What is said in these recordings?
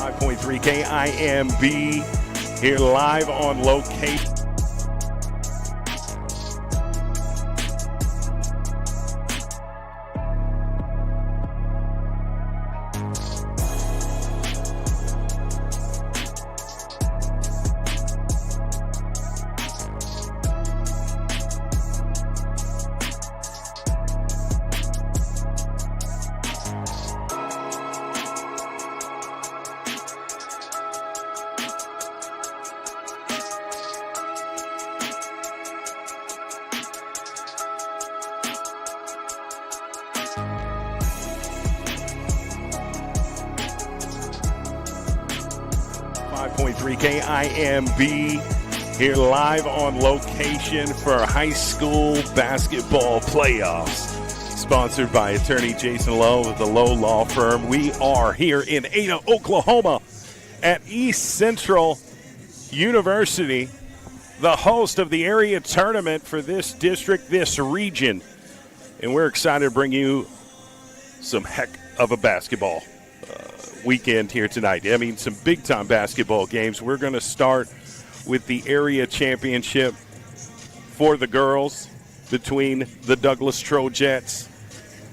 105.3 KIMB here live on location. KIMB here live on location for high school basketball playoffs. Sponsored by attorney Jason Lowe of the Lowe Law Firm. We are here in Ada, Oklahoma at East Central University, the host of the area tournament for this district, this region. And we're excited to bring you some heck of a basketball weekend here tonight. I mean, some big-time basketball games. We're going to start with the area championship for the girls between the Douglas Trojets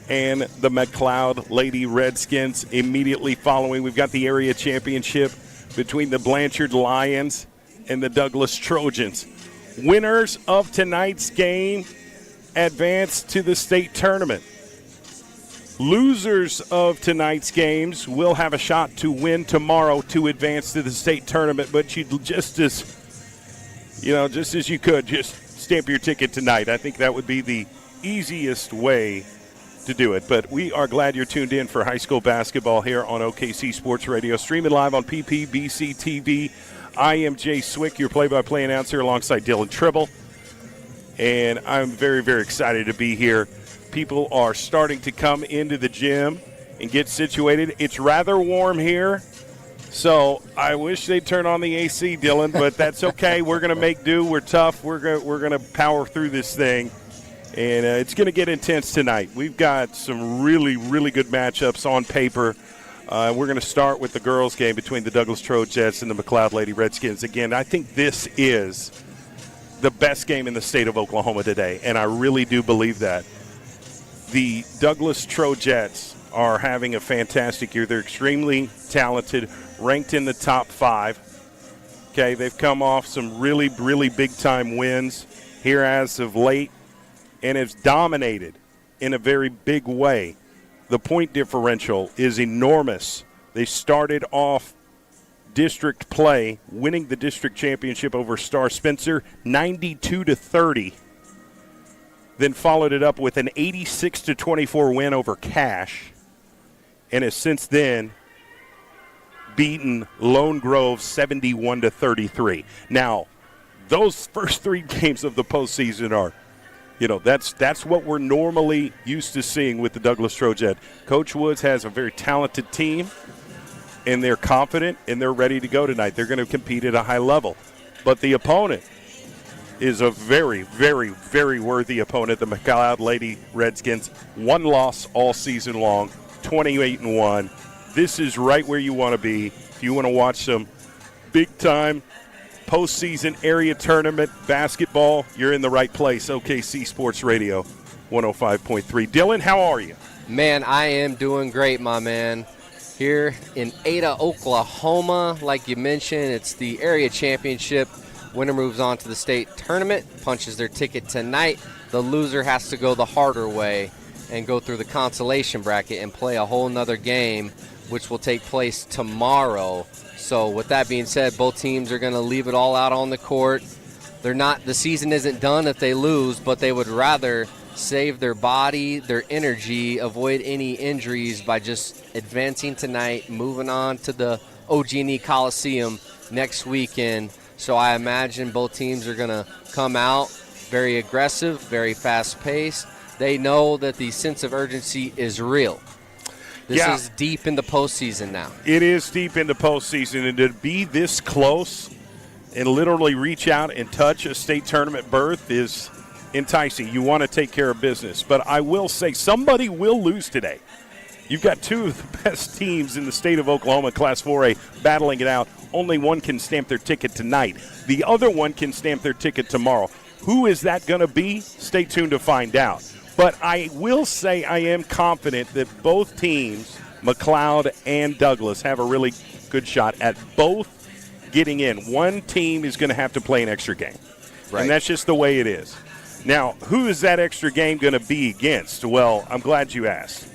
and the McLeod Lady Redskins. Immediately following, we've got the area championship between the Blanchard Lions and the Douglas Trojans. Winners of tonight's game advance to the state tournament. Losers of tonight's games will have a shot to win tomorrow to advance to the state tournament, but you just as you could, just stamp your ticket tonight. I think that would be the easiest way to do it. But we are glad you're tuned in for high school basketball here on OKC Sports Radio, streaming live on PPBC TV. I am Jay Swick, your play-by-play announcer, alongside Dylan Tribble, and I'm very, very excited to be here. People are starting to come into the gym and get situated. It's rather warm here, so I wish they'd turn on the AC, Dylan, but that's okay. We're going to make do. We're tough. We're going to power through this thing, and it's going to get intense tonight. We've got some really, really good matchups on paper. We're going to start with the girls' game between the Douglas Trojets and the McLeod Lady Redskins. Again, I think this is the best game in the state of Oklahoma today, and I really do believe that. The Douglas Trojets are having a fantastic year. They're extremely talented, ranked in the top 5. Okay, they've come off some really, really big-time wins here as of late, and it's dominated in a very big way. The point differential is enormous. They started off district play, winning the district championship over Star Spencer, 92-30. Then followed it up with an 86-24 win over Cache, and has since then beaten Lone Grove 71-33. Now, those first 3 games of the postseason are, that's what we're normally used to seeing with the Douglas Trojet. Coach Woods has a very talented team, and they're confident, and they're ready to go tonight. They're going to compete at a high level. But the opponent is a very, very, very worthy opponent, the McLeod Lady Redskins. 1 loss all season long, 28-1. This is right where you want to be. If you want to watch some big-time postseason area tournament basketball, you're in the right place. OKC Sports Radio 105.3. Dylan, how are you? Man, I am doing great, my man. Here in Ada, Oklahoma, like you mentioned, it's the area championship. Winner moves on to the state tournament, punches their ticket tonight. The loser has to go the harder way and go through the consolation bracket and play a whole nother game, which will take place tomorrow. So with that being said, both teams are going to leave it all out on the court. The season isn't done if they lose, but they would rather save their body, their energy, avoid any injuries by just advancing tonight, moving on to the OG&E Coliseum next weekend. So I imagine both teams are going to come out very aggressive, very fast-paced. They know that the sense of urgency is real. This is deep in the postseason now. It is deep in the postseason, and to be this close and literally reach out and touch a state tournament berth is enticing. You want to take care of business. But I will say somebody will lose today. You've got two of the best teams in the state of Oklahoma, Class 4A, battling it out. Only one can stamp their ticket tonight. The other one can stamp their ticket tomorrow. Who is that going to be? Stay tuned to find out. But I will say I am confident that both teams, McLeod and Douglas, have a really good shot at both getting in. One team is going to have to play an extra game. Right. And that's just the way it is. Now, who is that extra game going to be against? Well, I'm glad you asked.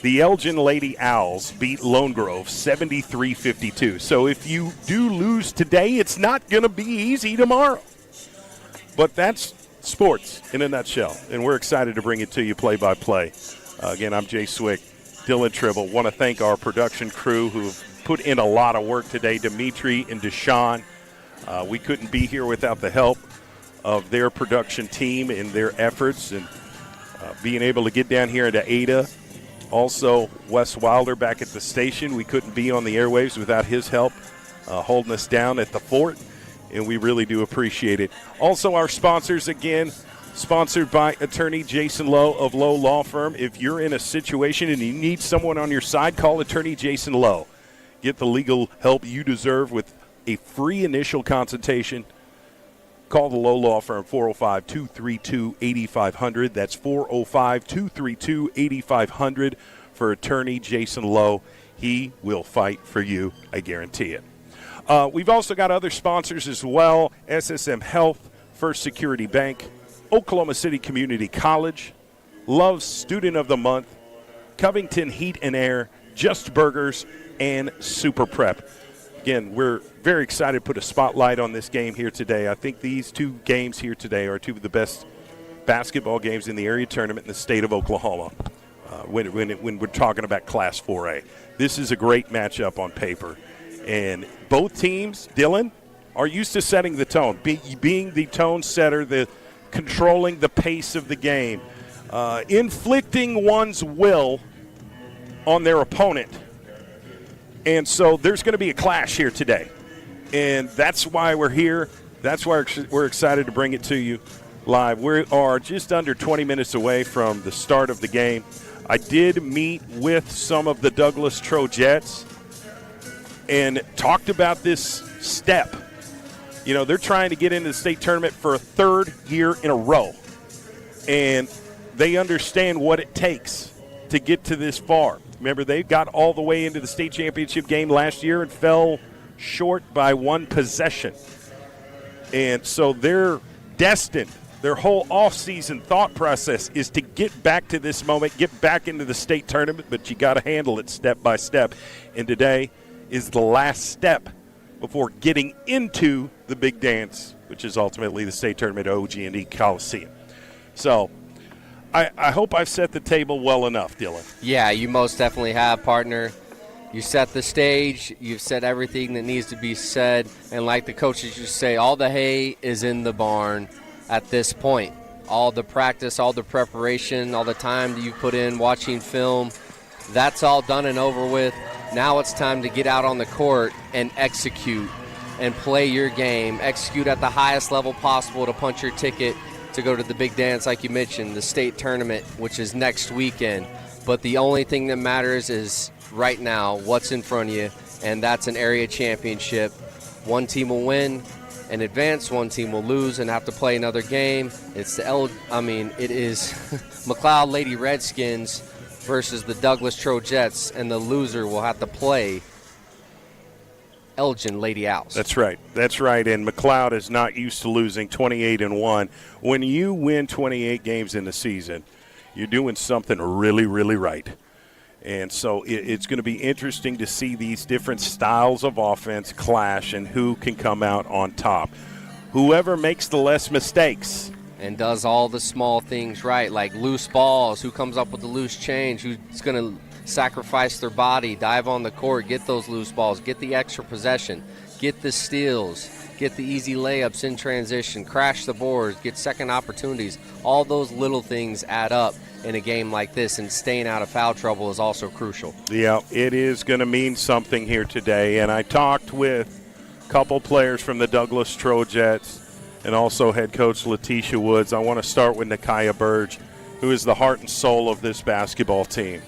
The Elgin Lady Owls beat Lone Grove 73-52. So if you do lose today, it's not going to be easy tomorrow. But that's sports in a nutshell, and we're excited to bring it to you play-by-play. Again, I'm Jay Swick, Dylan Tribble. Want to thank our production crew who have put in a lot of work today, Dimitri and Deshaun. We couldn't be here without the help of their production team and their efforts, and being able to get down here into Ada. Also, Wes Wilder back at the station. We couldn't be on the airwaves without his help holding us down at the fort, and we really do appreciate it. Also, our sponsors, again, sponsored by attorney Jason Lowe of Lowe Law Firm. If you're in a situation and you need someone on your side, call attorney Jason Lowe. Get the legal help you deserve with a free initial consultation. Call the Lowe Law Firm, 405-232-8500. That's 405-232-8500 for attorney Jason Lowe. He will fight for you, I guarantee it. We've also got other sponsors as well, SSM Health, First Security Bank, Oklahoma City Community College, Love's Student of the Month, Covington Heat and Air, Just Burgers, and Super Prep. Again, we're very excited to put a spotlight on this game here today. I think these two games here today are two of the best basketball games in the area tournament in the state of Oklahoma when we're talking about Class 4A. This is a great matchup on paper. And both teams, Dylan, are used to setting the tone, being the tone setter, controlling the pace of the game, inflicting one's will on their opponent. And so there's going to be a clash here today. And that's why we're here. That's why we're excited to bring it to you live. We are just under 20 minutes away from the start of the game. I did meet with some of the Douglas Trojettes and talked about this step. You know, they're trying to get into the state tournament for a third year in a row. And they understand what it takes to get to this far. Remember, they got all the way into the state championship game last year and fell short by one possession. And so they're destined. Their whole offseason thought process is to get back to this moment, get back into the state tournament, but you got to handle it step by step. And today is the last step before getting into the big dance, which is ultimately the state tournament at OG&E Coliseum. So I hope I've set the table well enough, Dylan. Yeah, you most definitely have, partner. You set the stage. You've said everything that needs to be said. And like the coaches used to say, all the hay is in the barn at this point. All the practice, all the preparation, all the time that you put in watching film, that's all done and over with. Now it's time to get out on the court and execute and play your game. Execute at the highest level possible to punch your ticket to go to the big dance, like you mentioned, the state tournament, which is next weekend. But the only thing that matters is right now what's in front of you, and that's an area championship. One team will win and advance, one team will lose and have to play another game. It is McLeod Lady Redskins versus the Douglas Trojettes, and the loser will have to play Elgin Lady Owls. That's right. And McLeod is not used to losing 28-1. When you win 28 games in the season, you're doing something really, really right. And so it's going to be interesting to see these different styles of offense clash and who can come out on top. Whoever makes the less mistakes and does all the small things right, like loose balls, who comes up with the loose change, who's going to sacrifice their body, dive on the court, get those loose balls, get the extra possession, get the steals, get the easy layups in transition, crash the boards, get second opportunities. All those little things add up in a game like this, and staying out of foul trouble is also crucial. Yeah, it is going to mean something here today. And I talked with a couple players from the Douglas Trojettes and also head coach Letitia Woods. I want to start with Nakiah Burge, who is the heart and soul of this basketball team.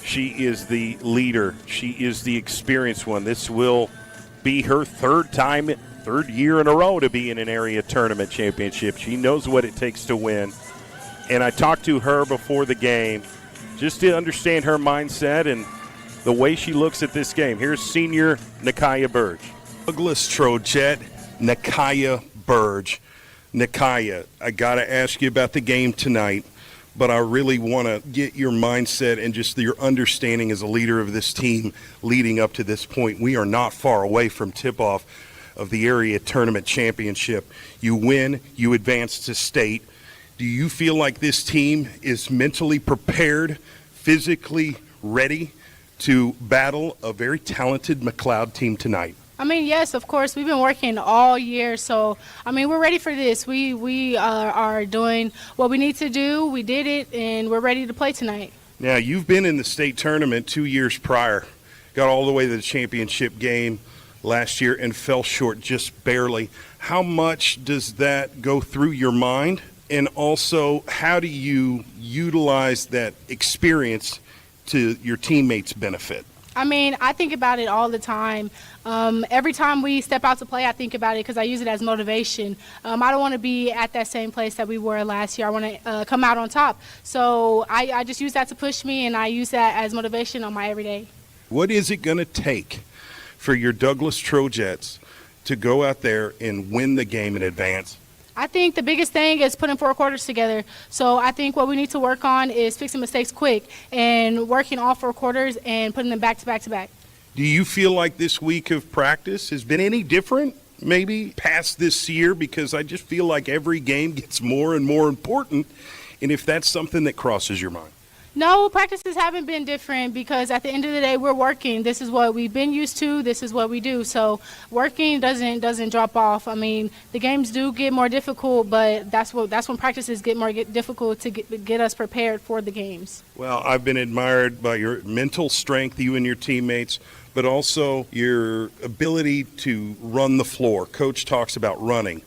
She is the leader. She is the experienced one. This will be her third year in a row to be in an area tournament championship. She knows what it takes to win. And I talked to her before the game just to understand her mindset and the way she looks at this game. Here's senior Nakaya Burge. Douglas Trojet, Nakaya Burge. Nakaya, I got to ask you about the game tonight, but I really want to get your mindset and just your understanding as a leader of this team leading up to this point. We are not far away from tip-off of the area tournament championship. You win, you advance to state. Do you feel like this team is mentally prepared, physically ready to battle a very talented McLeod team tonight? I mean, yes, of course. We've been working all year, so, I mean, we're ready for this. We are doing what we need to do. We did it, and we're ready to play tonight. Now, you've been in the state tournament 2 years prior, got all the way to the championship game last year and fell short just barely. How much does that go through your mind? And also, how do you utilize that experience to your teammates' benefit? I mean, I think about it all the time. Every time we step out to play, I think about it because I use it as motivation. I don't want to be at that same place that we were last year. I want to come out on top. So I just use that to push me, and I use that as motivation on my everyday. What is it going to take for your Douglas Trojets to go out there and win the game in advance? I think the biggest thing is putting 4 quarters together. So I think what we need to work on is fixing mistakes quick and working all 4 quarters and putting them back to back to back. Do you feel like this week of practice has been any different maybe past this year? Because I just feel like every game gets more and more important, and if that's something that crosses your mind. No, practices haven't been different because at the end of the day, we're working. This is what we've been used to. This is what we do. So working doesn't drop off. I mean, the games do get more difficult, but that's when practices get more difficult to get us prepared for the games. Well, I've been admired by your mental strength, you and your teammates, but also your ability to run the floor. Coach talks about running.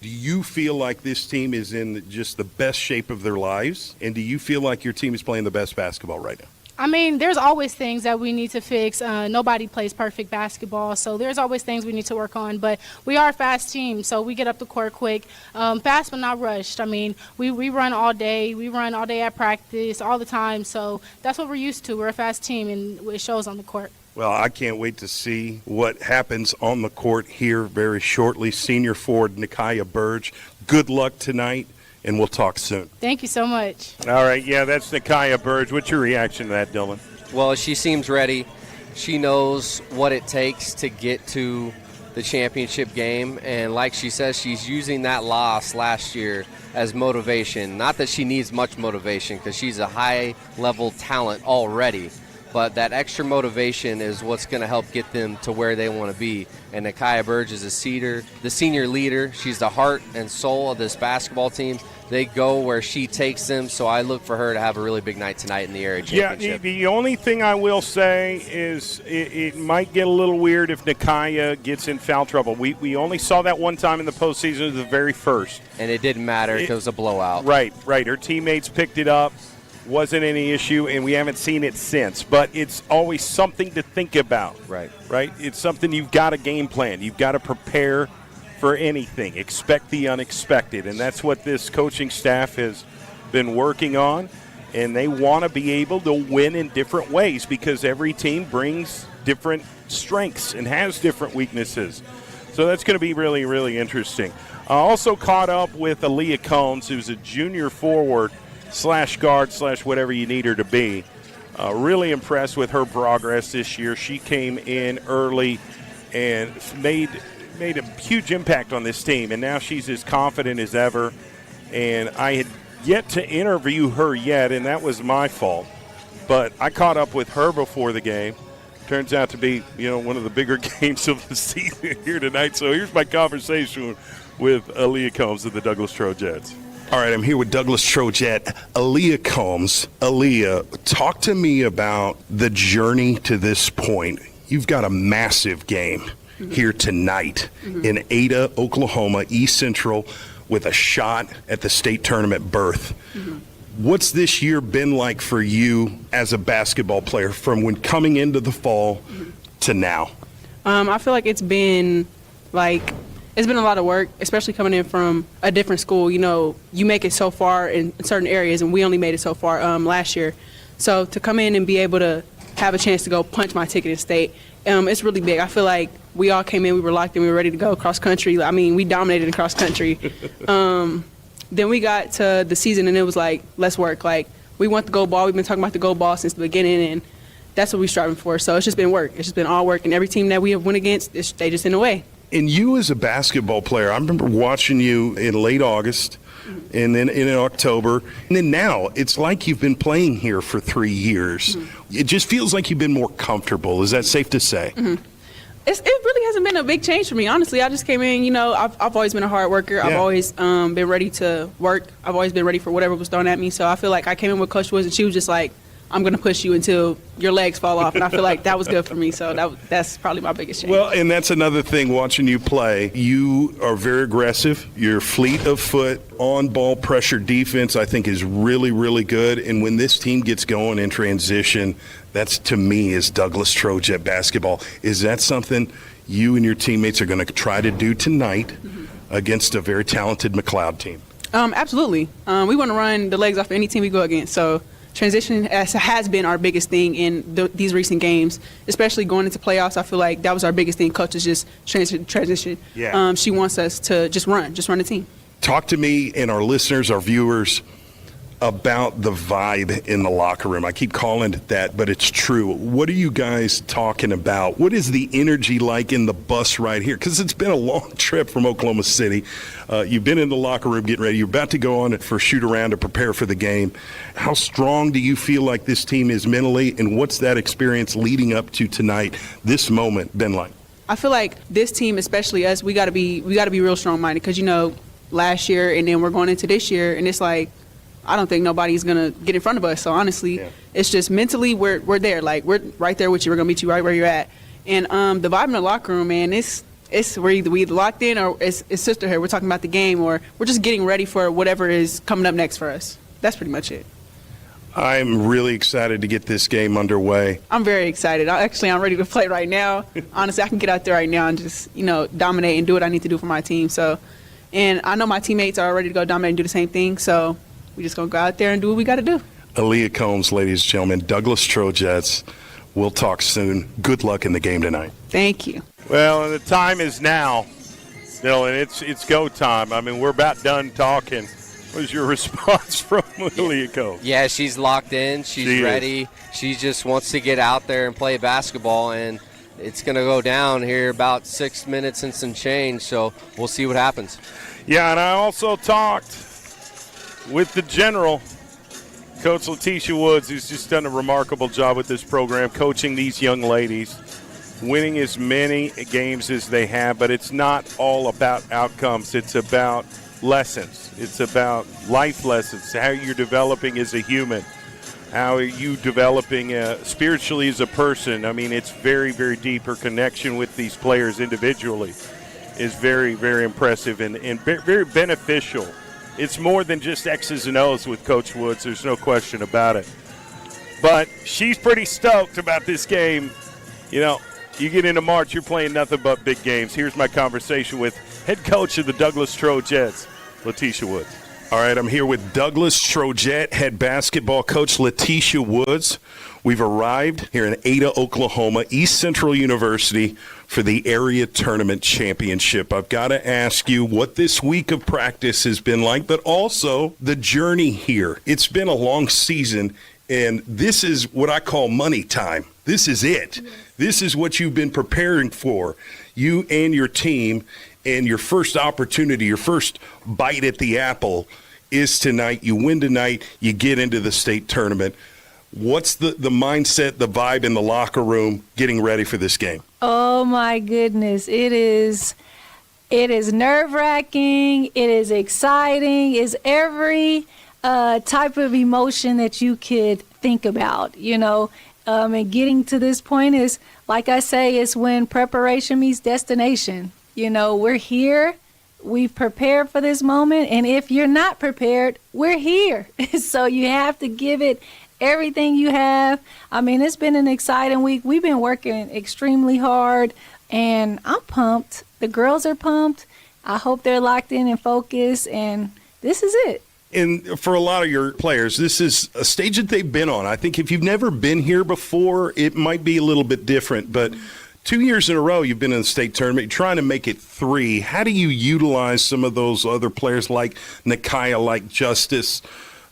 Do you feel like this team is in just the best shape of their lives? And do you feel like your team is playing the best basketball right now? I mean, there's always things that we need to fix. Nobody plays perfect basketball, so there's always things we need to work on. But we are a fast team, so we get up the court quick. Fast but not rushed. I mean, we run all day. We run all day at practice, all the time. So that's what we're used to. We're a fast team, and it shows on the court. Well, I can't wait to see what happens on the court here very shortly. Senior forward Nakaya Burge, good luck tonight, and we'll talk soon. Thank you so much. All right, yeah, that's Nakaya Burge. What's your reaction to that, Dylan? Well, she seems ready. She knows what it takes to get to the championship game, and like she says, she's using that loss last year as motivation. Not that she needs much motivation because she's a high-level talent already, but that extra motivation is what's going to help get them to where they want to be. And Nakaya Burge is the senior leader. She's the heart and soul of this basketball team. They go where she takes them, so I look for her to have a really big night tonight in the area championship. Yeah, the only thing I will say is it might get a little weird if Nakaya gets in foul trouble. We only saw that one time in the postseason, the very first. And it didn't matter because it was a blowout. Right. Her teammates picked it up. Wasn't any issue, and we haven't seen it since. But it's always something to think about. Right. It's something you've got to game plan. You've got to prepare for anything. Expect the unexpected, and that's what this coaching staff has been working on. And they want to be able to win in different ways because every team brings different strengths and has different weaknesses. So that's going to be really, really interesting. I also caught up with Aaliyah Combs, who's a junior forward / guard / whatever you need her to be. Really impressed with her progress this year. She came in early and made a huge impact on this team, and now she's as confident as ever. And I had yet to interview her yet, and that was my fault. But I caught up with her before the game. Turns out to be, one of the bigger games of the season here tonight. So here's my conversation with Aaliyah Combs of the Douglas Trojets. All right, I'm here with Douglas Trojet, Aaliyah Combs. Aaliyah, talk to me about the journey to this point. You've got a massive game here tonight in Ada, Oklahoma, East Central, with a shot at the state tournament berth. What's this year been like for you as a basketball player from when coming into the fall to now? I feel like it's been a lot of work, especially coming in from a different school. You know, you make it so far in certain areas, and we only made it so far last year. So to come in and be able to have a chance to go punch my ticket in state, it's really big. I feel like we all came in, we were locked in, we were ready to go cross country. I mean, we dominated in cross country. Then we got to the season, and it was like, let's work. Like, we want the gold ball. We've been talking about the gold ball since the beginning, and that's what we're striving for. So it's just been work. It's just been all work, and every team that we have went against, they just in the way. And you as a basketball player, I remember watching you in late August and then in October. And then now, it's like you've been playing here for 3 years. It just feels like you've been more comfortable. Is that safe to say? It really hasn't been a big change for me, honestly. I just came in, you know, I've always been a hard worker. Yeah. I've always been ready to work. I've always been ready for whatever was thrown at me. So I feel like I came in with Coach Woods, and she was just like, I'm going to push you until your legs fall off. And I feel like that was good for me. So that's probably my biggest change. Well, and that's another thing watching you play. You are very aggressive. Your fleet of foot, on-ball pressure defense, I think, is really, really good. And when this team gets going in transition, that's, to me, is Douglas Trojet basketball. Is that something you and your teammates are going to try to do tonight against a very talented McLeod team? Absolutely. We want to run the legs off of any team we go against. So transition has been our biggest thing in these recent games, especially going into playoffs. I feel like that was our biggest thing. Coach is just transition. Yeah. She wants us to just run the team. Talk to me and our listeners, our viewers, about the vibe in the locker room. I keep calling it that, but it's true. What are you guys talking about? What is the energy like in the bus right here? Because it's been a long trip from Oklahoma City. You've been in the locker room getting ready. You're about to go on for shoot around to prepare for the game. How strong do you feel like this team is mentally, and what's that experience leading up to tonight, this moment, been like? I feel like this team, especially us, we got to be real strong-minded because, you know, last year and then we're going into this year, and it's like, I don't think nobody's going to get in front of us. So, honestly, It's just mentally we're there. Like, we're right there with you. We're going to meet you right where you're at. And the vibe in the locker room, man, it's we're either locked in or it's sisterhood. We're talking about the game, or we're just getting ready for whatever is coming up next for us. That's pretty much it. I'm really excited to get this game underway. I'm very excited. I'm ready to play right now. Honestly, I can get out there right now and just, you know, dominate and do what I need to do for my team. So, and I know my teammates are ready to go dominate and do the same thing. So we just going to go out there and do what we got to do. Aaliyah Combs, ladies and gentlemen, Douglas Trojets. We'll talk soon. Good luck in the game tonight. Thank you. Well, the time is now, Dylan. It's go time. I mean, we're about done talking. What was your response from Aaliyah Combs? Yeah, she's locked in. She's ready. She just wants to get out there and play basketball, and it's going to go down here about 6 minutes and some change, so we'll see what happens. Yeah, and I also talked with the general, Coach Letitia Woods, who's just done a remarkable job with this program, coaching these young ladies, winning as many games as they have, but it's not all about outcomes. It's about lessons. It's about life lessons, how you're developing as a human, how are you developing spiritually as a person. I mean, it's very, very deep. Her connection with these players individually is very, very impressive and very beneficial. It's more than just X's and O's with Coach Woods. There's no question about it. But she's pretty stoked about this game. You know, you get into March, you're playing nothing but big games. Here's my conversation with head coach of the Douglas Trojets, Letitia Woods. All right, I'm here with Douglas Trojet head basketball coach Letitia Woods. We've arrived here in Ada, Oklahoma, East Central University for the area tournament championship. I've got to ask you what this week of practice has been like, but also the journey here. It's been a long season, and this is what I call money time. This is it. This is what you've been preparing for, you and your team, and your first opportunity, your first bite at the apple is tonight. You win tonight, you get into the state tournament. What's the mindset, the vibe in the locker room getting ready for this game? Oh, my goodness. It is nerve-wracking. It is exciting. It's every type of emotion that you could think about, you know. And getting to this point is, like I say, it's when preparation meets destination. You know, we're here. we've prepared for this moment, and if you're not prepared, we're here. So you have to give it everything you have. I mean, it's been an exciting week. We've been working extremely hard, and I'm pumped. The girls are pumped. I hope they're locked in and focused, and this is it. And for a lot of your players, this is a stage that they've been on. I think if you've never been here before, it might be a little bit different. But 2 years in a row, you've been in the state tournament. You're trying to make it 3. How do you utilize some of those other players like Nakia, like Justice,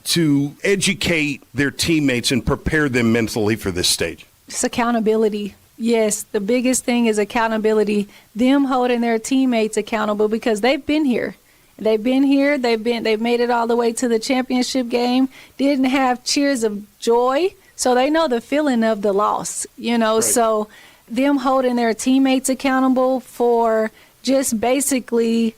to educate their teammates and prepare them mentally for this stage? It's accountability. Yes, the biggest thing is accountability. Them holding their teammates accountable because they've been here. They've been here. They've made it all the way to the championship game. Didn't have cheers of joy, so they know the feeling of the loss. Right. So them holding their teammates accountable for just basically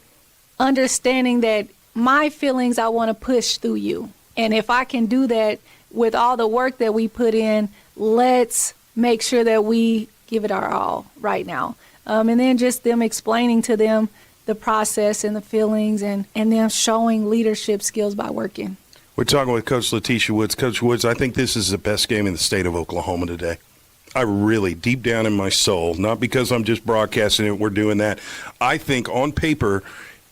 understanding that my feelings I want to push through you, and if I can do that with all the work that we put in, let's make sure that we give it our all right now. And then just them explaining to them the process and the feelings and them showing leadership skills by working. We're talking with Coach Letitia Woods. Coach Woods, I think this is the best game in the state of Oklahoma today. I really, deep down in my soul, not because I'm just broadcasting it, we're doing that. I think on paper,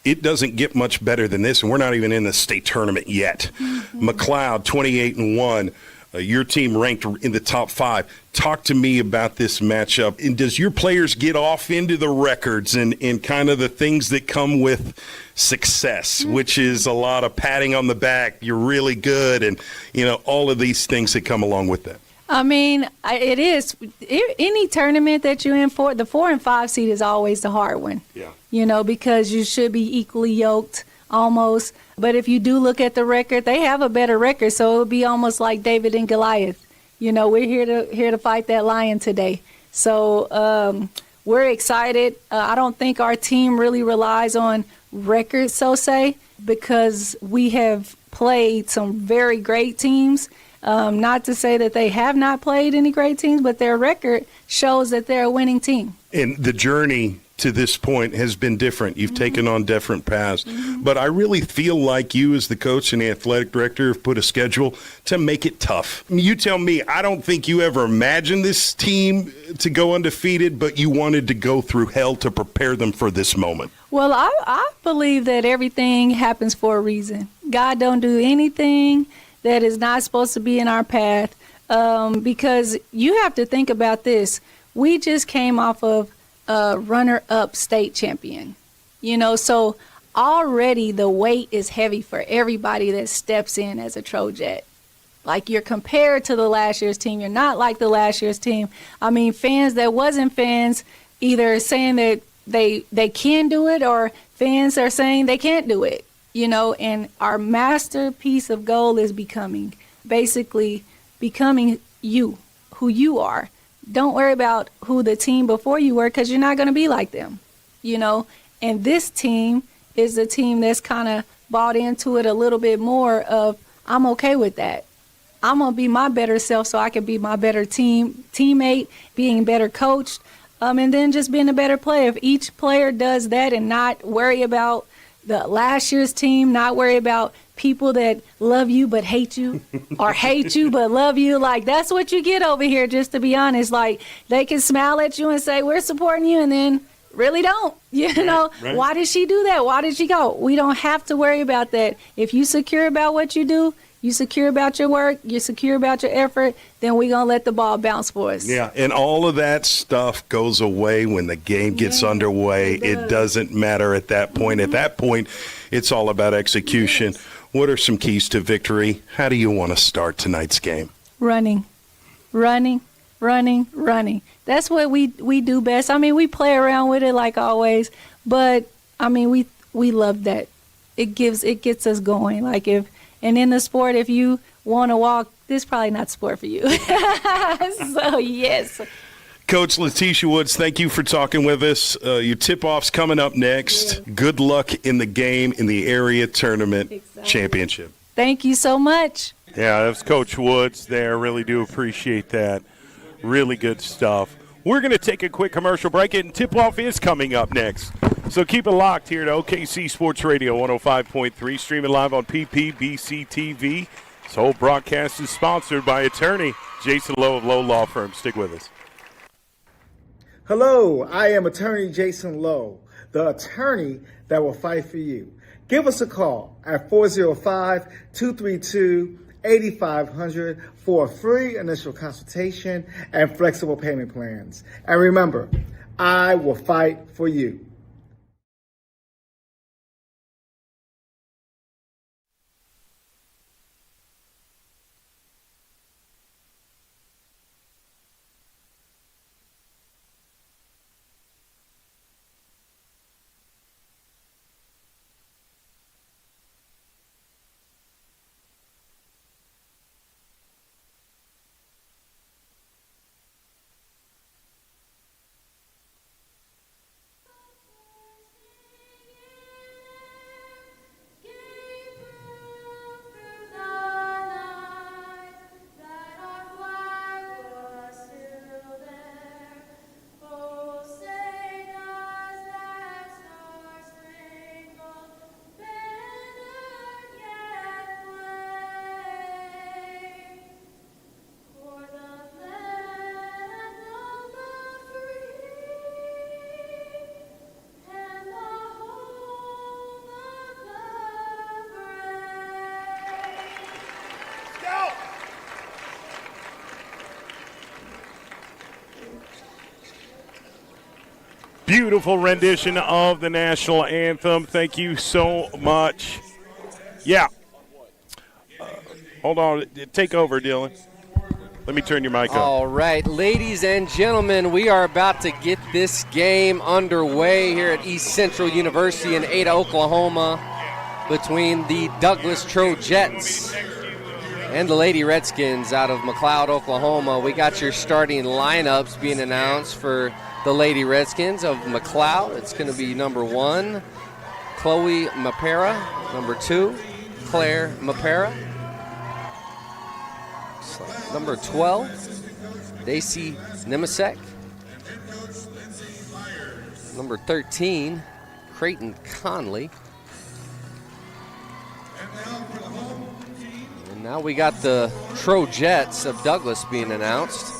it doesn't get much better than this, and we're not even in the state tournament yet. Mm-hmm. McLeod, 28-1. Your team ranked in the top 5. Talk to me about this matchup. And does your players get off into the records and kind of the things that come with success, which is a lot of patting on the back, you're really good, and, all of these things that come along with that? I mean, it is. Any tournament that you're in for, the 4 and 5 seed is always the hard one. Yeah. Because you should be equally yoked almost. But if you do look at the record, they have a better record, so it would be almost like David and Goliath. We're here to fight that lion today. So we're excited. I don't think our team really relies on records, so say, because we have played some very great teams. Not to say that they have not played any great teams, but their record shows that they're a winning team. And the journey to this point has been different. You've taken on different paths. But I really feel like you as the coach and the athletic director have put a schedule to make it tough. You tell me, I don't think you ever imagined this team to go undefeated, but you wanted to go through hell to prepare them for this moment. Well, I believe that everything happens for a reason. God don't do anything that is not supposed to be in our path, because you have to think about this. We just came off of a runner-up state champion, so already the weight is heavy for everybody that steps in as a Trojet. Like, you're compared to the last year's team. You're not like the last year's team. I mean, fans that wasn't fans either saying that they can do it, or fans are saying they can't do it. And our masterpiece of goal is becoming you, who you are. Don't worry about who the team before you were, because you're not going to be like them, And this team is the team that's kind of bought into it a little bit more of, I'm okay with that. I'm going to be my better self so I can be my better teammate, being better coached, and then just being a better player. If each player does that and not worry about the last year's team, not worry about people that love you but hate you, or hate you but love you. Like, that's what you get over here, just to be honest. Like, they can smile at you and say, we're supporting you, and then really don't. Right. Why did she do that? Why did she go? We don't have to worry about that. If you secure about what you do, you secure about your work, you're secure about your effort, then we're going to let the ball bounce for us. Yeah, and all of that stuff goes away when the game gets underway. It doesn't matter at that point. At that point, it's all about execution. Yes. What are some keys to victory? How do you want to start tonight's game? Running. That's what we do best. I mean, we play around with it like always, but, I mean, we love that. It gets us going. Like, and in the sport, if you want to walk, this is probably not sport for you. So, yes. Coach Letitia Woods, thank you for talking with us. Your tip-off's coming up next. Yeah. Good luck in the game in the area tournament championship. Thank you so much. Yeah, that's Coach Woods there. Really do appreciate that. Really good stuff. We're going to take a quick commercial break, and tip-off is coming up next. So keep it locked here to OKC Sports Radio 105.3, streaming live on PPBC TV. This whole broadcast is sponsored by attorney Jason Lowe of Lowe Law Firm. Stick with us. Hello, I am attorney Jason Lowe, the attorney that will fight for you. Give us a call at 405-232-8500 for a free initial consultation and flexible payment plans. And remember, I will fight for you. Beautiful rendition of the national anthem. Thank you so much. Yeah. Hold on. Take over, Dylan. Let me turn your mic on. All right, ladies and gentlemen, we are about to get this game underway here at East Central University in Ada, Oklahoma, between the Douglas Trojets and the Lady Redskins out of McLeod, Oklahoma. We got your starting lineups being announced for the Lady Redskins of McLeod. It's going to be number 1, Chloe Mapera. Number 2, Claire Mapera. Number 12, Daisy Nemisek. Number 13, Creighton Conley. And now we got the Trojets of Douglas being announced.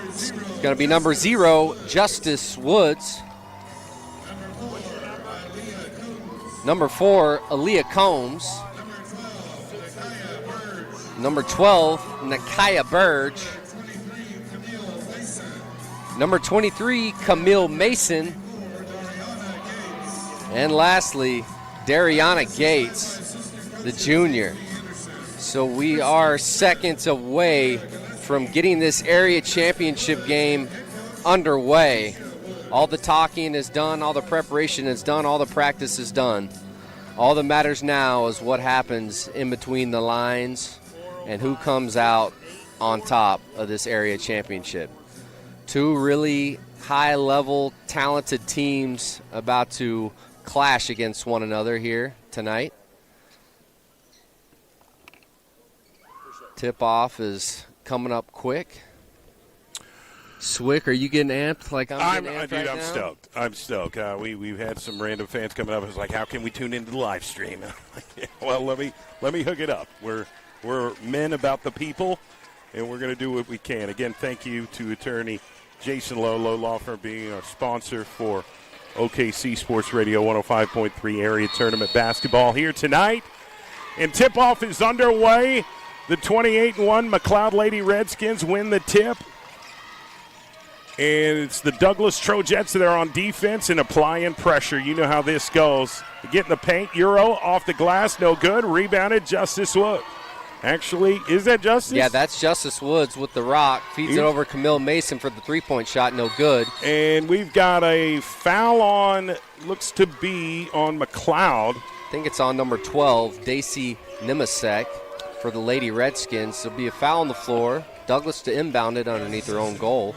It's going to be number 0, Justice Woods. Number 4, Aaliyah Combs. Number 12, Nakaya Burge. Number 23, Camille Mason. And lastly, Dariana Gates, the junior. So we are seconds away from getting this area championship game underway. All the talking is done, all the preparation is done, all the practice is done. All that matters now is what happens in between the lines and who comes out on top of this area championship. Two really high-level, talented teams about to clash against one another here tonight. Tip-off is coming up quick. Swick, are you getting amped like I'm getting amped right now? Stoked. I'm stoked. We've had some random fans coming up. It's like, how can we tune into the live stream? Well, let me hook it up. We're men about the people, and we're going to do what we can. Again, thank you to attorney Jason Lowe, Lowe Law Firm, being our sponsor for OKC Sports Radio 105.3 area tournament basketball here tonight. And tip-off is underway. The 28-1 McLeod Lady Redskins win the tip. And it's the Douglas Trojets that are on defense and applying pressure. You know how this goes. Get in the paint. Euro off the glass. No good. Rebounded. Justice Wood. Actually, is that Justice? Yeah, that's Justice Woods with the rock. Feeds it over Camille Mason for the three-point shot. No good. And we've got a foul on, looks to be on McLeod. I think it's on number 12, Daisy Nemisek for the Lady Redskins. There'll be a foul on the floor. Douglas to inbound it underneath their own goal.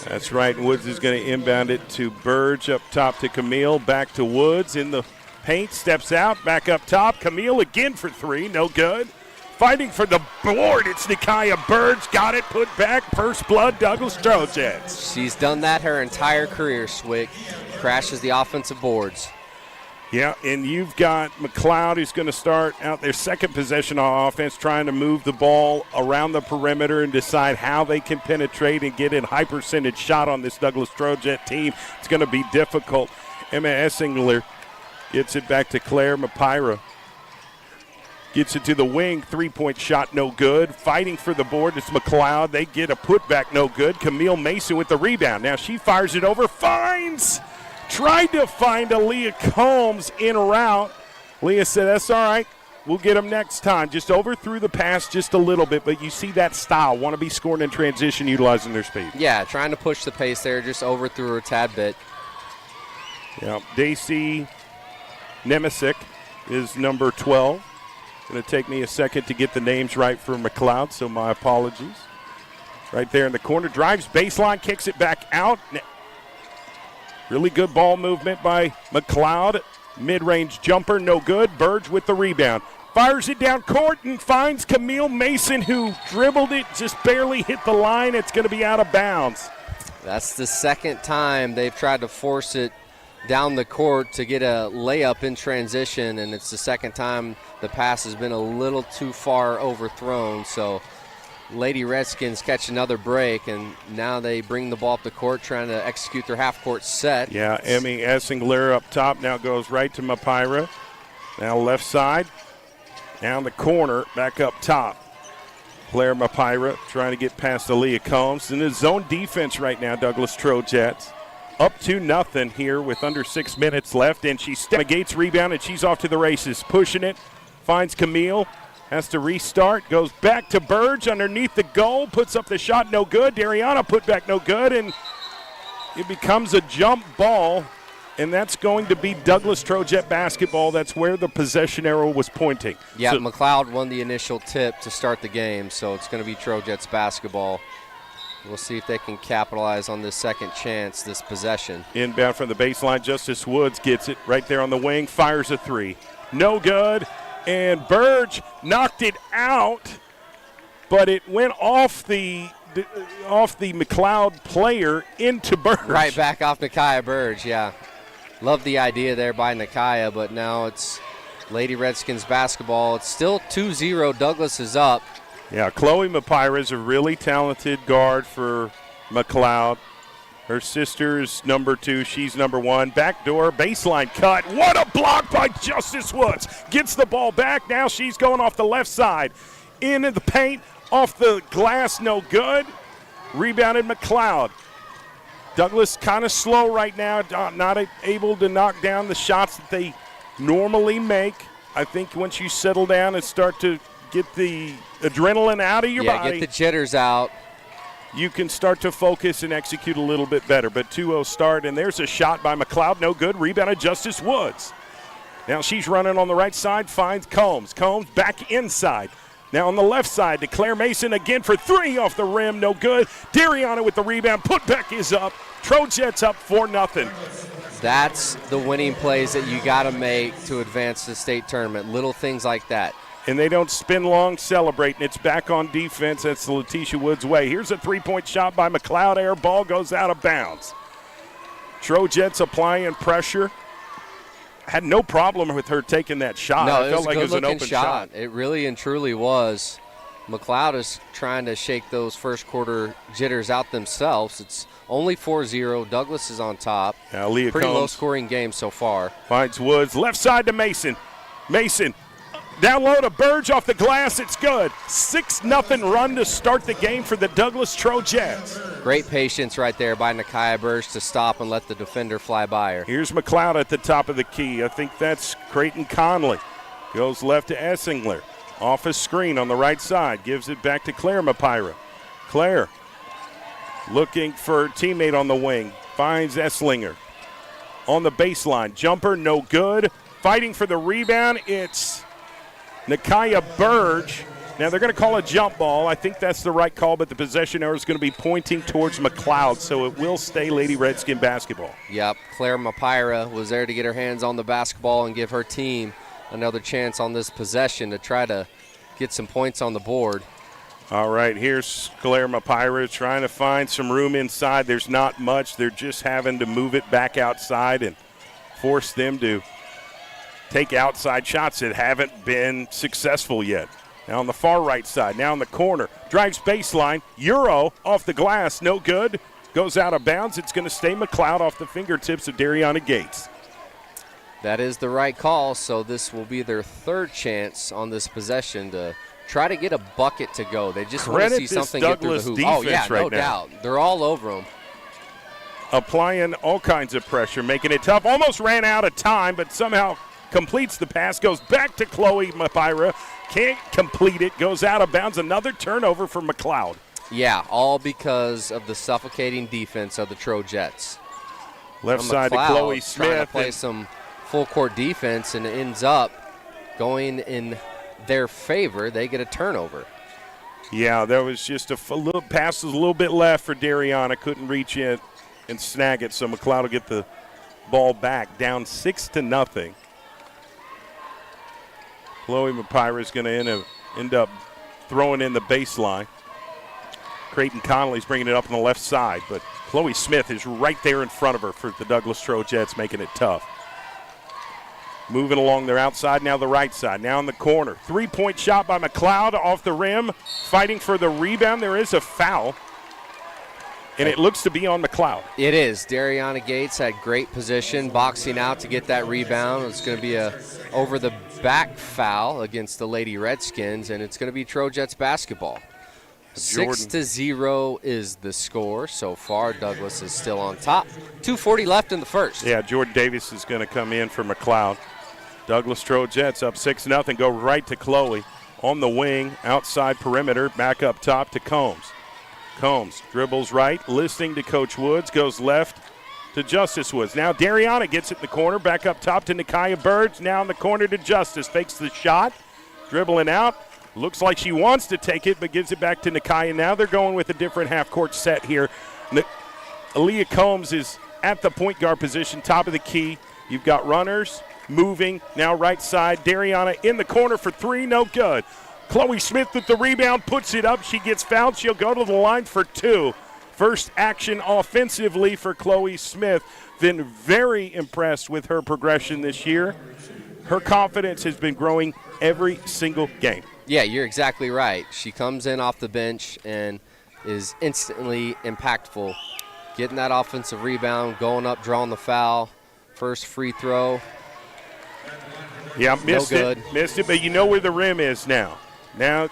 That's right. Woods is going to inbound it to Burge, up top to Camille, back to Woods in the paint, steps out, back up top. Camille again for three, no good. Fighting for the board, it's Nikiah Burge. Got it, put back, first blood, Douglas Trojans. She's done that her entire career, Swick. Crashes the offensive boards. Yeah, and you've got McLeod who's going to start out their second possession on offense, trying to move the ball around the perimeter and decide how they can penetrate and get a high percentage shot on this Douglas Trojan team. It's going to be difficult. Emma Essingler gets it back to Claire Mapira. Gets it to the wing, three-point shot, no good. Fighting for the board, it's McLeod. They get a putback, no good. Camille Mason with the rebound. Now she fires it over, finds. Tried to find Aaliyah Combs in route. Leah said, that's all right. We'll get them next time. Just overthrew the pass just a little bit, but you see that style. Want to be scoring in transition, utilizing their speed. Yeah, trying to push the pace there, just overthrew her a tad bit. Yeah, Daisy Nemesic is number 12. Going to take me a second to get the names right for McLeod, so my apologies. Right there in the corner. Drives baseline, kicks it back out. Really good ball movement by McLeod. Mid-range jumper, no good. Burge with the rebound. Fires it down court and finds Camille Mason, who dribbled it, just barely hit the line. It's going to be out of bounds. That's the second time they've tried to force it down the court to get a layup in transition, and it's the second time the pass has been a little too far overthrown. So Lady Redskins catch another break, and now they bring the ball up the court, trying to execute their half-court set. Yeah, Emmy Essingler up top now goes right to Mapira. Now left side, down the corner, back up top. Claire Mapira trying to get past Aaliyah Combs. In his zone defense right now, Douglas Trojans. Up 2-0 here with under 6 minutes left, and she Gates rebound, and she's off to the races. Pushing it, finds Camille. Has to restart, goes back to Burge underneath the goal, puts up the shot, no good. Dariana put back, no good, and it becomes a jump ball, and that's going to be Douglas Trojet basketball. That's where the possession arrow was pointing. Yeah, so, McLeod won the initial tip to start the game, so it's going to be Trojets basketball. We'll see if they can capitalize on this second chance, this possession. Inbound from the baseline, Justice Woods gets it right there on the wing, fires a three. No good. And Burge knocked it out, but it went off the McLeod player into Burge. Right back off Nikiah Burge, yeah. Love the idea there by Nikiah, but now it's Lady Redskins basketball. It's still 2-0. Douglas is up. Yeah, Chloe Mapira is a really talented guard for McLeod. Her sister's number 2. She's number 1. Backdoor baseline cut. What a block by Justice Woods. Gets the ball back. Now she's going off the left side. Into the paint. Off the glass. No good. Rebounded McLeod. Douglas kind of slow right now. Not able to knock down the shots that they normally make. I think once you settle down and start to get the adrenaline out of your body. Yeah, get the jitters out. You can start to focus and execute a little bit better. But 2-0 start, and there's a shot by McLeod. No good. Rebounded Justice Woods. Now she's running on the right side, finds Combs. Combs back inside. Now on the left side to Claire Mason again for 3 off the rim. No good. Dariana with the rebound. Putback is up. Trojets up 4-0. That's the winning plays that you got to make to advance the state tournament. Little things like that. And they don't spin long celebrating. It's back on defense. That's the Letitia Woods way. Here's a three-point shot by McLeod. Air ball goes out of bounds. Trojets applying pressure. Had no problem with her taking that shot. No, I felt like it was an open shot. It really and truly was. McLeod is trying to shake those first quarter jitters out themselves. It's only 4-0. Douglas is on top. Yeah, Leah Pretty Combs low-scoring game so far. finds Woods. Left side to Mason. Mason. Down low to Burge off the glass. It's good. 6-0 run to start the game for the Douglas Trojets. Great patience right there by Nikiah Burge to stop and let the defender fly by her. Here's McLeod at the top of the key. I think that's Creighton Conley. Goes left to Essingler. Off a screen on the right side. Gives it back to Claire Mapira. Claire looking for a teammate on the wing. Finds Esslinger. On the baseline. Jumper, no good. Fighting for the rebound. It's Nikiah Burge. Now they're going to call a jump ball. I think that's the right call, but the possession arrow is going to be pointing towards McLeod, so it will stay Lady Redskin basketball. Yep, Claire Mapira was there to get her hands on the basketball and give her team another chance on this possession to try to get some points on the board. All right, here's Palermo Pirates trying to find some room inside. There's not much. They're just having to move it back outside and force them to take outside shots that haven't been successful yet. Now on the far right side, now in the corner, drives baseline, Euro off the glass, no good, goes out of bounds. It's going to stay McLeod off the fingertips of Dariana Gates. That is the right call, so this will be their third chance on this possession to try to get a bucket to go. They just want to see something get through the hoop. Oh, yeah, no doubt. They're all over them. Applying all kinds of pressure, making it tough. Almost ran out of time, but somehow completes the pass, goes back to Chloe Mapira. Can't complete it, goes out of bounds. Another turnover for McLeod. Yeah, all because of the suffocating defense of the Trojets. Left side to Chloe Smith. Trying to play some full-court defense, and it ends up going in their favor. They get a turnover. Yeah, there was just a little pass, a little bit left for Dariana. Couldn't reach it and snag it, so McLeod will get the ball back, down 6-0. Chloe Mapira is going to end up throwing in the baseline. Creighton Connolly's bringing it up on the left side, but Chloe Smith is right there in front of her for the Douglas Trojets, making it tough. Moving along their outside, now the right side, now in the corner. Three-point shot by McLeod off the rim, fighting for the rebound. There is a foul, and it looks to be on McLeod. It is. Dariana Gates had great position, boxing out to get that rebound. It's going to be a over-the-back foul against the Lady Redskins, and it's going to be Trojets basketball. 6-0 is the score so far. Douglas is still on top. 2:40 left in the first. Yeah, Jordan Davis is going to come in for McLeod. Douglas Trojets up 6-0, go right to Chloe. On the wing, outside perimeter, back up top to Combs. Combs dribbles right, listening to Coach Woods, goes left to Justice Woods. Now Dariana gets it in the corner, back up top to Nakia Birds. Now in the corner to Justice, fakes the shot, dribbling out. Looks like she wants to take it, but gives it back to Nakia. Now they're going with a different half-court set here. Aaliyah Combs is at the point guard position, top of the key. You've got runners moving. Now right side, Dariana in the corner for three, no good. Chloe Smith with the rebound, puts it up. She gets fouled. She'll go to the line for two. First action offensively for Chloe Smith. Been very impressed with her progression this year. Her confidence has been growing every single game. Yeah, you're exactly right. She comes in off the bench and is instantly impactful. Getting that offensive rebound, going up, drawing the foul. First free throw. Yeah, missed no good. Missed it, but you know where the rim is now. Now,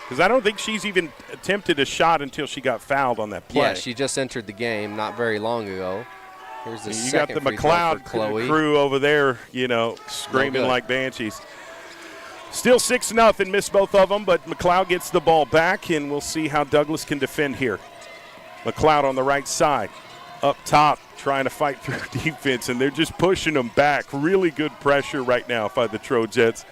because I don't think she's even attempted a shot until she got fouled on that play. Yeah, she just entered the game not very long ago. Here's the you got second the free throw McLeod for Chloe. crew over there, screaming like banshees. Still 6-0, missed both of them, but McLeod gets the ball back, and we'll see how Douglas can defend here. McLeod on the right side, up top, trying to fight through defense, and they're just pushing them back. Really good pressure right now by the Trojets.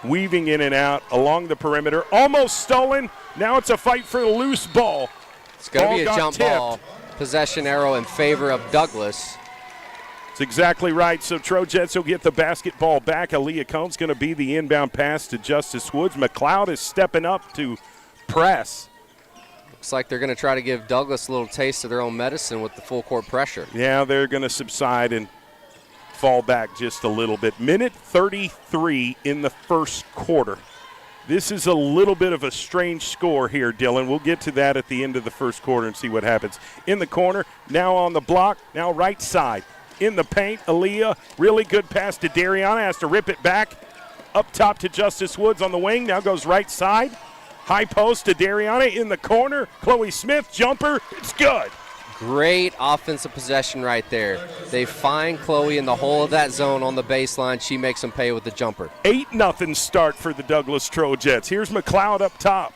Weaving in and out along the perimeter. Almost stolen. Now it's a fight for the loose ball. It's going to be a jump ball. Possession arrow in favor of Douglas. That's exactly right. So Trojets will get the basketball back. Aaliyah Combs going to be the inbound pass to Justice Woods. McLeod is stepping up to press. Looks like they're going to try to give Douglas a little taste of their own medicine with the full court pressure. Yeah, they're going to subside and fall back just a little bit. Minute 33 in the first quarter. This is a little bit of a strange score here, Dylan. We'll get to that at the end of the first quarter and see what happens. In the corner, now on the block, now right side. In the paint, Aaliyah, really good pass to Dariana, has to rip it back. Up top to Justice Woods on the wing, now goes right side. High post to Dariana in the corner. Chloe Smith, jumper, it's good. Great offensive possession right there. They find Chloe in the hole of that zone on the baseline. She makes them pay with the jumper. 8-0 start for the Douglas Trojets. Here's McLeod up top.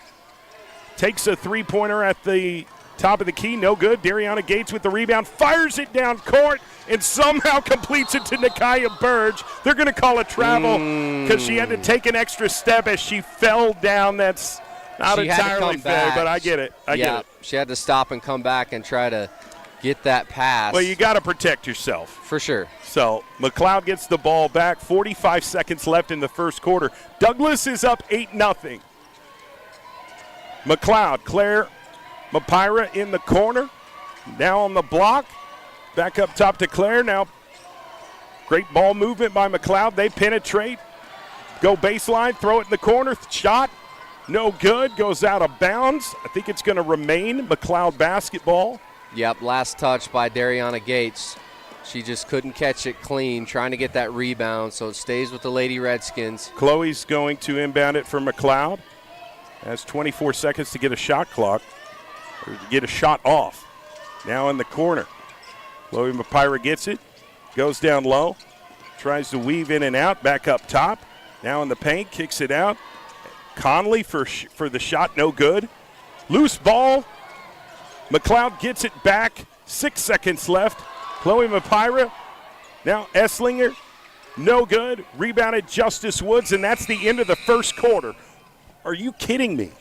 Takes a three-pointer at the top of the key, no good. Dariana Gates with the rebound, fires it down court, and somehow completes it to Nakia Burge. They're going to call a travel because she had to take an extra step as she fell down. That's not entirely fair, but I get it. I get it. She had to stop and come back and try to get that pass. Well, you got to protect yourself. For sure. So McLeod gets the ball back. 45 seconds left in the first quarter. Douglas is up 8-0. McLeod, Claire Mapira in the corner. Now on the block. Back up top to Claire. Now great ball movement by McLeod. They penetrate. Go baseline. Throw it in the corner. Shot. No good. Goes out of bounds. I think it's going to remain McLeod basketball. Yep, last touch by Dariana Gates. She just couldn't catch it clean, trying to get that rebound, so it stays with the Lady Redskins. Chloe's going to inbound it for McLeod. Has 24 seconds to get a shot clock, or to get a shot off. Now in the corner. Chloe Mapira gets it, goes down low, tries to weave in and out, back up top. Now in the paint, kicks it out. Conley for the shot, no good. Loose ball. McLeod gets it back. 6 seconds left. Chloe Mapira. Now Esslinger. No good. Rebounded Justice Woods, and that's the end of the first quarter. Are you kidding me?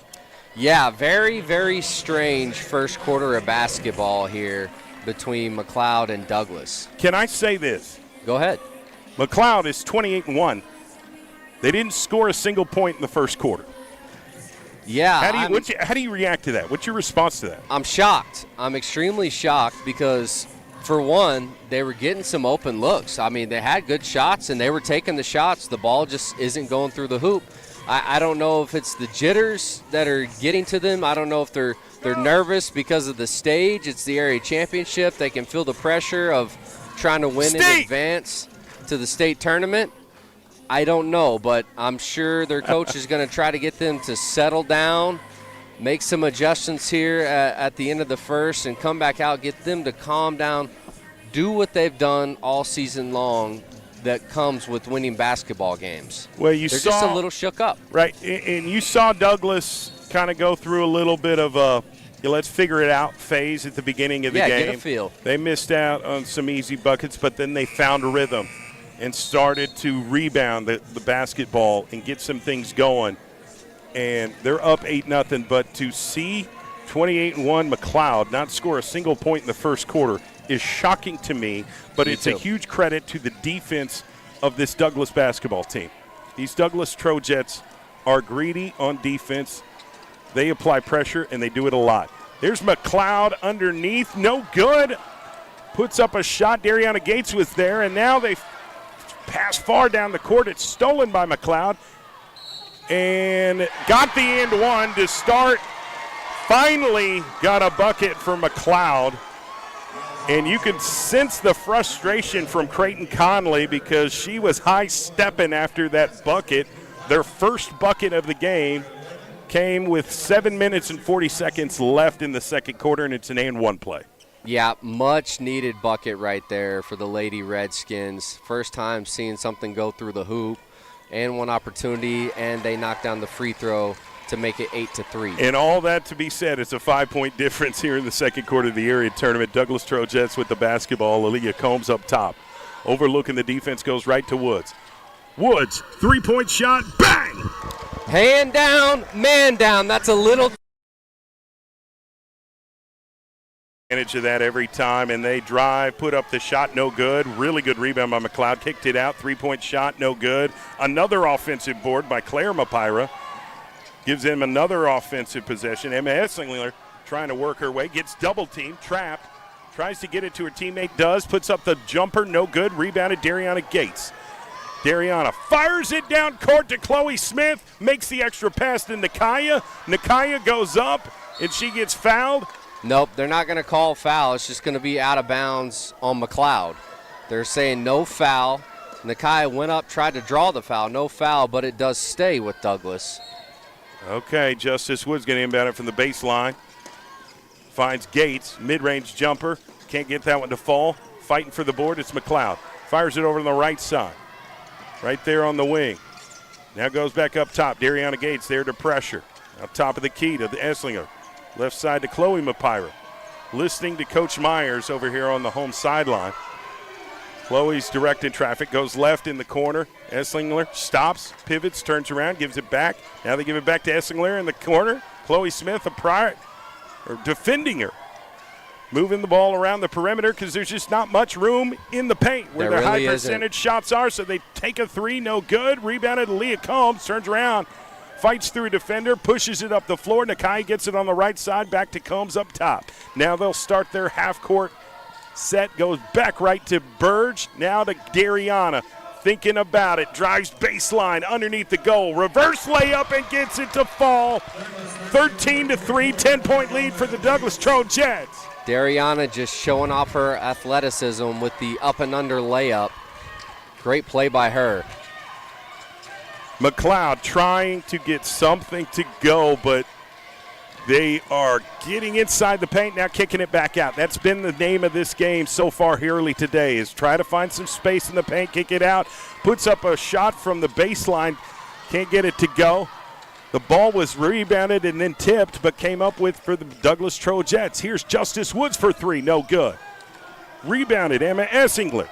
Yeah, very, very strange first quarter of basketball here between McLeod and Douglas. Can I say this? Go ahead. McLeod is 28-1. They didn't score a single point in the first quarter. Yeah. How do you react to that? What's your response to that? I'm shocked. I'm extremely shocked because, for one, they were getting some open looks. I mean, they had good shots, and they were taking the shots. The ball just isn't going through the hoop. I don't know if it's the jitters that are getting to them. I don't know if they're nervous because of the stage. It's the area championship. They can feel the pressure of trying to win in advance to the state tournament. I don't know, but I'm sure their coach is going to try to get them to settle down, make some adjustments here at the end of the first, and come back out, get them to calm down, do what they've done all season long that comes with winning basketball games. Well, They're just a little shook up. Right, and you saw Douglas kind of go through a little bit of a let's figure it out phase at the beginning of the game. Yeah, get a feel. They missed out on some easy buckets, but then they found a rhythm and started to rebound the basketball and get some things going. And they're up 8-0, but to see 28-1 McLeod not score a single point in the first quarter is shocking to me, but it's a huge credit to the defense of this Douglas basketball team. These Douglas Trojets are greedy on defense. They apply pressure, and they do it a lot. There's McLeod underneath. No good. Puts up a shot. Dariana Gates was there, and now they pass far down the court. It's stolen by McLeod. And got the and one to start. Finally got a bucket for McLeod. And you can sense the frustration from Creighton Conley because she was high-stepping after that bucket. Their first bucket of the game came with 7 minutes and 40 seconds left in the second quarter, and it's an and one play. Yeah, much needed bucket right there for the Lady Redskins. First time seeing something go through the hoop, and one opportunity, and they knocked down the free throw to make it 8-3. And all that to be said, it's a 5-point difference here in the second quarter of the area tournament. Douglas Trojets with the basketball. Aaliyah Combs up top. Overlooking the defense, goes right to Woods. Woods, three-point shot, bang! Hand down, man down. That's a little advantage of that every time, and they drive, put up the shot, no good. Really good rebound by McLeod, kicked it out, three-point shot, no good. Another offensive board by Claire Mapira. Gives them another offensive possession. Emma Esslinger trying to work her way, gets double-teamed, trapped, tries to get it to her teammate, does, puts up the jumper, no good, rebounded Dariana Gates. Dariana fires it down court to Chloe Smith, makes the extra pass to Nakaya. Nakaya goes up, and she gets fouled. Nope, they're not going to call foul. It's just going to be out of bounds on McLeod. They're saying no foul. Nakaya went up, tried to draw the foul, no foul, but it does stay with Douglas. Okay, Justice Woods going to inbound it from the baseline. Finds Gates, mid-range jumper. Can't get that one to fall. Fighting for the board, it's McLeod. Fires it over to the right side. Right there on the wing. Now goes back up top. Dariana Gates there to pressure. Up top of the key to the Esslinger. Left side to Chloe Mapira. Listening to Coach Myers over here on the home sideline. Chloe's directing traffic, goes left in the corner. Esslinger stops, pivots, turns around, gives it back. Now they give it back to Esslinger in the corner. Chloe Smith, defending her. moving the ball around the perimeter because there's just not much room in the paint where their really high percentage shots are. So they take a three, no good. Rebounded, Leah Combs turns around, fights through a defender, pushes it up the floor. Nakai gets it on the right side, back to Combs up top. Now they'll start their half-court set, goes back right to Burge, now to Dariana. Thinking about it, drives baseline underneath the goal, reverse layup and gets it to fall. 13-3, 10-point lead for the Douglas Trojets. Dariana just showing off her athleticism with the up and under layup. Great play by her. McLeod trying to get something to go, but they are getting inside the paint, now kicking it back out. That's been the name of this game so far here early today, is try to find some space in the paint, kick it out, puts up a shot from the baseline, can't get it to go. The ball was rebounded and then tipped, but came up with for the Douglas Trojets. Here's Justice Woods for three, no good. Rebounded, Emma Essingler.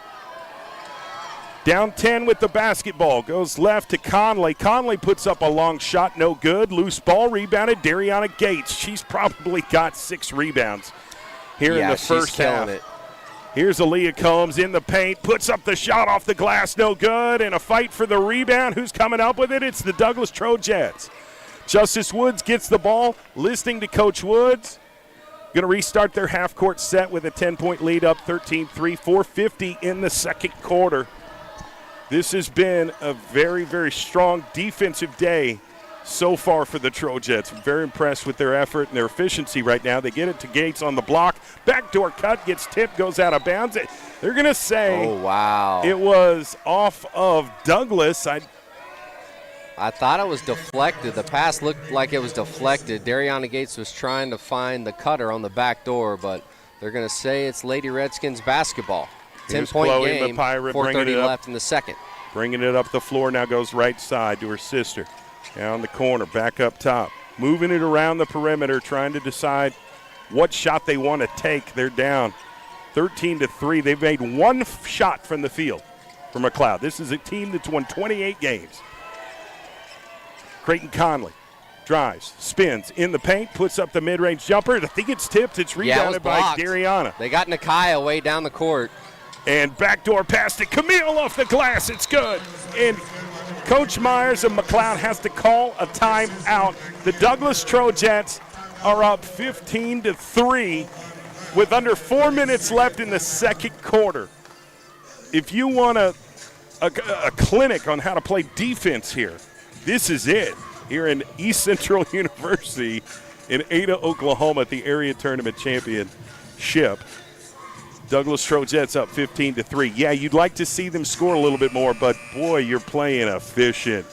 Down 10 with the basketball, goes left to Conley. Conley puts up a long shot, no good. Loose ball, rebounded, Dariana Gates. She's probably got 6 rebounds here in the first half. It. Here's Aaliyah Combs in the paint, puts up the shot off the glass, no good, and a fight for the rebound. Who's coming up with it? It's the Douglas Trojets. Justice Woods gets the ball, listening to Coach Woods. Going to restart their half-court set with a 10-point lead up, 13-3, 4:50 in the second quarter. This has been a very, very strong defensive day so far for the Trojets. I'm very impressed with their effort and their efficiency right now. They get it to Gates on the block. Backdoor cut, gets tipped, goes out of bounds. They're going to say it was off of Douglas. I thought it was deflected. The pass looked like it was deflected. Dariana Gates was trying to find the cutter on the back door, but they're going to say it's Lady Redskins basketball. 10-point game, 4:30 left in the second. Bringing it up the floor, now goes right side to her sister. Down the corner, back up top. Moving it around the perimeter, trying to decide what shot they want to take. They're down 13-3. They've made one shot from the field for McLeod. This is a team that's won 28 games. Creighton Conley drives, spins in the paint, puts up the mid-range jumper. I think it's tipped. It's rebounded by Dariana. They got Nakai way down the court. And backdoor pass to Camille off the glass. It's good. And Coach Myers of McLeod has to call a timeout. The Douglas Trojets are up 15-3 with under 4 minutes left in the second quarter. If you want a clinic on how to play defense here, this is it. Here in East Central University in Ada, Oklahoma at the area tournament championship. Douglas Trojets up 15-3. Yeah, you'd like to see them score a little bit more, but boy, you're playing efficient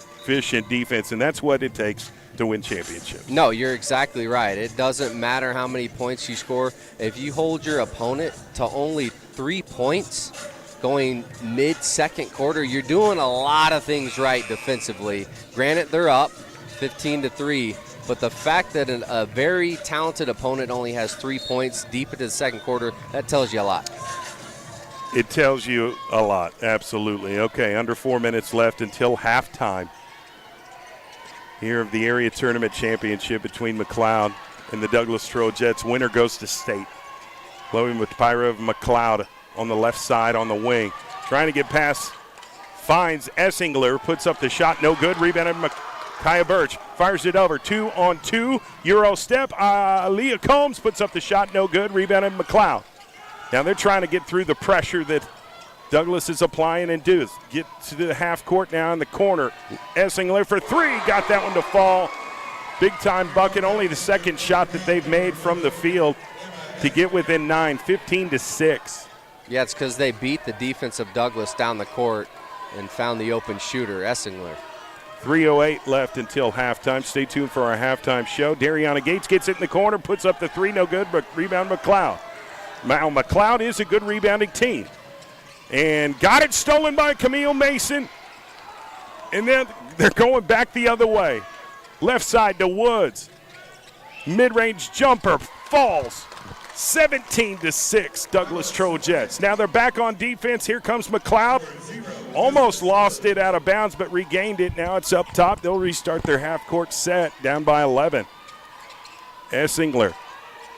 defense, and that's what it takes to win championships. No, you're exactly right. It doesn't matter how many points you score. If you hold your opponent to only 3 points going mid-second quarter, you're doing a lot of things right defensively. Granted, they're up 15-3. But the fact that a very talented opponent only has 3 points deep into the second quarter, that tells you a lot. It tells you a lot, absolutely. Okay, under 4 minutes left until halftime. Here of the area tournament championship between McLeod and the Douglas Trojets. Winner goes to state. Chloe Pyra of McLeod on the left side on the wing. Trying to get past, finds Essingler, puts up the shot, no good. Rebounded Kaya Birch fires it over. 2-on-2. Euro step. Leah Combs puts up the shot. No good. Rebounded McLeod. Now they're trying to get through the pressure that Douglas is applying and do. Get to the half court now in the corner. Essingler for three. Got that one to fall. Big time bucket. Only the second shot that they've made from the field to get within 9. 15-6. Yeah, it's because they beat the defense of Douglas down the court and found the open shooter, Essingler. 3:08 left until halftime. Stay tuned for our halftime show. Dariana Gates gets it in the corner, puts up the three, no good, but rebound McLeod. Now McLeod is a good rebounding team. And got it stolen by Camille Mason. And then they're going back the other way. Left side to Woods. Mid-range jumper falls. 17-6, Douglas Trojets. Now they're back on defense. Here comes McLeod. Almost lost it out of bounds, but regained it. Now it's up top. They'll restart their half-court set, down by 11. Essingler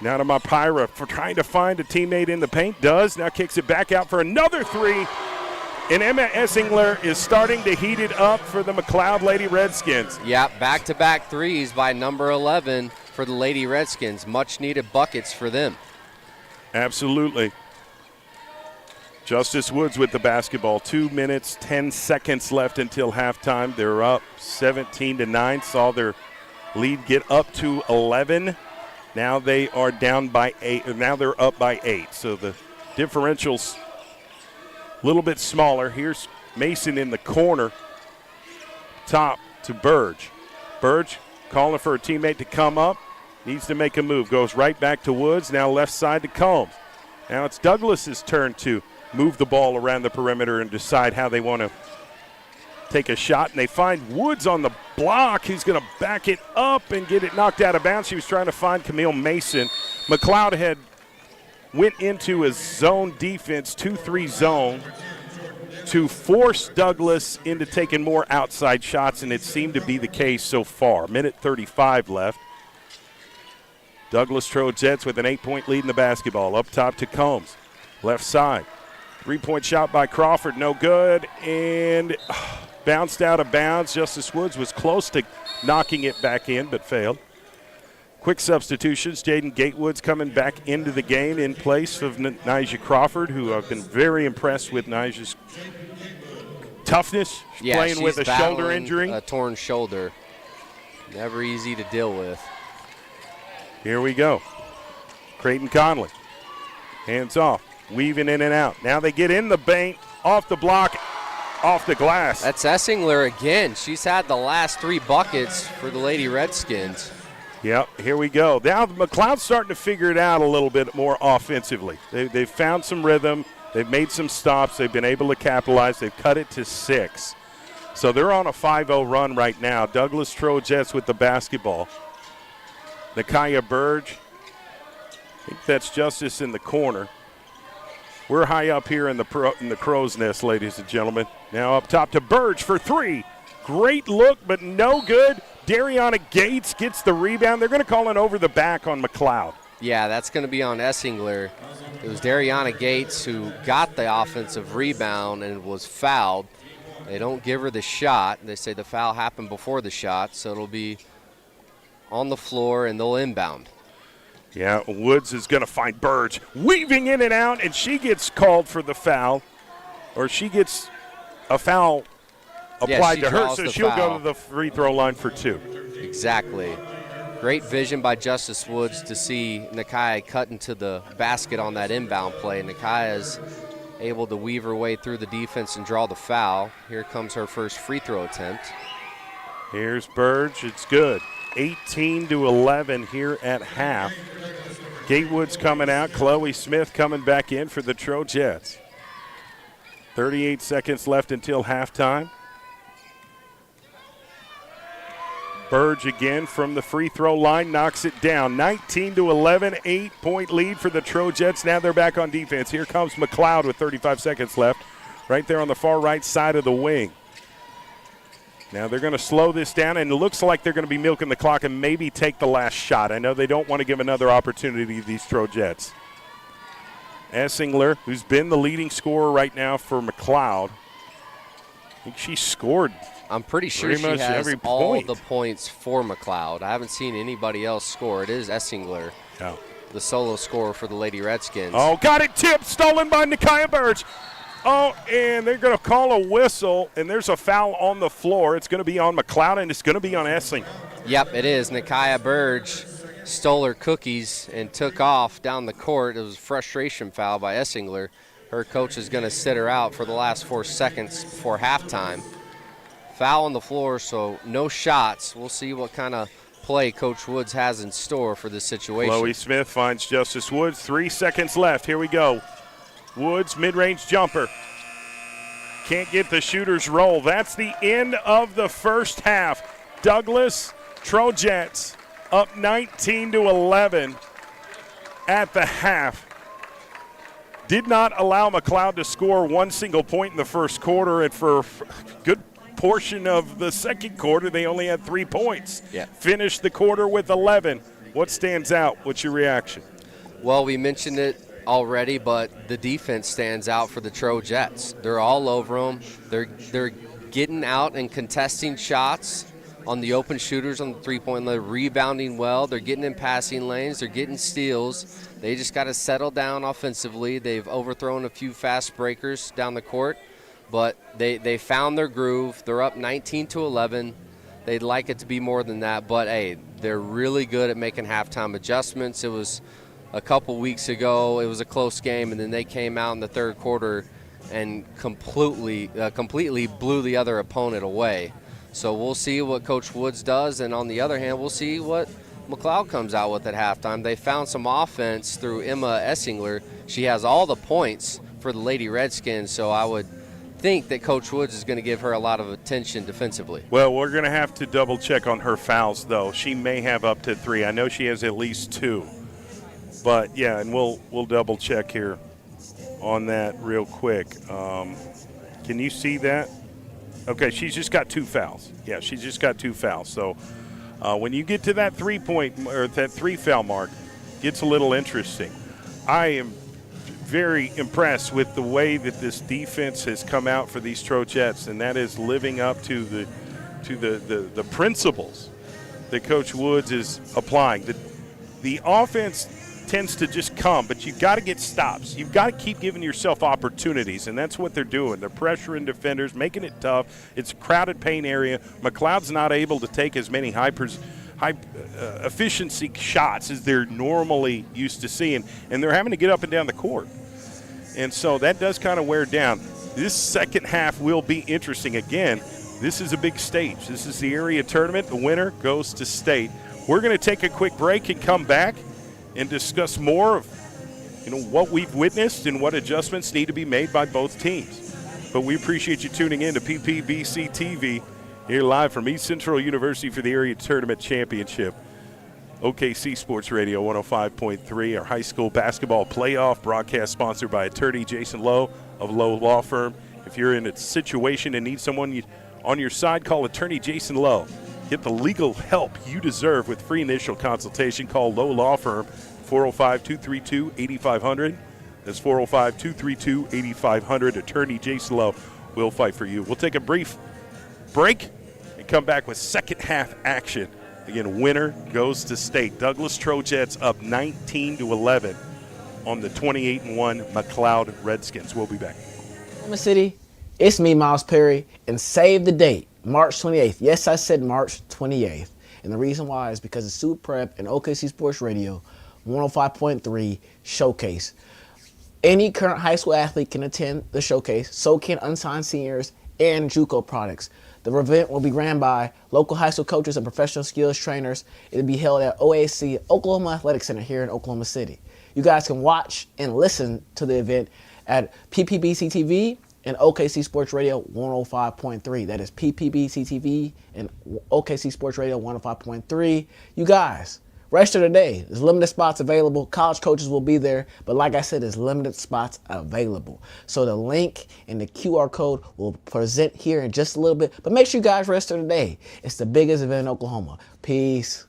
Now to Mapira for trying to find a teammate in the paint. Does. Now kicks it back out for another three. And Emma Essingler is starting to heat it up for the McLeod Lady Redskins. Yeah, back-to-back threes by number 11 for the Lady Redskins. Much-needed buckets for them. Absolutely. Justice Woods with the basketball. 2 minutes, 10 seconds left until halftime. They're up 17-9. Saw their lead get up to 11. Now they are down by 8. Now they're up by 8. So the differential's a little bit smaller. Here's Mason in the corner. Top to Burge. Burge calling for a teammate to come up. Needs to make a move. Goes right back to Woods. Now left side to Combs. Now it's Douglas's turn to move the ball around the perimeter and decide how they want to take a shot. And they find Woods on the block. He's going to back it up and get it knocked out of bounds. He was trying to find Camille Mason. McLeod had went into a zone defense, 2-3 zone, to force Douglas into taking more outside shots, and it seemed to be the case so far. Minute 35 left. Douglas Trojettes with an 8-point lead in the basketball. Up top to Combs. Left side. 3-point shot by Crawford, no good, and bounced out of bounds. Justice Woods was close to knocking it back in, but failed. Quick substitutions. Jaden Gatewoods coming back into the game in place of Nyjah Crawford, who I've been very impressed with Nyjah's toughness. Yeah, playing with a shoulder battling injury. A torn shoulder. Never easy to deal with. Here we go. Creighton Conley. Hands off. Weaving in and out. Now they get in the paint, off the block, off the glass. That's Essingler again. She's had the last 3 buckets for the Lady Redskins. Yep, here we go. Now McLeod's starting to figure it out a little bit more offensively. They've found some rhythm. They've made some stops. They've been able to capitalize. They've cut it to 6. So they're on a 5-0 run right now. Douglas Trojettes with the basketball. Nakaya Burge. I think that's Justice in the corner. We're high up here in the crow's nest, ladies and gentlemen. Now up top to Burge for 3. Great look, but no good. Dariana Gates gets the rebound. They're going to call it over the back on McLeod. Yeah, that's going to be on Essingler. It was Dariana Gates who got the offensive rebound and was fouled. They don't give her the shot. They say the foul happened before the shot, so it'll be on the floor and they'll inbound. Yeah, Woods is going to find Burge weaving in and out, and she gets called for the foul, or she gets a foul applied to her, so she'll go to the free throw line for 2. Exactly. Great vision by Justice Woods to see Nakai cut into the basket on that inbound play. Nakai is able to weave her way through the defense and draw the foul. Here comes her first free throw attempt. Here's Burge. It's good. 18-11 here at half. Gatewoods coming out. Chloe Smith coming back in for the Trojettes. 38 seconds left until halftime. Burge again from the free throw line, knocks it down. 19-11, 8-point lead for the Trojettes. Now they're back on defense. Here comes McLeod with 35 seconds left, right there on the far right side of the wing. Now they're going to slow this down, and it looks like they're going to be milking the clock and maybe take the last shot. I know they don't want to give another opportunity to these Trojettes. Essingler, who's been the leading scorer right now for McLeod, I think she scored. I'm pretty sure she has all the points for McLeod. I haven't seen anybody else score. It is Essingler, the solo scorer for the Lady Redskins. Oh, got it tipped, stolen by Nakaya Burge. Oh, and they're going to call a whistle, and there's a foul on the floor. It's going to be on McLeod, and it's going to be on Essling. Yep, it is. Nakaya Burge stole her cookies and took off down the court. It was a frustration foul by Essingler. Her coach is going to sit her out for the last 4 seconds before halftime. Foul on the floor, so no shots. We'll see what kind of play Coach Woods has in store for this situation. Chloe Smith finds Justice Woods. 3 seconds left. Here we go. Woods, mid-range jumper. Can't get the shooter's roll. That's the end of the first half. Douglas Trojettes up 19-11 at the half. Did not allow McLeod to score one single point in the first quarter, and for a good portion of the second quarter, they only had 3 points. Yeah. Finished the quarter with 11. What stands out? What's your reaction? Well, we mentioned it already, but the defense stands out for the Trojets. They're all over them. They're getting out and contesting shots on the open shooters on the three-point line, rebounding well. They're getting in passing lanes. They're getting steals. They just got to settle down offensively. They've overthrown a few fast breakers down the court, but they found their groove. They're up 19-11. They'd like it to be more than that, but, hey, they're really good at making halftime adjustments. It was a couple weeks ago. It was a close game, and then they came out in the third quarter and completely blew the other opponent away. So we'll see what Coach Woods does, and on the other hand, we'll see what McLeod comes out with at halftime. They found some offense through Emma Essingler. She has all the points for the Lady Redskins, so I would think that Coach Woods is going to give her a lot of attention defensively. Well, we're going to have to double check on her fouls, though. She may have up to 3. I know she has at least 2. But, yeah, and we'll double check here on that real quick. Can you see that? Okay, she's just got 2 fouls. Yeah, she's just got 2 fouls. So when you get to that 3-point or that 3 foul mark, it gets a little interesting. I am very impressed with the way that this defense has come out for these Trojets, and that is living up to the principles that Coach Woods is applying. The offense tends to just come, but you've got to get stops. You've got to keep giving yourself opportunities, and that's what they're doing. They're pressuring defenders, making it tough. It's a crowded paint area. McLeod's not able to take as many high efficiency shots as they're normally used to seeing, and they're having to get up and down the court. And so that does kind of wear down. This second half will be interesting. Again, this is a big stage. This is the area tournament. The winner goes to state. We're going to take a quick break and come back and discuss more of what we've witnessed and what adjustments need to be made by both teams. But we appreciate you tuning in to PPBC TV here live from East Central University for the Area Tournament Championship. OKC Sports Radio 105.3, our high school basketball playoff broadcast sponsored by attorney Jason Lowe of Lowe Law Firm. If you're in a situation and need someone on your side, call attorney Jason Lowe. Get the legal help you deserve with free initial consultation. Call Lowe Law Firm, 405-232-8500. That's 405-232-8500. Attorney Jason Lowe will fight for you. We'll take a brief break and come back with second half action. Again, winner goes to state. Douglas Trojets up 19-11 on the 28-1 McLeod Redskins. We'll be back. Oklahoma City, it's me, Miles Perry, and save the date, March 28th. Yes, I said March 28th. And the reason why is because of Super Prep and OKC Sports Radio 105.3 Showcase. Any current high school athlete can attend the showcase, so can unsigned seniors and JUCO products. The event will be ran by local high school coaches and professional skills trainers. It'll be held at OAC, Oklahoma Athletic Center here in Oklahoma City. You guys can watch and listen to the event at PPBC TV and OKC Sports Radio 105.3. That is PPBC TV and OKC Sports Radio 105.3. You guys, register today. There's limited spots available. College coaches will be there, but like I said, there's limited spots available. So the link and the QR code will present here in just a little bit, but make sure you guys register today. It's the biggest event in Oklahoma. Peace.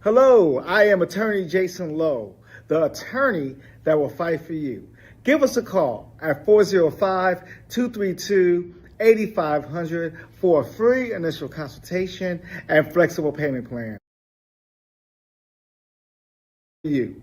Hello, I am attorney Jason Lowe, the attorney that will fight for you. Give us a call at 405-232-8500 for a free initial consultation and flexible payment plan. You.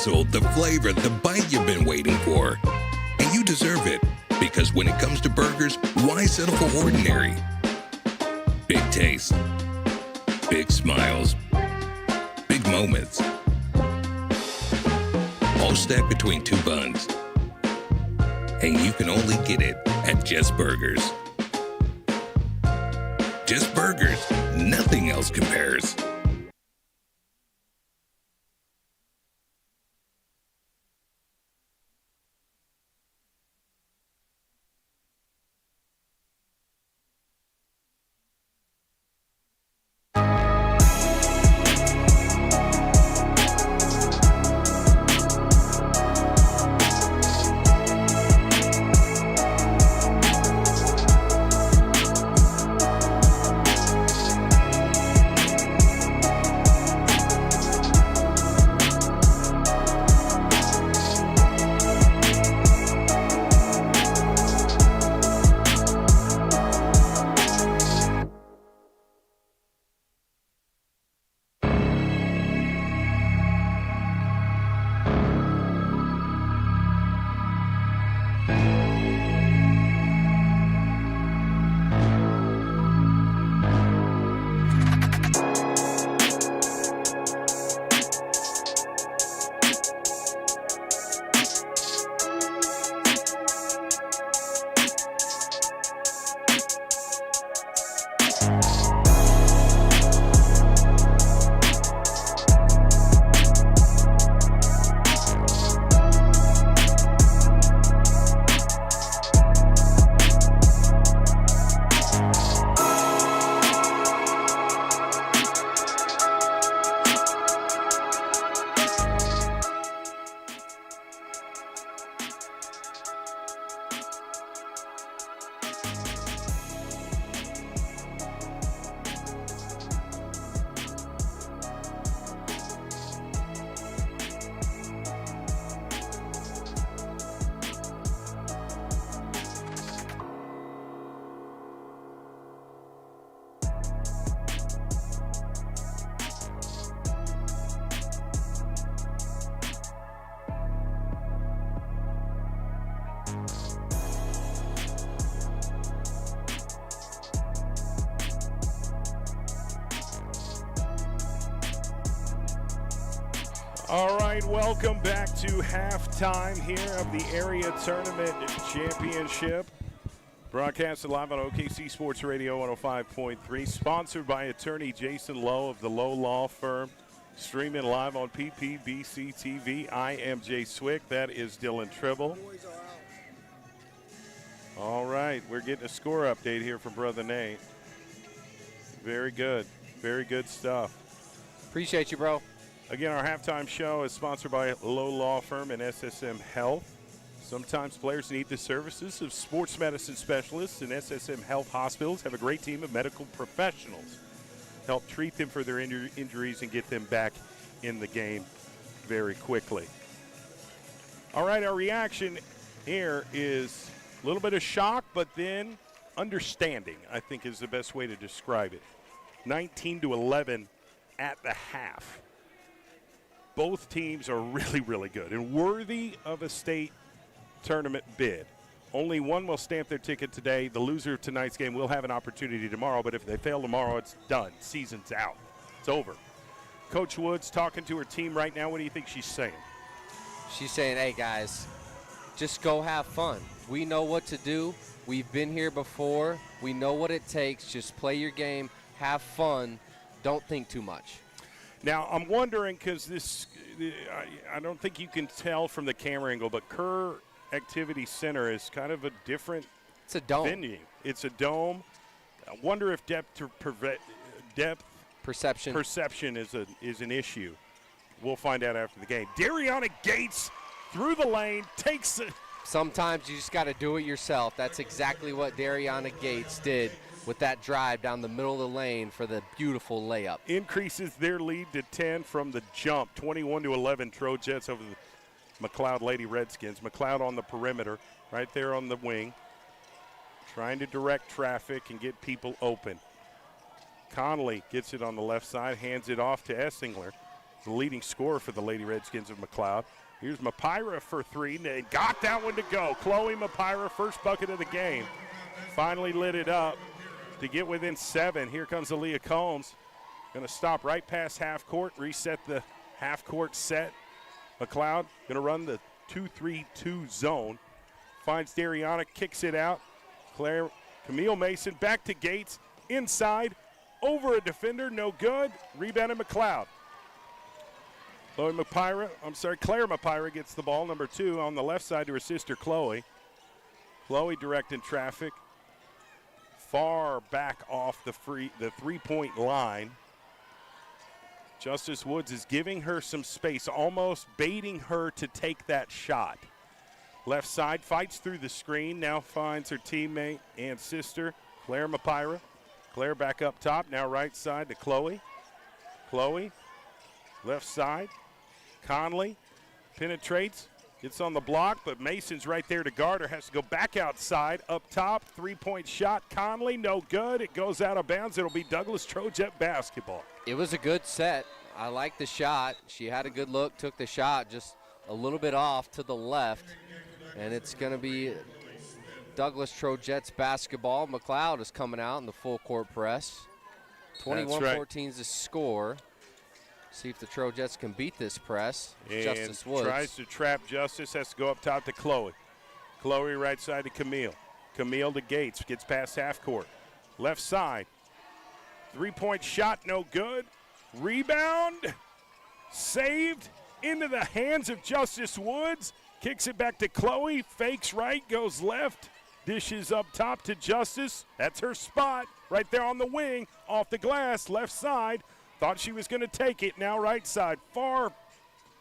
sizzle, the flavor, the bite you've been waiting for. And you deserve it, because when it comes to burgers, why settle for ordinary? Big taste, big smiles, big moments. All stacked between two buns. And you can only get it at Just Burgers. Just Burgers, nothing else compares. All right, welcome back to halftime here of the Area Tournament Championship. Broadcasted live on OKC Sports Radio 105.3. Sponsored by attorney Jason Lowe of the Lowe Law Firm. Streaming live on PPBC TV. I am Jay Swick. That is Dylan Tribble. All right, we're getting a score update here from Brother Nate. Very good. Very good stuff. Appreciate you, bro. Again, our halftime show is sponsored by Lowe Law Firm and SSM Health. Sometimes players need the services of sports medicine specialists, and SSM Health hospitals have a great team of medical professionals to help treat them for their injuries and get them back in the game very quickly. All right, our reaction here is a little bit of shock, but then understanding, I think, is the best way to describe it. 19-11 at the half. Both teams are really, really good and worthy of a state tournament bid. Only one will stamp their ticket today. The loser of tonight's game will have an opportunity tomorrow, but if they fail tomorrow, it's done. Season's out. It's over. Coach Woods talking to her team right now. What do you think she's saying? She's saying, hey, guys, just go have fun. We know what to do. We've been here before. We know what it takes. Just play your game. Have fun. Don't think too much. Now, I'm wondering, because this, I don't think you can tell from the camera angle, but Kerr Activity Center is kind of a different It's a dome. venue. It's a dome. I wonder if depth perception is an issue. We'll find out after the game. Dariana Gates through the lane, takes it. Sometimes you just got to do it yourself. That's exactly what Dariana Gates did with that drive down the middle of the lane for the beautiful layup. Increases their lead to 10 from the jump. 21-11 Trojets over the McLeod Lady Redskins. McLeod on the perimeter, right there on the wing, trying to direct traffic and get people open. Conley gets it on the left side, hands it off to Essingler. the leading scorer for the Lady Redskins of McLeod. Here's Mapira for three. They got that one to go. Chloe Mapira, first bucket of the game. Finally lit it up to get within 7. Here comes Aaliyah Combs. Going to stop right past half court, reset the half court set. McLeod going to run the 2-3-2 zone. Finds Dariana, kicks it out. Camille Mason back to Gates, inside, over a defender, no good. Rebounded McLeod. Claire Mapira gets the ball, number 2, on the left side to her sister Chloe. Chloe directing traffic. Far back off the three-point line. Justice Woods is giving her some space, almost baiting her to take that shot. Left side, fights through the screen, now finds her teammate and sister, Claire Mapira. Claire back up top, now right side to Chloe. Chloe, left side. Conley penetrates, gets on the block, but Mason's right there to guard her. Has to go back outside, up top, three-point shot. Conley, no good. It goes out of bounds. It'll be Douglas Trojet basketball. It was a good set. I like the shot. She had a good look, took the shot just a little bit off to the left, and it's going to be Douglas Trojets basketball. McLeod is coming out in the full court press. 21-14 is the score. See if the Trojets can beat this press. And Justice Woods tries to trap Justice, has to go up top to Chloe. Chloe right side to Camille. Camille to Gates, gets past half court. Left side, three-point shot, no good. Rebound, saved into the hands of Justice Woods. Kicks it back to Chloe, fakes right, goes left. Dishes up top to Justice. That's her spot right there on the wing, off the glass, left side. Thought she was going to take it. Now right side. Far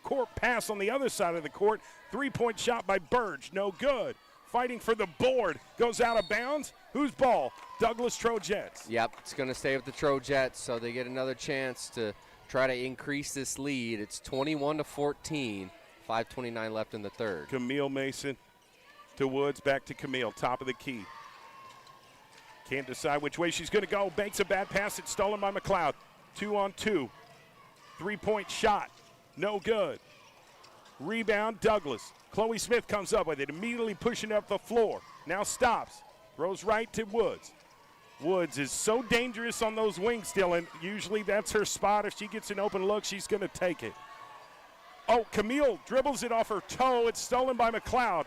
court pass on the other side of the court. Three-point shot by Burge. No good. Fighting for the board. Goes out of bounds. Whose ball? Douglas Trojets. Yep, it's going to stay with the Trojets, so they get another chance to try to increase this lead. It's 21-14. 5:29 left in the third. Camille Mason to Woods. Back to Camille. Top of the key. Can't decide which way she's going to go. Banks a bad pass. It's stolen by McLeod. 2-on-2. Three-point shot. No good. Rebound, Douglas. Chloe Smith comes up with it, immediately pushing up the floor. Now stops. Throws right to Woods. Woods is so dangerous on those wings still, and usually that's her spot. If she gets an open look, she's going to take it. Oh, Camille dribbles it off her toe. It's stolen by McLeod.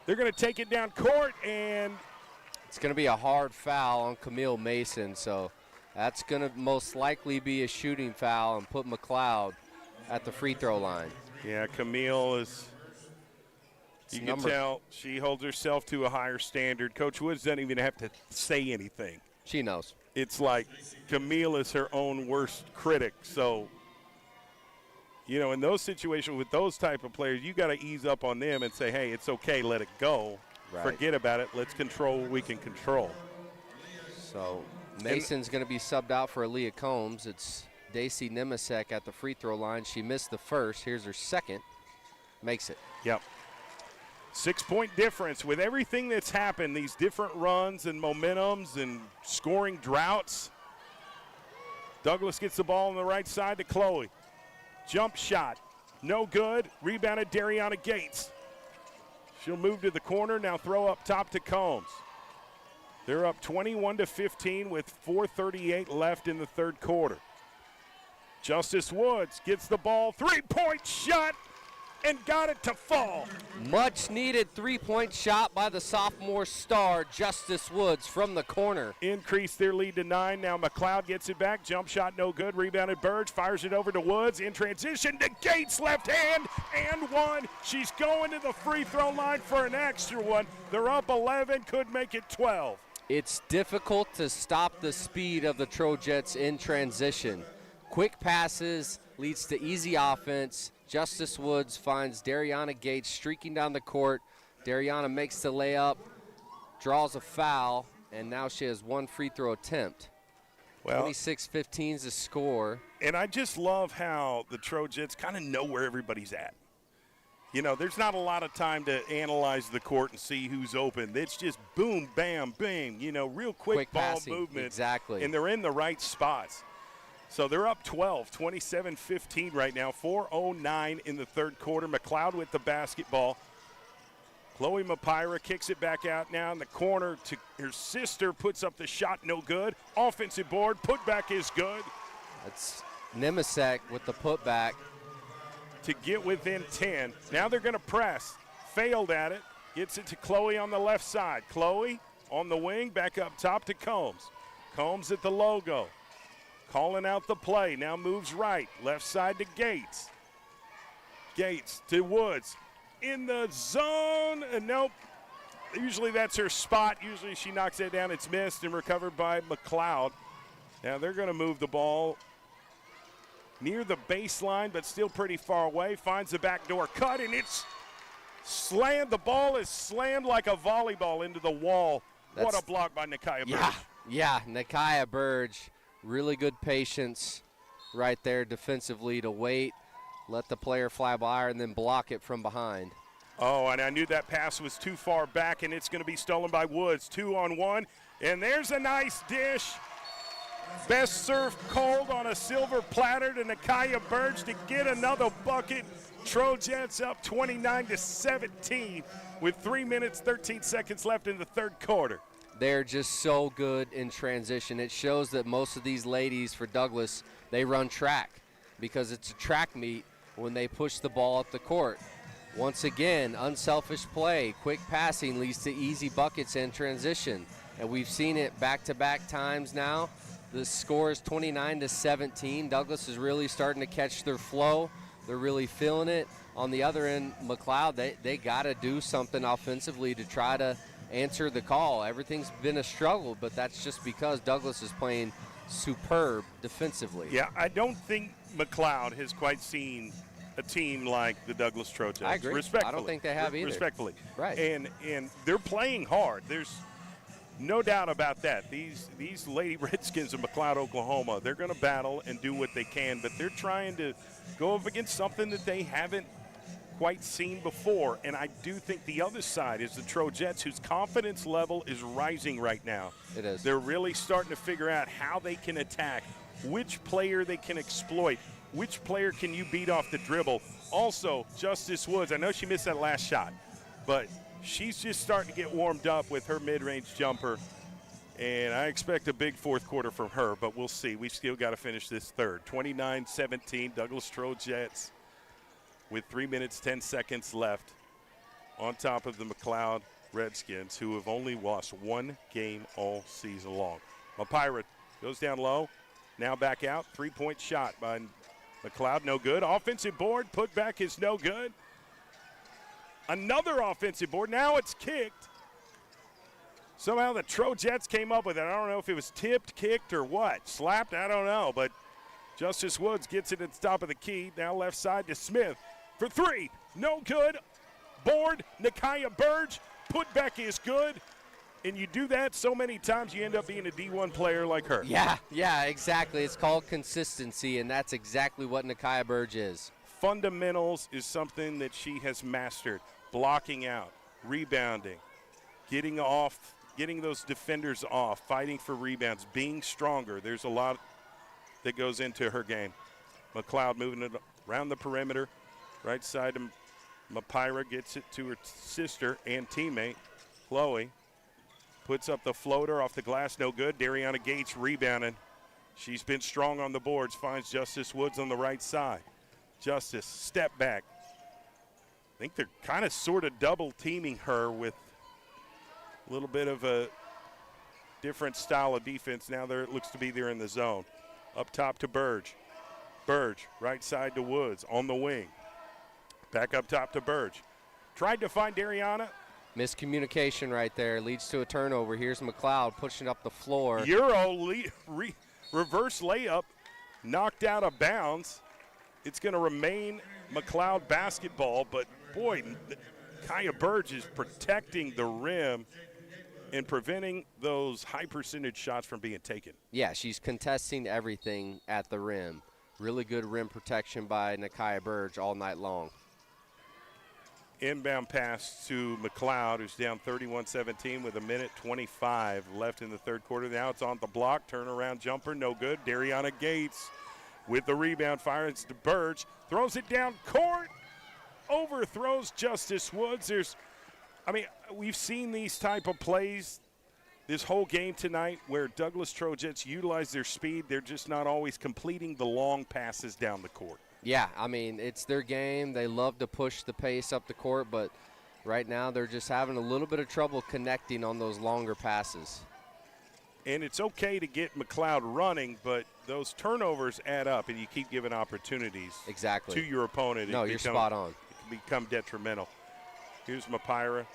They're going to take it down court, and it's going to be a hard foul on Camille Mason, so that's going to most likely be a shooting foul and put McLeod at the free throw line. Yeah, Camille is, you can tell she holds herself to a higher standard. Coach Woods doesn't even have to say anything. She knows. It's like Camille is her own worst critic. So, you know, in those situations with those type of players, you got to ease up on them and say, hey, it's okay, let it go. Right. Forget about it. Let's control what we can control. So Mason's going to be subbed out for Aaliyah Combs. It's Daisy Nemisek at the free throw line. She missed the first. Here's her second. Makes it. Yep. 6-point difference with everything that's happened, these different runs and momentums and scoring droughts. Douglas gets the ball on the right side to Chloe. Jump shot. No good. Rebounded Dariana Gates. She'll move to the corner. Now throw up top to Combs. They're up 21-15 with 4:38 left in the third quarter. Justice Woods gets the ball. Three-point shot and got it to fall. Much needed three-point shot by the sophomore star, Justice Woods, from the corner. Increased their lead to 9. Now McLeod gets it back. Jump shot no good. Rebounded Burge. Fires it over to Woods. In transition to Gates. Left hand and one. She's going to the free throw line for an extra one. They're up 11. Could make it 12. It's difficult to stop the speed of the Trojets in transition. Quick passes leads to easy offense. Justice Woods finds Dariana Gates streaking down the court. Dariana makes the layup, draws a foul, and now she has one free throw attempt. Well, 26-15 is the score. And I just love how the Trojets kind of know where everybody's at. You know, there's not a lot of time to analyze the court and see who's open. It's just boom, bam, bing, you know, real quick ball passing, movement. Exactly. And they're in the right spots. So they're up 12, 27-15 right now, 4:09 in the third quarter. McLeod with the basketball. Chloe Mapira kicks it back out now in the corner to her sister, puts up the shot, no good. Offensive board, putback is good. That's Nemisek with the putback. To get within 10. Now they're going to press. Failed at it. Gets it to Chloe on the left side. Chloe on the wing, back up top to Combs. Combs at the logo. Calling out the play. Now moves right. Left side to Gates. Gates to Woods. In the zone. Nope. Usually that's her spot. Usually she knocks that down. It's missed and recovered by McLeod. Now they're going to move the ball near the baseline, but still pretty far away. Finds the backdoor cut, and it's slammed. The ball is slammed like a volleyball into the wall. What a block by Nakia Burge. Yeah, Nakia Burge. Really good patience right there defensively to wait, let the player fly by her, and then block it from behind. Oh, and I knew that pass was too far back, and it's going to be stolen by Woods. 2-on-1, and there's a nice dish. Best served cold on a silver platter to Nakia Burge to get another bucket. Trojans up 29-17 with 3 minutes, 13 seconds left in the third quarter. They're just so good in transition. It shows that most of these ladies for Douglas, they run track because it's a track meet when they push the ball up the court. Once again, unselfish play, quick passing leads to easy buckets in transition. And we've seen it back-to-back times now. The score is 29-17. Douglas is really starting to catch their flow. They're really feeling it. On the other end, McLeod, they got to do something offensively to try to answer the call. Everything's been a struggle, but that's just because Douglas is playing superb defensively. Yeah, I don't think McLeod has quite seen a team like the Douglas Trojans. I agree. Respectfully. I don't think they have either. Respectfully. Right. And they're playing hard. There's no doubt about that. These Lady Redskins of McLeod, Oklahoma, they're going to battle and do what they can, but they're trying to go up against something that they haven't quite seen before. And I do think the other side is the Trojans, whose confidence level is rising right now. It is. They're really starting to figure out how they can attack, which player they can exploit, which player can you beat off the dribble. Also, Justice Woods, I know she missed that last shot, but she's just starting to get warmed up with her mid-range jumper, and I expect a big fourth quarter from her, but we'll see. We still got to finish this third. 29-17, Douglas Trojans with 3 minutes, 10 seconds left on top of the McLeod Redskins, who have only lost one game all season long. Mapira goes down low, now back out. Three-point shot by McLeod, no good. Offensive board, putback is no good. Another offensive board. Now it's kicked. Somehow the Trojans came up with it. I don't know if it was tipped, kicked, or what. Slapped, I don't know. But Justice Woods gets it at the top of the key. Now left side to Smith for three. No good. Board, Nakia Burge. Putback is good. And you do that so many times, you end up being a D1 player like her. Yeah, exactly. It's called consistency, and that's exactly what Nakia Burge is. Fundamentals is something that she has mastered. Blocking out, rebounding, getting those defenders off, fighting for rebounds, being stronger. There's a lot that goes into her game. McLeod moving it around the perimeter. Right side to Mapira, gets it to her sister and teammate, Chloe. Puts up the floater off the glass, no good. Dariana Gates rebounding. She's been strong on the boards, finds Justice Woods on the right side. Justice, step back. I think they're kind of sort of double teaming her with a little bit of a different style of defense. Now it looks to be there in the zone. Up top to Burge. Burge, right side to Woods on the wing. Back up top to Burge. Tried to find Dariana. Miscommunication right there leads to a turnover. Here's McLeod pushing up the floor. Reverse layup, knocked out of bounds. It's going to remain McLeod basketball, but boy, Nakia Burge is protecting the rim and preventing those high percentage shots from being taken. Yeah, she's contesting everything at the rim. Really good rim protection by Nakia Burge all night long. Inbound pass to McLeod, who's down 31-17 with 1:25 left in the third quarter. Now it's on the block. Turnaround jumper, no good. Dariana Gates with the rebound, fires to Burge. Throws it down court. Overthrows Justice Woods. We've seen these type of plays this whole game tonight where Douglas Trojets utilize their speed. They're just not always completing the long passes down the court. Yeah, it's their game. They love to push the pace up the court, but right now they're just having a little bit of trouble connecting on those longer passes. And it's okay to get McLeod running, but those turnovers add up, and you keep giving opportunities exactly to your opponent. No, you're spot on. It can become detrimental. Here's Mapira.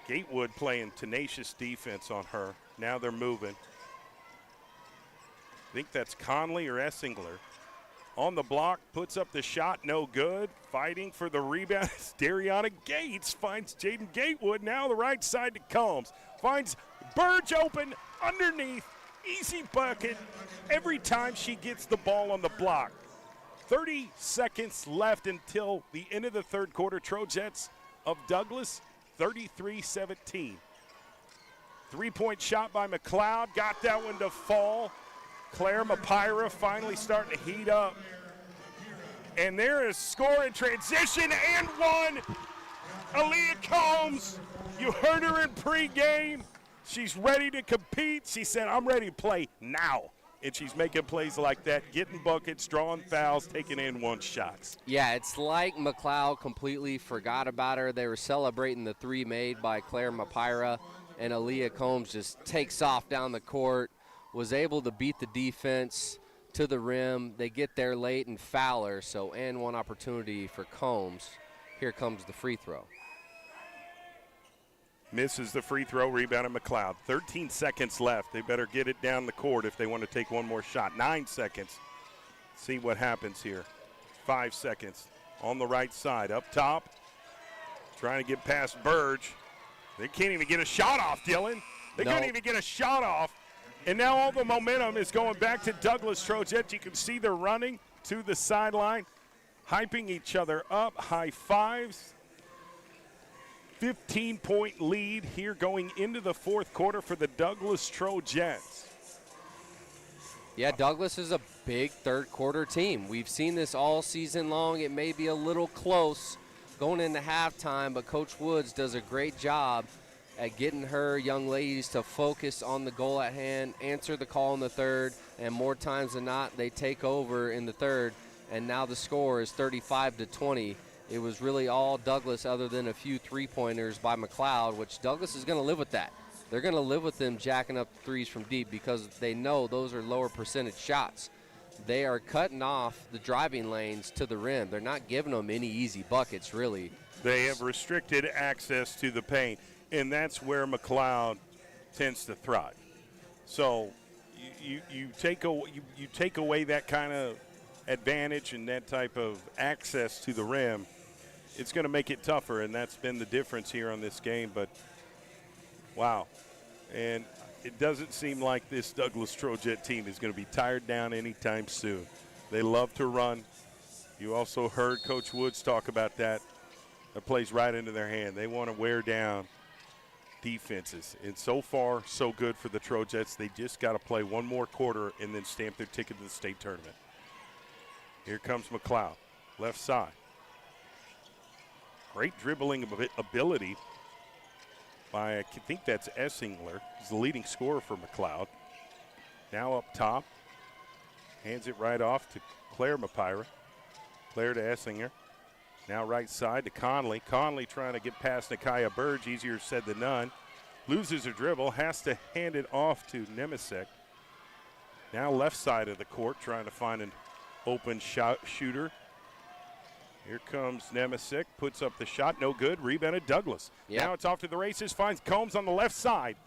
Gatewood playing tenacious defense on her. Now they're moving. I think that's Conley or Essingler. On the block, puts up the shot, no good. Fighting for the rebound. Dariana Gates finds Jaden Gatewood. Now the right side to Combs. Finds Burge open underneath. Easy bucket every time she gets the ball on the block. 30 seconds left until the end of the third quarter. Trojets of Douglas, 33-17. Three-point shot by McLeod. Got that one to fall. Claire Mapira finally starting to heat up. And there is score in transition and one. Aaliyah Combs, you heard her in pregame. She's ready to compete. She said, I'm ready to play now. And she's making plays like that, getting buckets, drawing fouls, taking in one shots. Yeah, it's like McLeod completely forgot about her. They were celebrating the three made by Claire Mapira, and Aaliyah Combs just takes off down the court. Was able to beat the defense to the rim. They get there late and foul her, and one opportunity for Combs. Here comes the free throw. Misses the free throw, rebound at McLeod. 13 seconds left. They better get it down the court if they want to take one more shot. 9 seconds. See what happens here. 5 seconds on the right side. Up top, trying to get past Burge. They can't even get a shot off, Dylan. They couldn't even get a shot off. And now all the momentum is going back to Douglas Trojets. You can see they're running to the sideline, hyping each other up, high fives. 15-point lead here going into the fourth quarter for the Douglas Trojets. Yeah, Douglas is a big third quarter team. We've seen this all season long. It may be a little close going into halftime, but Coach Woods does a great job at getting her young ladies to focus on the goal at hand, answer the call in the third, and more times than not, they take over in the third, and now the score is 35-20. It was really all Douglas other than a few three-pointers by McLeod, which Douglas is going to live with that. They're going to live with them jacking up threes from deep because they know those are lower percentage shots. They are cutting off the driving lanes to the rim. They're not giving them any easy buckets, really. They have restricted access to the paint, and that's where McLeod tends to thrive. So you take away that kind of advantage and that type of access to the rim, it's going to make it tougher, and that's been the difference here on this game. But, wow. And it doesn't seem like this Douglas Trojet team is going to be tired down anytime soon. They love to run. You also heard Coach Woods talk about that. That plays right into their hand. They want to wear down defenses. And so far, so good for the Trojets. They just got to play one more quarter and then stamp their ticket to the state tournament. Here comes McLeod, left side. Great dribbling ability by, I think that's Essingler. He's the leading scorer for McLeod. Now up top. Hands it right off to Claire Mapira. Claire to Essinger. Now right side to Conley. Conley trying to get past Nakia Burge. Easier said than done. Loses her dribble. Has to hand it off to Nemisek. Now left side of the court trying to find an open shooter. Here comes Nemisek. Puts up the shot. No good. Rebounded Douglas. Yep. Now it's off to the races. Finds Combs on the left side.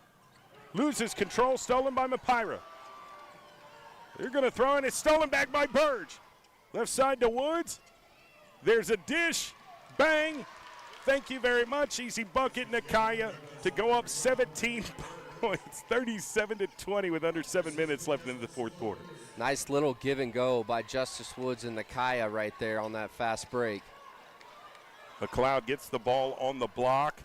Loses control. Stolen by Mapira. They're going to throw it. It's stolen back by Burge. Left side to Woods. There's a dish. Bang. Thank you very much. Easy bucket, Nakia, to go up 17 points, 37-20 with under 7 minutes left in the fourth quarter. Nice little give and go by Justice Woods and Nakia right there on that fast break. McLeod gets the ball on the block,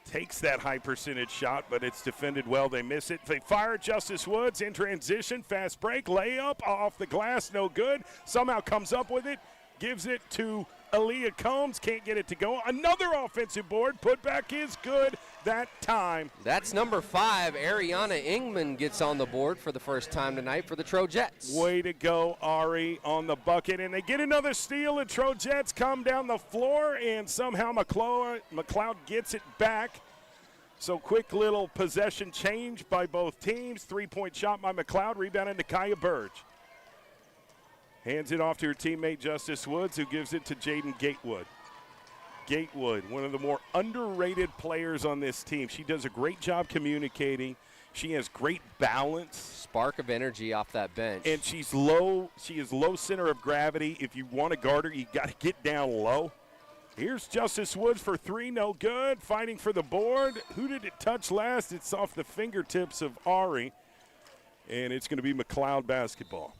takes that high percentage shot, but it's defended well. They miss it. They fire Justice Woods in transition. Fast break, layup off the glass, no good. Somehow comes up with it, gives it to Aaliyah Combs. Can't get it to go. Another offensive board. Putback is good that time. That's number 5. Ariana Ingman gets on the board for the first time tonight for the Trojets. Way to go, Ari, on the bucket. And they get another steal. The Trojets come down the floor, and somehow McLeod gets it back. So quick little possession change by both teams. 3-point shot by McLeod. Rebounded to Kaya Burge. Hands it off to her teammate Justice Woods, who gives it to Jaden Gatewood. Gatewood, one of the more underrated players on this team. She does a great job communicating. She has great balance. Spark of energy off that bench. And she's low. She is low center of gravity. If you want to guard her, you got to get down low. Here's Justice Woods for 3, no good. Fighting for the board. Who did it touch last? It's off the fingertips of Ari. And it's going to be McLeod basketball.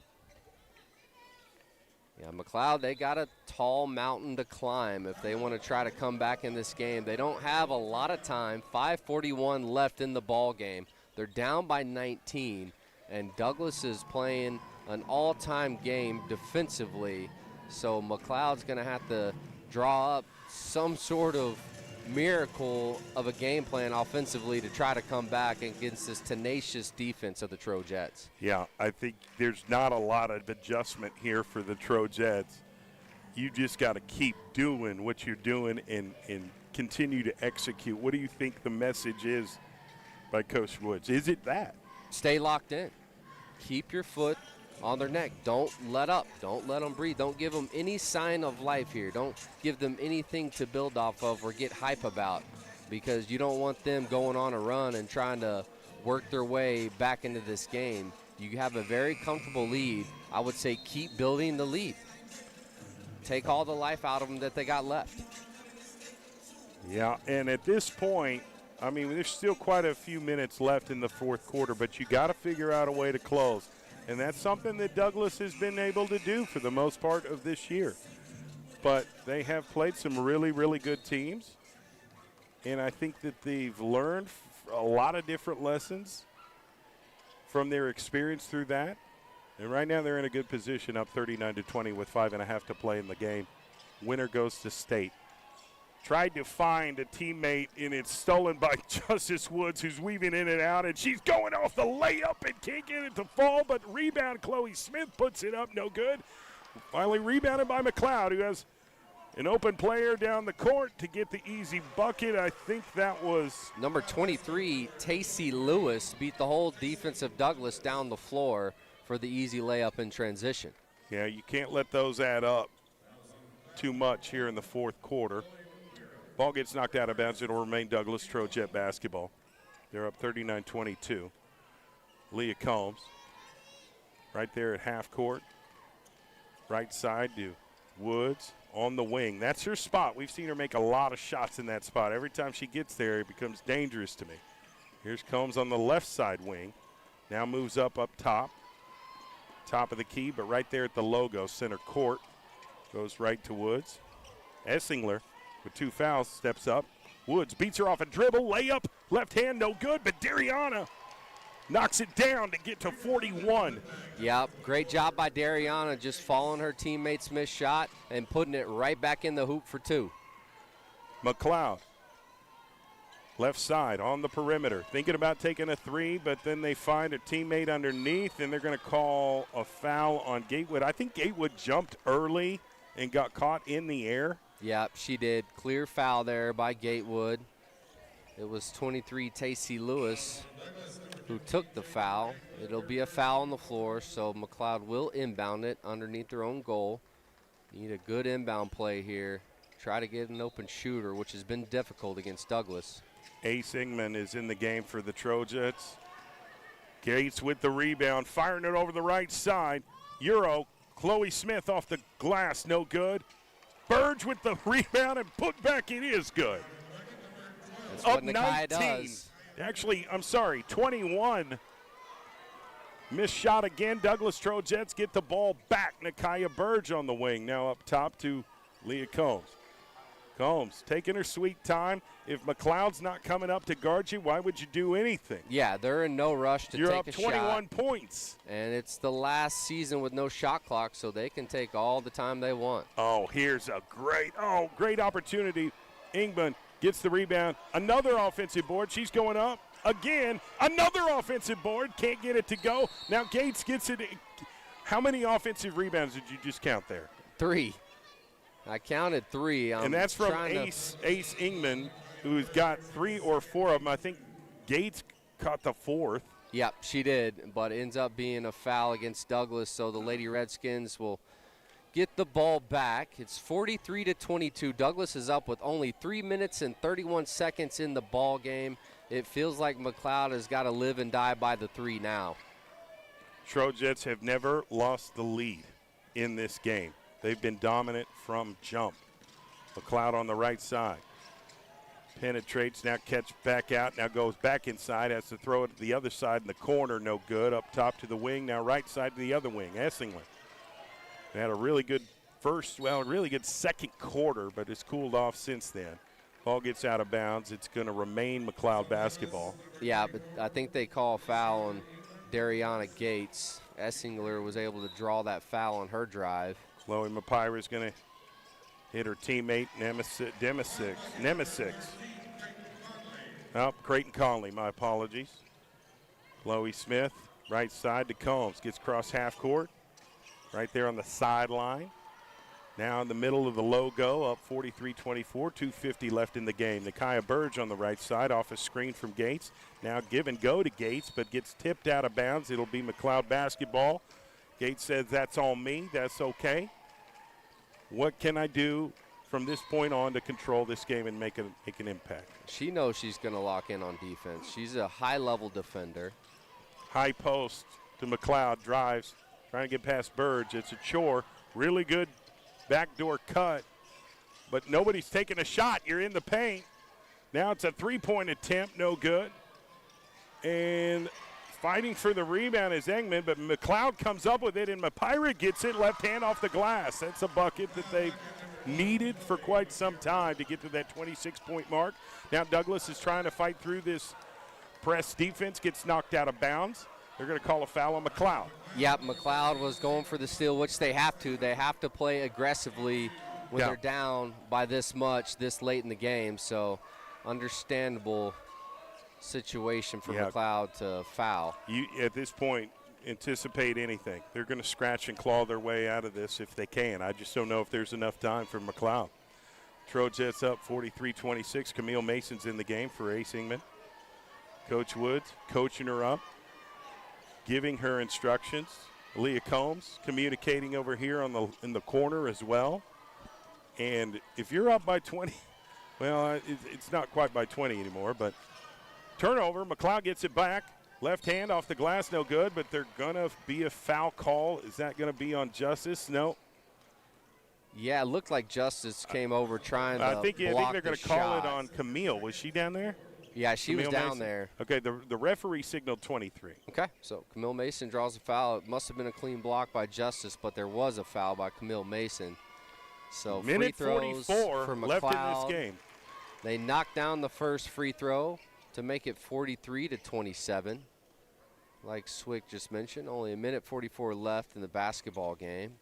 Yeah, McLeod, they got a tall mountain to climb if they want to try to come back in this game. They don't have a lot of time. 5:41 left in the ball game. They're down by 19, and Douglas is playing an all-time game defensively. So McLeod's going to have to draw up some sort of miracle of a game plan offensively to try to come back against this tenacious defense of the Trojets. Yeah, I think there's not a lot of adjustment here for the Trojets. You just got to keep doing what you're doing and continue to execute. What do you think the message is by Coach Woods? Is it that? Stay locked in. Keep your foot on their neck. Don't let up. Don't let them breathe. Don't give them any sign of life here. Don't give them anything to build off of or get hype about, because you don't want them going on a run and trying to work their way back into this game. You have a very comfortable lead. I would say keep building the lead. Take all the life out of them that they got left. Yeah, and at this point, I mean, there's still quite a few minutes left in the fourth quarter, but you got to figure out a way to close. And that's something that Douglas has been able to do for the most part of this year. But they have played some really, really good teams. And I think that they've learned a lot of different lessons from their experience through that. And right now they're in a good position, up 39-20 with 5.5 to play in the game. Winner goes to state. Tried to find a teammate, and it's stolen by Justice Woods, who's weaving in and out, and she's going off the layup and can't get it to fall, but rebound Chloe Smith puts it up, no good. Finally rebounded by McLeod, who has an open player down the court to get the easy bucket. I think that was number 23, Tacey Lewis, beat the whole defense of Douglas down the floor for the easy layup in transition. Yeah, you can't let those add up too much here in the fourth quarter. Ball gets knocked out of bounds. It'll remain Douglas Trojet basketball. They're up 39-22. Leah Combs right there at half court. Right side to Woods on the wing. That's her spot. We've seen her make a lot of shots in that spot. Every time she gets there, it becomes dangerous to me. Here's Combs on the left side wing. Now moves up top. Top of the key, but right there at the logo, center court. Goes right to Woods. Essingler with 2 fouls, steps up. Woods beats her off a dribble, layup, left hand, no good, but Dariana knocks it down to get to 41. Yep, great job by Dariana, just following her teammate's missed shot and putting it right back in the hoop for 2. McLeod, left side on the perimeter, thinking about taking a 3, but then they find a teammate underneath, and they're going to call a foul on Gatewood. I think Gatewood jumped early and got caught in the air. Yep, she did. Clear foul there by Gatewood. It was 23 Tacey Lewis who took the foul. It'll be a foul on the floor, so McLeod will inbound it underneath their own goal. Need a good inbound play here. Try to get an open shooter, which has been difficult against Douglas. Ace Ingman is in the game for the Trojets. Gates with the rebound, firing it over the right side. Euro, Chloe Smith off the glass, no good. Burge with the rebound and put back, it is good. That's up what Nakia 19. does. Actually, I'm sorry, 21. Missed shot again. Douglas Trojets get the ball back. Nakia Burge on the wing. Now up top to Leah Combs. Combs taking her sweet time. If McLeod's not coming up to guard you, why would you do anything? Yeah, they're in no rush to You're take up a 21 shot. points. And it's the last season with no shot clock, so they can take all the time they want. Oh, here's a great opportunity. Ingman gets the rebound. Another offensive board. She's going up again. Another offensive board. Can't get it to go. Now Gates gets it. How many offensive rebounds did you just count there? 3. I counted 3. And that's from Ace Ingman, who's got 3 or 4 of them. I think Gates caught the 4th. Yep, she did, but ends up being a foul against Douglas, so the Lady Redskins will get the ball back. It's 43-22. Douglas is up with only 3 minutes and 31 seconds in the ball game. It feels like McLeod has got to live and die by the 3 now. Trojets have never lost the lead in this game. They've been dominant from jump. McLeod on the right side. Penetrates, now catch back out, now goes back inside, has to throw it to the other side in the corner, no good. Up top to the wing, now right side to the other wing, Essingler. They had a really good really good second quarter, but it's cooled off since then. Ball gets out of bounds. It's going to remain McLeod basketball. Yeah, but I think they call a foul on Dariana Gates. Essingler was able to draw that foul on her drive. Chloe Mapira is going to hit her teammate, Nemesis. Oh, Creighton Conley, my apologies. Chloe Smith, right side to Combs. Gets across half court. Right there on the sideline. Now in the middle of the logo, up 43-24, 2:50 left in the game. Nakia Burge on the right side, off a screen from Gates. Now give and go to Gates, but gets tipped out of bounds. It'll be McLeod basketball. Gates says, that's on me, that's okay. What can I do from this point on to control this game and make an impact? She knows she's going to lock in on defense. She's a high-level defender. High post to McLeod, drives, trying to get past Burge. It's a chore. Really good backdoor cut, but nobody's taking a shot. You're in the paint. Now it's a three-point attempt, no good. And fighting for the rebound is Engman, but McLeod comes up with it, and Mapira gets it left hand off the glass. That's a bucket that they've needed for quite some time to get to that 26-point mark. Now Douglas is trying to fight through this press defense, gets knocked out of bounds. They're going to call a foul on McLeod. Yep, McLeod was going for the steal, which they have to. They have to play aggressively when they're down by this much this late in the game. So understandable situation for McLeod to foul. You, at this point, anticipate anything. They're going to scratch and claw their way out of this if they can. I just don't know if there's enough time for McLeod. Trojets up 43-26. Camille Mason's in the game for Ace Ingman. Coach Woods coaching her up, giving her instructions. Leah Combs communicating over here in the corner as well. And if you're up by 20, well, it's not quite by 20 anymore, but turnover. McLeod gets it back. Left hand off the glass, no good, but they're going to be a foul call. Is that going to be on Justice? No. Yeah, it looked like Justice came over trying to I think they're going to call shot. it on Camille. Was she down there? Yeah, she Camille was down Mason? there. Okay, the referee signaled 23. Okay, so Camille Mason draws a foul. It must have been a clean block by Justice, but there was a foul by Camille Mason. So Minute free throws 44 for left in this McLeod. game. They knocked down the first free throw to make it 43-27. Like Swick just mentioned, only a minute 44 left in the basketball game.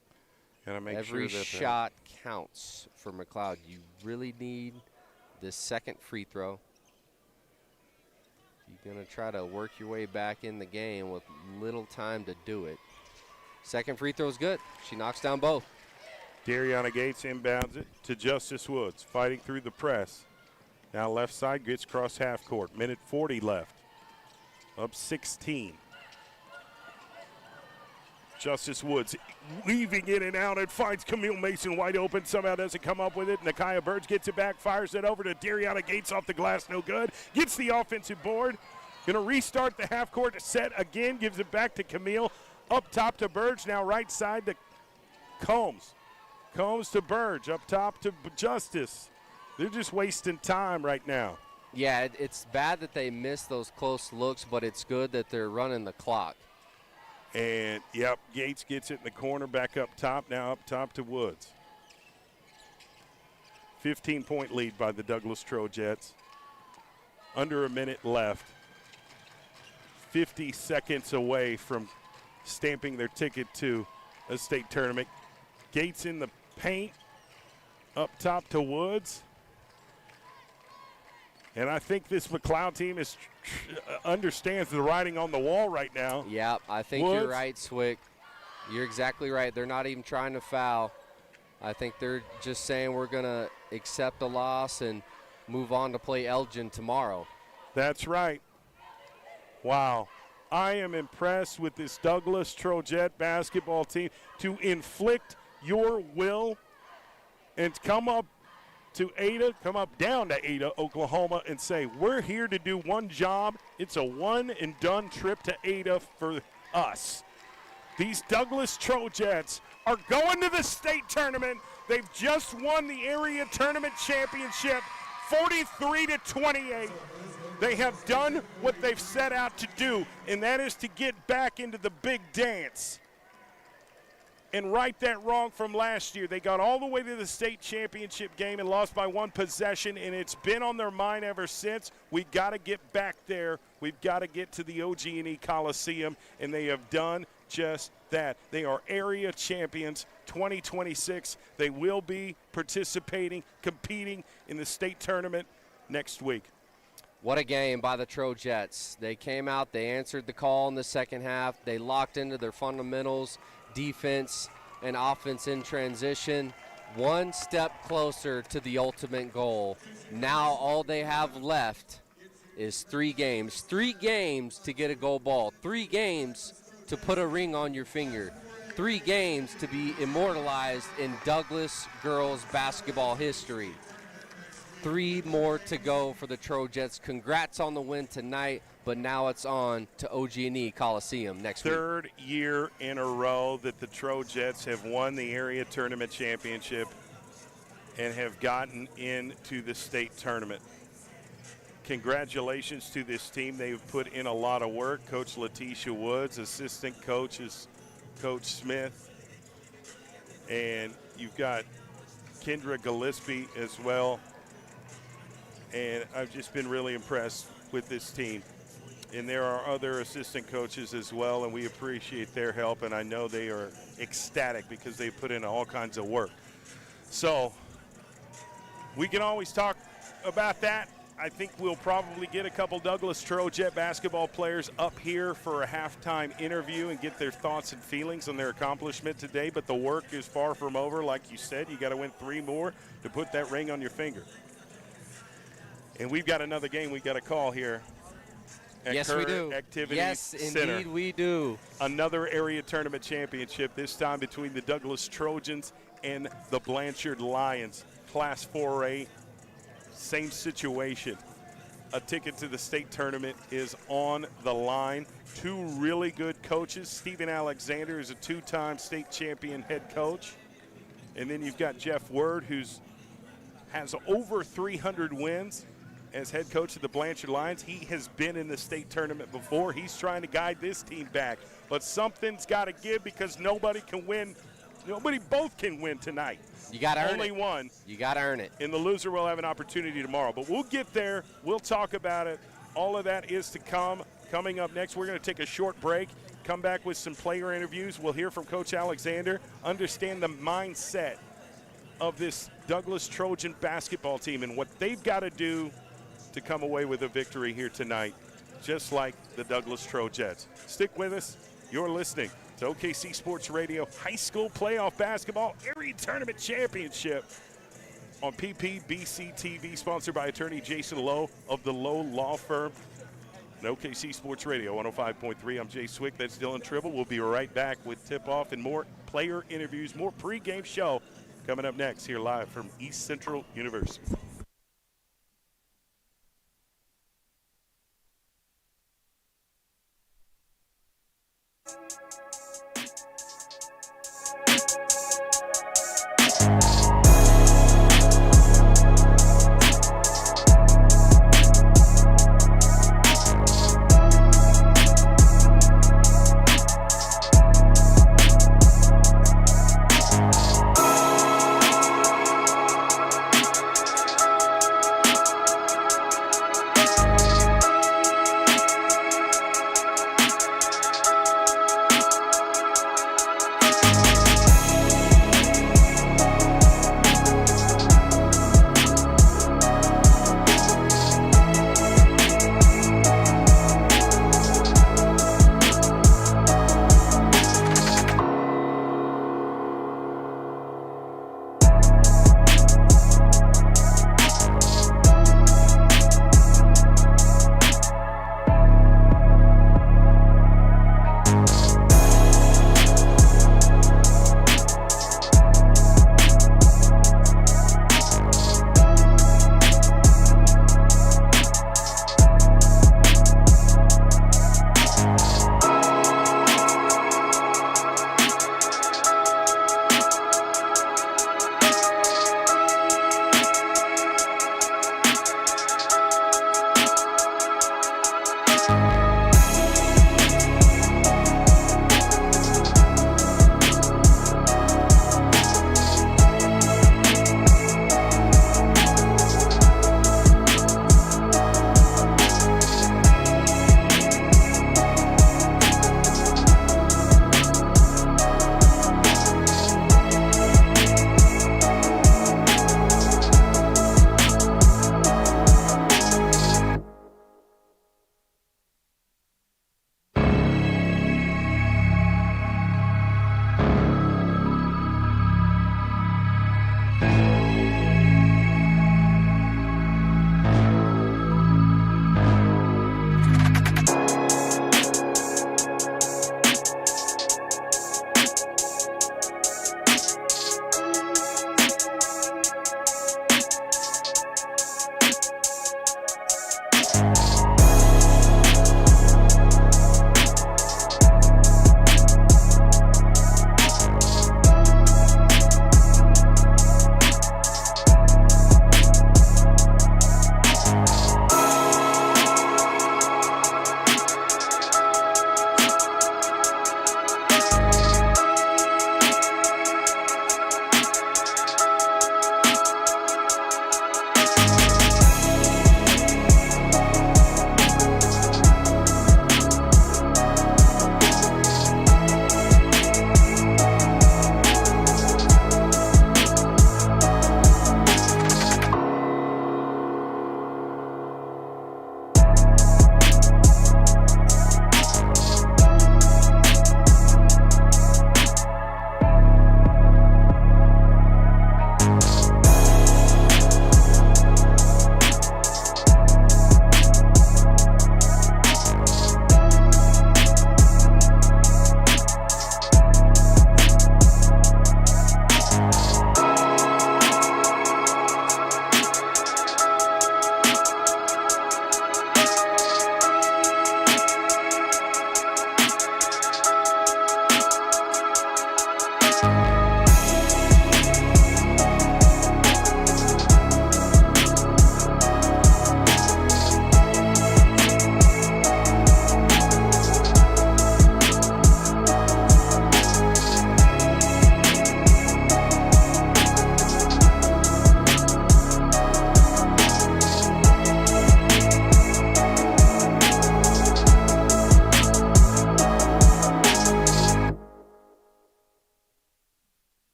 Gotta make Every sure that shot counts for McLeod. You really need this second free throw. You're going to try to work your way back in the game with little time to do it. Second free throw is good. She knocks down both. Dariana Gates inbounds it to Justice Woods, fighting through the press. Now left side, gets across half court. Minute 40 left. Up 16. Justice Woods weaving in and out and finds Camille Mason wide open. Somehow doesn't come up with it. Nakia Burge gets it back, fires it over to Dariana Gates off the glass, no good. Gets the offensive board. Going to restart the half court set again. Gives it back to Camille. Up top to Burge. Now right side to Combs. Combs to Burge. Up top to Justice. They're just wasting time right now. Yeah, it's bad that they miss those close looks, but it's good that they're running the clock. And, yep, Gates gets it in the corner, back up top. Now up top to Woods. 15-point lead by the Douglas Trojets. Under a minute left. 50 seconds away from stamping their ticket to a state tournament. Gates in the paint. Up top to Woods. And I think this McLeod team understands the writing on the wall right now. Yeah, I think Woods. You're right, Swick. You're exactly right. They're not even trying to foul. I think they're just saying we're going to accept a loss and move on to play Elgin tomorrow. That's right. Wow. I am impressed with this Douglas Trojet basketball team to inflict your will and come up to Ada, come up down to Ada, Oklahoma, and say, we're here to do one job. It's a one-and-done trip to Ada for us. These Douglas Trojets are going to the state tournament. They've just won the area tournament championship, 43-28. They have done what they've set out to do, and that is to get back into the big dance and right that wrong from last year. They got all the way to the state championship game and lost by one possession, and it's been on their mind ever since. We've got to get back there. We've got to get to the OG&E Coliseum, and they have done just that. They are area champions 2026. They will be participating, competing in the state tournament next week. What a game by the Trojets. They came out, they answered the call in the second half. They locked into their fundamentals, defense and offense in transition. One step closer to the ultimate goal. Now all they have left is 3 games. 3 games to get a gold ball. 3 games to put a ring on your finger. 3 games to be immortalized in Douglas girls basketball history. 3 more to go for the Trojets. Congrats on the win tonight, but now it's on to OG&E Coliseum next week. 3rd year in a row that the Trojets have won the area tournament championship and have gotten into the state tournament. Congratulations to this team. They've put in a lot of work. Coach Letitia Woods, assistant coach is Coach Smith, and you've got Kendra Gillespie as well. And I've just been really impressed with this team. And there are other assistant coaches as well, and we appreciate their help. And I know they are ecstatic because they put in all kinds of work. So we can always talk about that. I think we'll probably get a couple Douglas Trojet basketball players up here for a halftime interview and get their thoughts and feelings on their accomplishment today. But the work is far from over. Like you said, you got to win 3 more to put that ring on your finger. And we've got another game we got to call here at Yes, Kerr we do. Activities Yes, Center. indeed we do. Another area tournament championship, this time between the Douglas Trojans and the Blanchard Lions. Class 4A, same situation. A ticket to the state tournament is on the line. 2 really good coaches. Stephen Alexander is a 2-time state champion head coach. And then you've got Jeff Word, who's has over 300 wins as head coach of the Blanchard Lions. He has been in the state tournament before. He's trying to guide this team back. But something's got to give because nobody can win. Nobody both can win tonight. You got to earn Only it. one. You got to earn it. And the loser will have an opportunity tomorrow. But we'll get there. We'll talk about it. All of that is to come. Coming up next, we're going to take a short break, come back with some player interviews. We'll hear from Coach Alexander, understand the mindset of this Douglas Trojan basketball team and what they've got to do to come away with a victory here tonight, just like the Douglas Trojets. Stick with us. You're listening to OKC Sports Radio High School Playoff Basketball Area Tournament Championship on PPBC TV, sponsored by attorney Jason Lowe of the Lowe Law Firm. And OKC Sports Radio 105.3. I'm Jay Swick. That's Dylan Tribble. We'll be right back with tip-off and more player interviews, more pregame show coming up next here live from East Central University.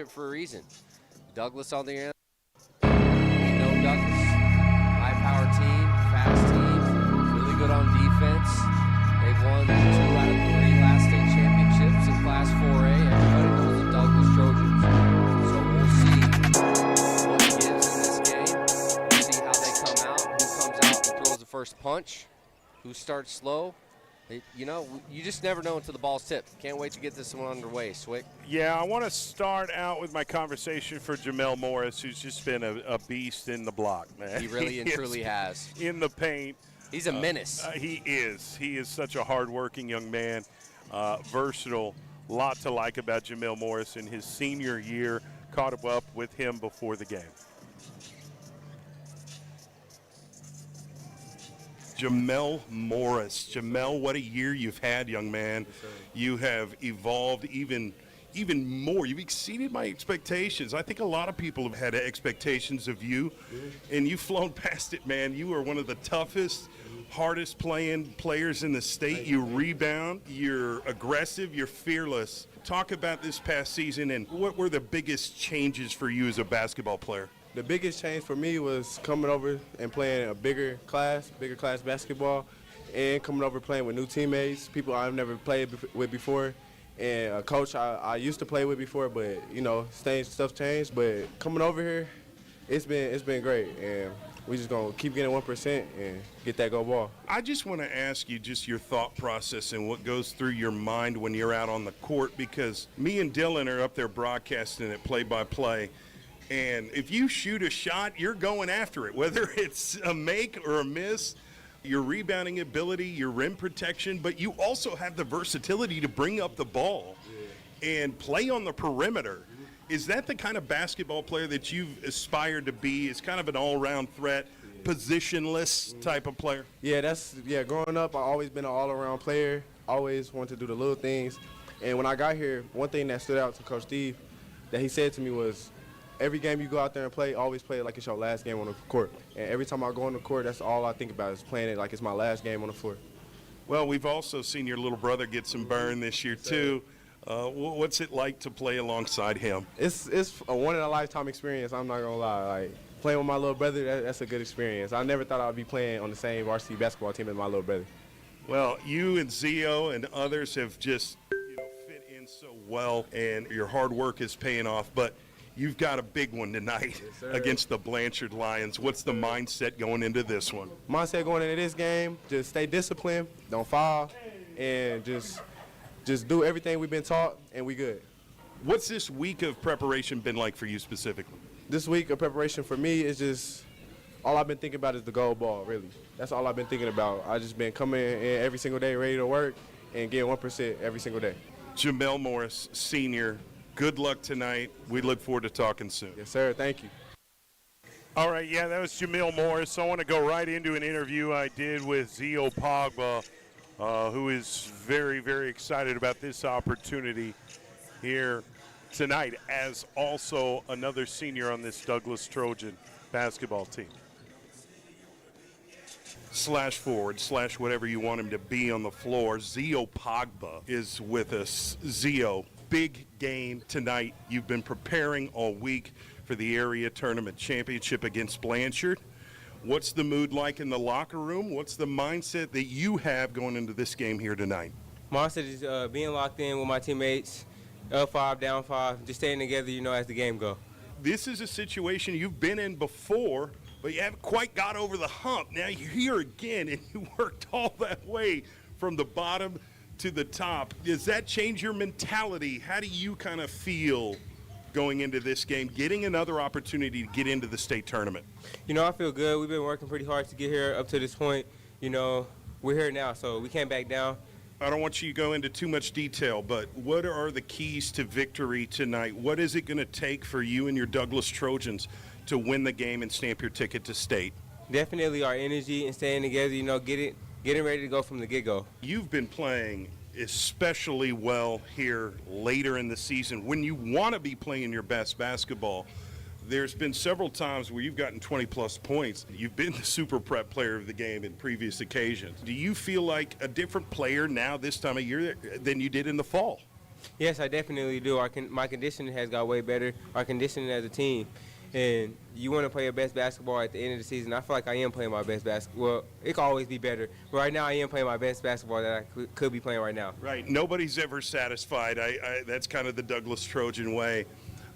championship for a reason. Douglas on the end. You know Douglas, high-power team, fast team, really good on defense. They've won 2 out of 3 last state championships in Class 4A. Everybody knows the Douglas Trojans. So we'll see what gives in this game. We'll see how they come out, who comes out and throws the first punch, who starts slow. You just never know until the ball's tipped. Can't wait to get this one underway, Swick. Yeah, I want to start out with my conversation for Jamel Morris, who's just been a beast in the block, man. He really and truly has. In the paint. He's a menace. He is. He is such a hard-working young man, versatile. A lot to like about Jamel Morris in his senior year. Caught up with him before the game. Jamel Morris. Jamel, what a year you've had, young man. Yes, you have evolved even more. You've exceeded my expectations. I think a lot of people have had expectations of you, and you've flown past it, man. You are one of the toughest, hardest playing players in the state. You rebound, you're aggressive, you're fearless. Talk about this past season, and what were the biggest changes for you as a basketball player? The biggest change for me was coming over and playing a bigger class basketball, and coming over playing with new teammates, people I've never played with before, and a coach I used to play with before, but stuff changed. But coming over here, it's been great, and we just gonna keep getting 1% and get that go ball. I just want to ask you just your thought process and what goes through your mind when you're out on the court, because me and Dylan are up there broadcasting it play-by-play. And if you shoot a shot, you're going after it, whether it's a make or a miss, your rebounding ability, your rim protection, but you also have the versatility to bring up the ball and play on the perimeter. Is that the kind of basketball player that you've aspired to be? Is kind of an all-around threat, positionless type of player? Yeah, growing up, I've always been an all-around player, always wanted to do the little things. And when I got here, one thing that stood out to Coach Steve that he said to me was, every game you go out there and play, always play it like it's your last game on the court. And every time I go on the court, that's all I think about is playing it like it's my last game on the floor. Well, we've also seen your little brother get some burn this year, too. What's it like to play alongside him? It's a one-in-a-lifetime experience, I'm not going to lie. Like, playing with my little brother, that's a good experience. I never thought I would be playing on the same varsity basketball team as my little brother. Well, you and Zio and others have just fit in so well, and your hard work is paying off. But you've got a big one tonight against the Blanchard Lions. What's the mindset going into this one? Mindset going into this game, just stay disciplined, don't foul, and just do everything we've been taught, and we good. What's this week of preparation been like for you specifically? This week of preparation for me is just, all I've been thinking about is the gold ball, really. That's all I've been thinking about. I just been coming in every single day ready to work and getting 1% every single day. Jamel Morris, senior, good luck tonight. We look forward to talking soon. Yes, sir. Thank you. All right, yeah, that was Jamel Morris. I want to go right into an interview I did with Zio Pogba, who is very, very excited about this opportunity here tonight as also another senior on this Douglas Trojan basketball team. /forward/ whatever you want him to be on the floor. Zio Pogba is with us. Zio, big game tonight. You've been preparing all week for the area tournament championship against Blanchard. What's the mood like in the locker room? What's the mindset that you have going into this game here tonight? Mindset is being locked in with my teammates, up 5, down 5, just staying together, as the game goes. This is a situation you've been in before, but you haven't quite got over the hump. Now you're here again, and you worked all that way from the bottom to the top. Does that change your mentality? How do you kind of feel going into this game, getting another opportunity to get into the state tournament? I feel good. We've been working pretty hard to get here up to this point. We're here now, so we can't back down. I don't want you to go into too much detail, but what are the keys to victory tonight? What is it going to take for you and your Douglas Trojans to win the game and stamp your ticket to state? Definitely our energy and staying together, getting ready to go from the get-go. You've been playing especially well here later in the season when you want to be playing your best basketball. There's been several times where you've gotten 20-plus points. You've been the super prep player of the game in previous occasions. Do you feel like a different player now this time of year than you did in the fall? Yes, I definitely do. My conditioning has got way better. Our conditioning as a team. And you want to play your best basketball at the end of the season. I feel like I am playing my best basketball. Well, it can always be better. But right now I am playing my best basketball that I could be playing right now. Right. Nobody's ever satisfied. That's kind of the Douglas Trojan way.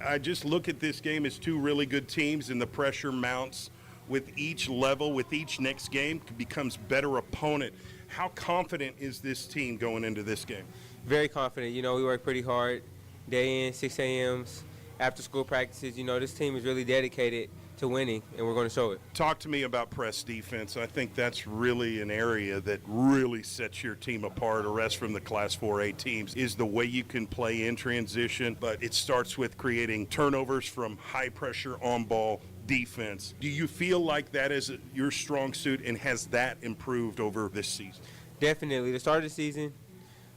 I just look at this game as two really good teams, and the pressure mounts with each level, with each next game, becomes better opponent. How confident is this team going into this game? Very confident. You know, we work pretty hard, day in, 6 a.m.s, after school practices. You know, this team is really dedicated to winning, and we're going to show it. Talk to me about press defense. I think that's really an area that really sets your team apart, or rest from the Class 4A teams, is the way you can play in transition, but it starts with creating turnovers from high-pressure on-ball defense. Do you feel like that is your strong suit, and has that improved over this season? Definitely. The start of the season,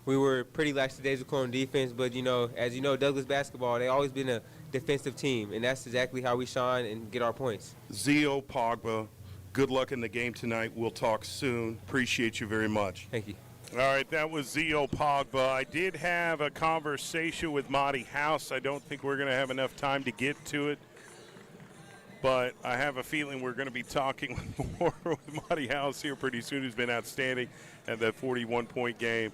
we were pretty lackadaisical on defense, but, you know, as you know, Douglas basketball, they always been a defensive team, and that's exactly how we shine and get our points. Zio Pogba, good luck in the game tonight. We'll talk soon. Appreciate you very much. Thank you. All right, that was Zio Pogba. I did have a conversation with Monty House. I don't think we're going to have enough time to get to it, but I have a feeling we're going to be talking more with Monty House here pretty soon, who's been outstanding at that 41-point game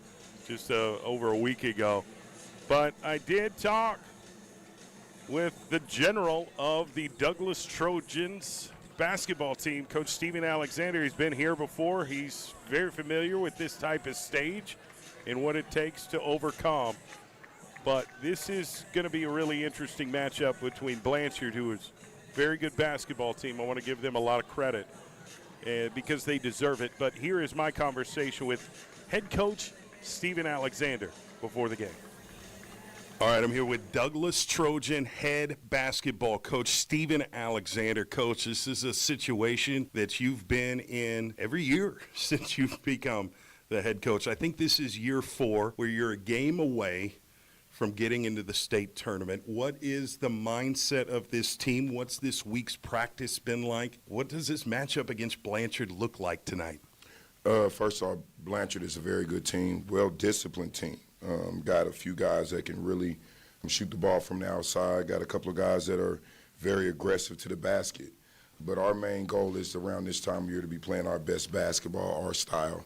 just over a week ago. But I did talk with the general of the Douglas Trojans basketball team, Coach Steven Alexander. He's been here before. He's very familiar with this type of stage and what it takes to overcome. But this is going to be a really interesting matchup between Blanchard, who is a very good basketball team. I want to give them a lot of credit because they deserve it. But here is my conversation with head coach Steven Alexander before the game. All right, I'm here with Douglas Trojan head basketball coach Steven Alexander. Coach, this is a situation that you've been in every year since you've become the head coach. I think this is year 4 where you're a game away from getting into the state tournament. What is the mindset of this team? What's this week's practice been like? What does this matchup against Blanchard look like tonight? First off, Blanchard is a very good team, well-disciplined team. Got a few guys that can really shoot the ball from the outside. Got a couple of guys that are very aggressive to the basket. But our main goal is around this time of year to be playing our best basketball, our style.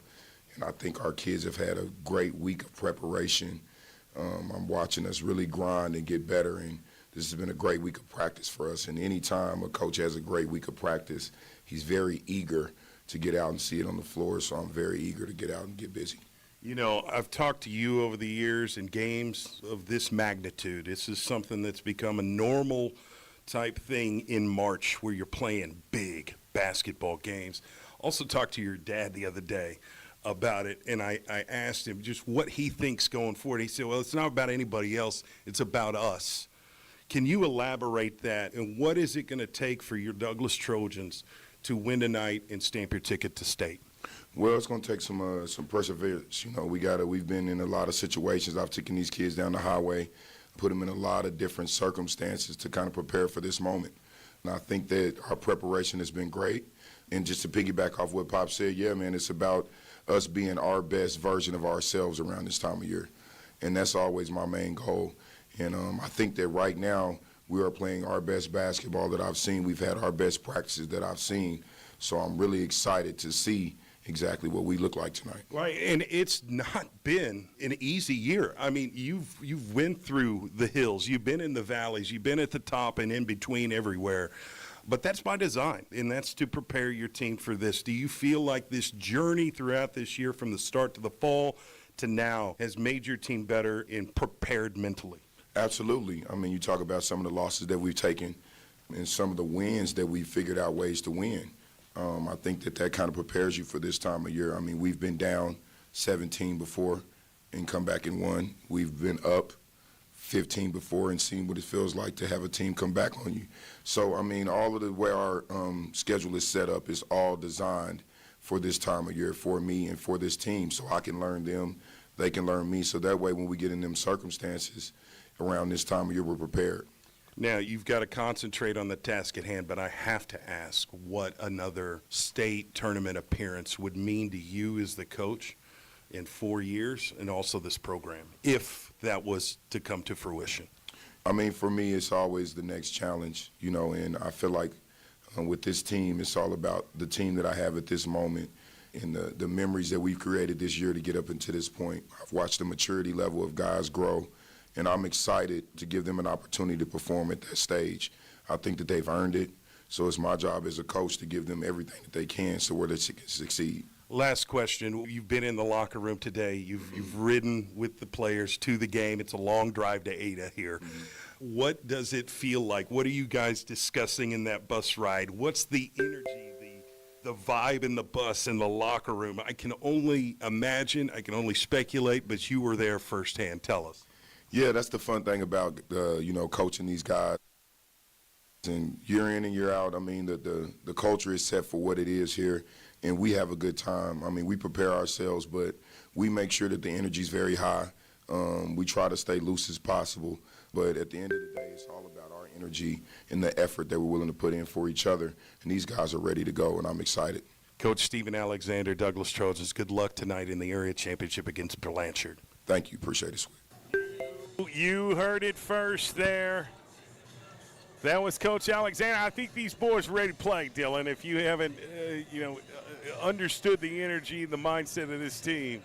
And I think our kids have had a great week of preparation. I'm watching us really grind and get better, and this has been a great week of practice for us. And any time a coach has a great week of practice, he's very eager to get out and see it on the floor, so I'm very eager to get out and get busy. You know, I've talked to you over the years in games of this magnitude. This is something that's become a normal type thing in March where you're playing big basketball games. Also talked to your dad the other day about it, and I asked him just what he thinks going forward. He said, well, it's not about anybody else. It's about us. Can you elaborate that, and what is it going to take for your Douglas Trojans to win tonight and stamp your ticket to state? Well, it's going to take some perseverance. You know, we've been in a lot of situations. I've taken these kids down the highway, put them in a lot of different circumstances to kind of prepare for this moment. And I think that our preparation has been great. And just to piggyback off what Pop said, yeah, man, it's about us being our best version of ourselves around this time of year. And that's always my main goal. And I think that right now we are playing our best basketball that I've seen. We've had our best practices that I've seen. So I'm really excited to see exactly what we look like tonight. Right, and it's not been an easy year. I mean, you've went through the hills, you've been in the valleys, you've been at the top and in between everywhere. But that's by design, and that's to prepare your team for this. Do you feel like this journey throughout this year from the start to the fall to now has made your team better and prepared mentally? Absolutely. I mean, you talk about some of the losses that we've taken and some of the wins that we've figured out ways to win. I think that kind of prepares you for this time of year. I mean, we've been down 17 before and come back and won. We've been up 15 before and seen what it feels like to have a team come back on you. So, I mean, all of the way our schedule is set up is all designed for this time of year, for me and for this team, so I can learn them, they can learn me, so that way when we get in them circumstances around this time of year, we're prepared. Now, you've got to concentrate on the task at hand, but I have to ask what another state tournament appearance would mean to you as the coach in 4 years, and also this program, if that was to come to fruition? I mean, for me, it's always the next challenge, you know, and I feel like with this team, it's all about the team that I have at this moment and the memories that we've created this year to get up into this point. I've watched the maturity level of guys grow, and I'm excited to give them an opportunity to perform at that stage. I think that they've earned it, so it's my job as a coach to give them everything that they can so where they can succeed. Last question. You've been in the locker room today. You've ridden with the players to the game. It's a long drive to Ada here. Mm-hmm. What does it feel like? What are you guys discussing in that bus ride? What's the energy, the vibe in the bus, in the locker room? I can only imagine. I can only speculate, but you were there firsthand. Tell us. Yeah, that's the fun thing about, coaching these guys. And year in and year out, I mean, the culture is set for what it is here, and we have a good time. I mean, we prepare ourselves, but we make sure that the energy is very high. We try to stay loose as possible, but at the end of the day, it's all about our energy and the effort that we're willing to put in for each other, and these guys are ready to go, and I'm excited. Coach Stephen Alexander, Douglas Trojans, good luck tonight in the area championship against Blanchard. Thank you. Appreciate it, Sweet. You heard it first there. That was Coach Alexander. I think these boys are ready to play, Dylan. If you haven't, understood the energy, the mindset of this team,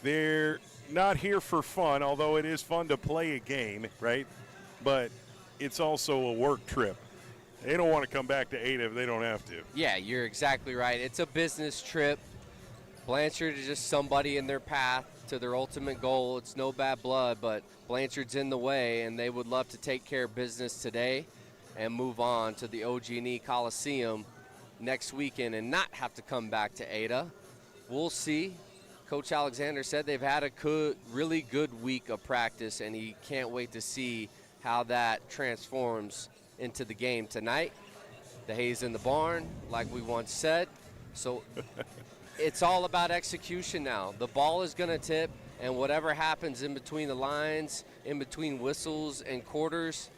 they're not here for fun, although it is fun to play a game, right? But it's also a work trip. They don't want to come back to Ada if they don't have to. Yeah, you're exactly right. It's a business trip. Blanchard is just somebody in their path to their ultimate goal. It's no bad blood, but Blanchard's in the way, and they would love to take care of business today and move on to the OG&E Coliseum next weekend and not have to come back to Ada. We'll see. Coach Alexander said they've had a really good week of practice, and he can't wait to see how that transforms into the game tonight. The hay's in the barn, like we once said. So it's all about execution now. The ball is going to tip, and whatever happens in between the lines, in between whistles and quarters,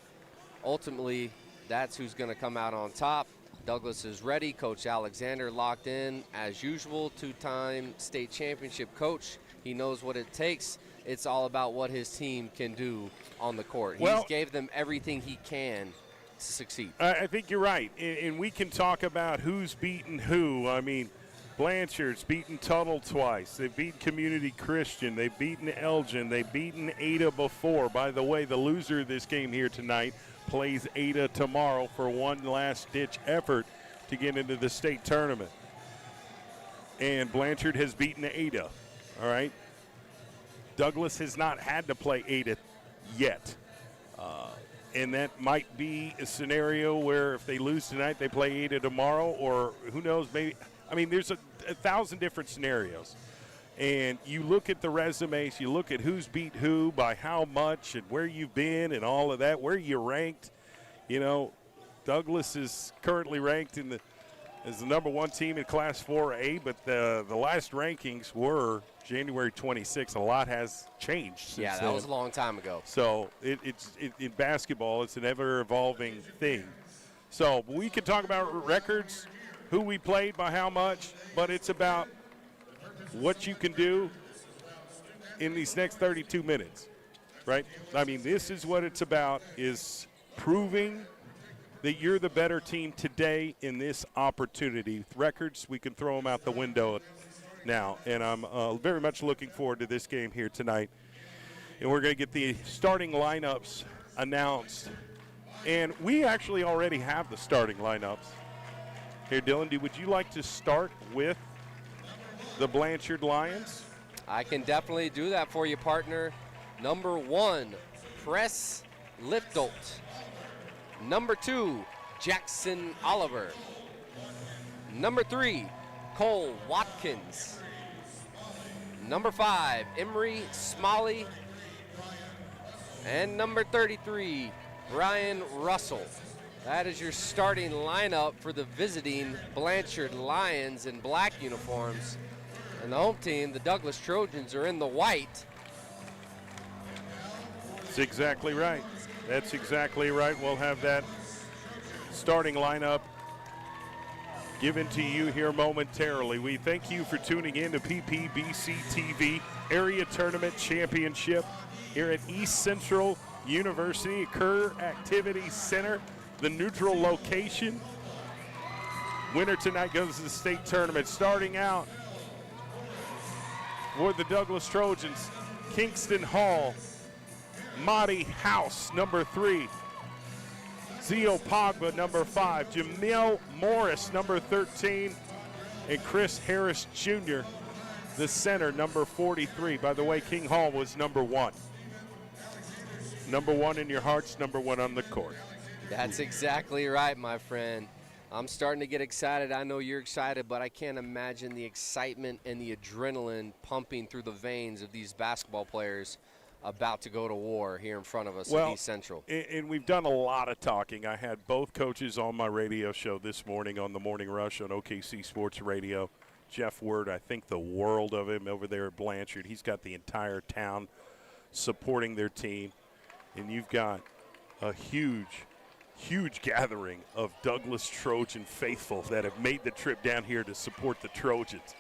ultimately that's who's going to come out on top. Douglas is ready. Coach Alexander locked in as usual, two-time state championship coach. He knows what it takes. It's all about what his team can do on the court. He gave them everything he can to succeed. I think you're right, and we can talk about who's beaten who. I mean, Blanchard's beaten Tuttle twice. They've beaten Community Christian. They've beaten Elgin. They've beaten Ada before. By the way, the loser of this game here tonight plays Ada tomorrow for one last-ditch effort to get into the state tournament. And Blanchard has beaten Ada, all right? Douglas has not had to play Ada yet. And that might be a scenario where if they lose tonight, they play Ada tomorrow, or who knows, maybe. I mean, there's a thousand different scenarios. And you look at the resumes, you look at who's beat who, by how much, and where you've been and all of that, where you ranked. You know, Douglas is currently ranked as the number one team in Class 4A, but the last rankings were January 26th. A lot has changed since that then. was a long time ago. So in basketball, it's an ever-evolving thing. So we can talk about records, who we played by how much, but it's about what you can do in these next 32 minutes, right? I mean, this is what it's about, is proving that you're the better team today in this opportunity. Records, we can throw them out the window now, and I'm very much looking forward to this game here tonight. And we're going to get the starting lineups announced. And we actually already have the starting lineups. Here, Dylan, would you like to start with the Blanchard Lions? I can definitely do that for you, partner. Number 1, Press Liftolt. Number 2, Jackson Oliver. Number 3, Cole Watkins. Number 5, Emery Smalley. And number 33, Brian Russell. That is your starting lineup for the visiting Blanchard Lions in black uniforms. And the home team, the Douglas Trojans, are in the white. That's exactly right. That's exactly right. We'll have that starting lineup given to you here momentarily. We thank you for tuning in to PPBC TV Area Tournament Championship here at East Central University Kerr Activity Center, the neutral location. Winner tonight goes to the state tournament. Starting out for the Douglas Trojans, Kingston Hall, Madi House, number 3. Zio Pogba, number 5. Jamil Morris, number 13. And Chris Harris Jr., the center, number 43. By the way, King Hall was number 1. Number 1 in your hearts, number 1 on the court. That's exactly right, my friend. I'm starting to get excited. I know you're excited, but I can't imagine the excitement and the adrenaline pumping through the veins of these basketball players about to go to war here in front of us at East Central. And we've done a lot of talking. I had both coaches on my radio show this morning on the Morning Rush on OKC Sports Radio. Jeff Word, I think the world of him over there at Blanchard. He's got the entire town supporting their team. And you've got a huge gathering of Douglas Trojan faithful that have made the trip down here to support the Trojans.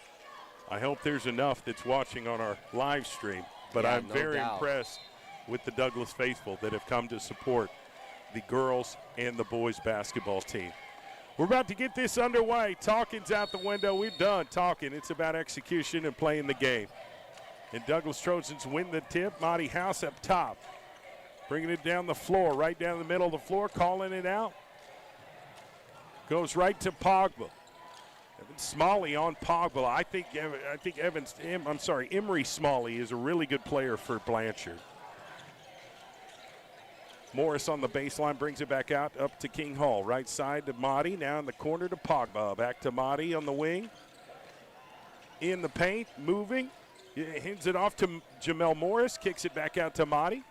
I hope there's enough that's watching on our live stream. But I'm very impressed with the Douglas faithful that have come to support the girls and the boys basketball team. We're about to get this underway. Talking's out the window. We're done talking. It's about execution and playing the game. And Douglas Trojans win the tip. Madi House up top. Bringing it down the floor, right down the middle of the floor, calling it out. Goes right to Pogba. Evan Smalley on Pogba. I think Emery Smalley is a really good player for Blanchard. Morris on the baseline brings it back out up to King Hall. Right side to Madi. Now in the corner to Pogba. Back to Madi on the wing. In the paint, moving. Hands it off to Jamel Morris. Kicks it back out to Madi.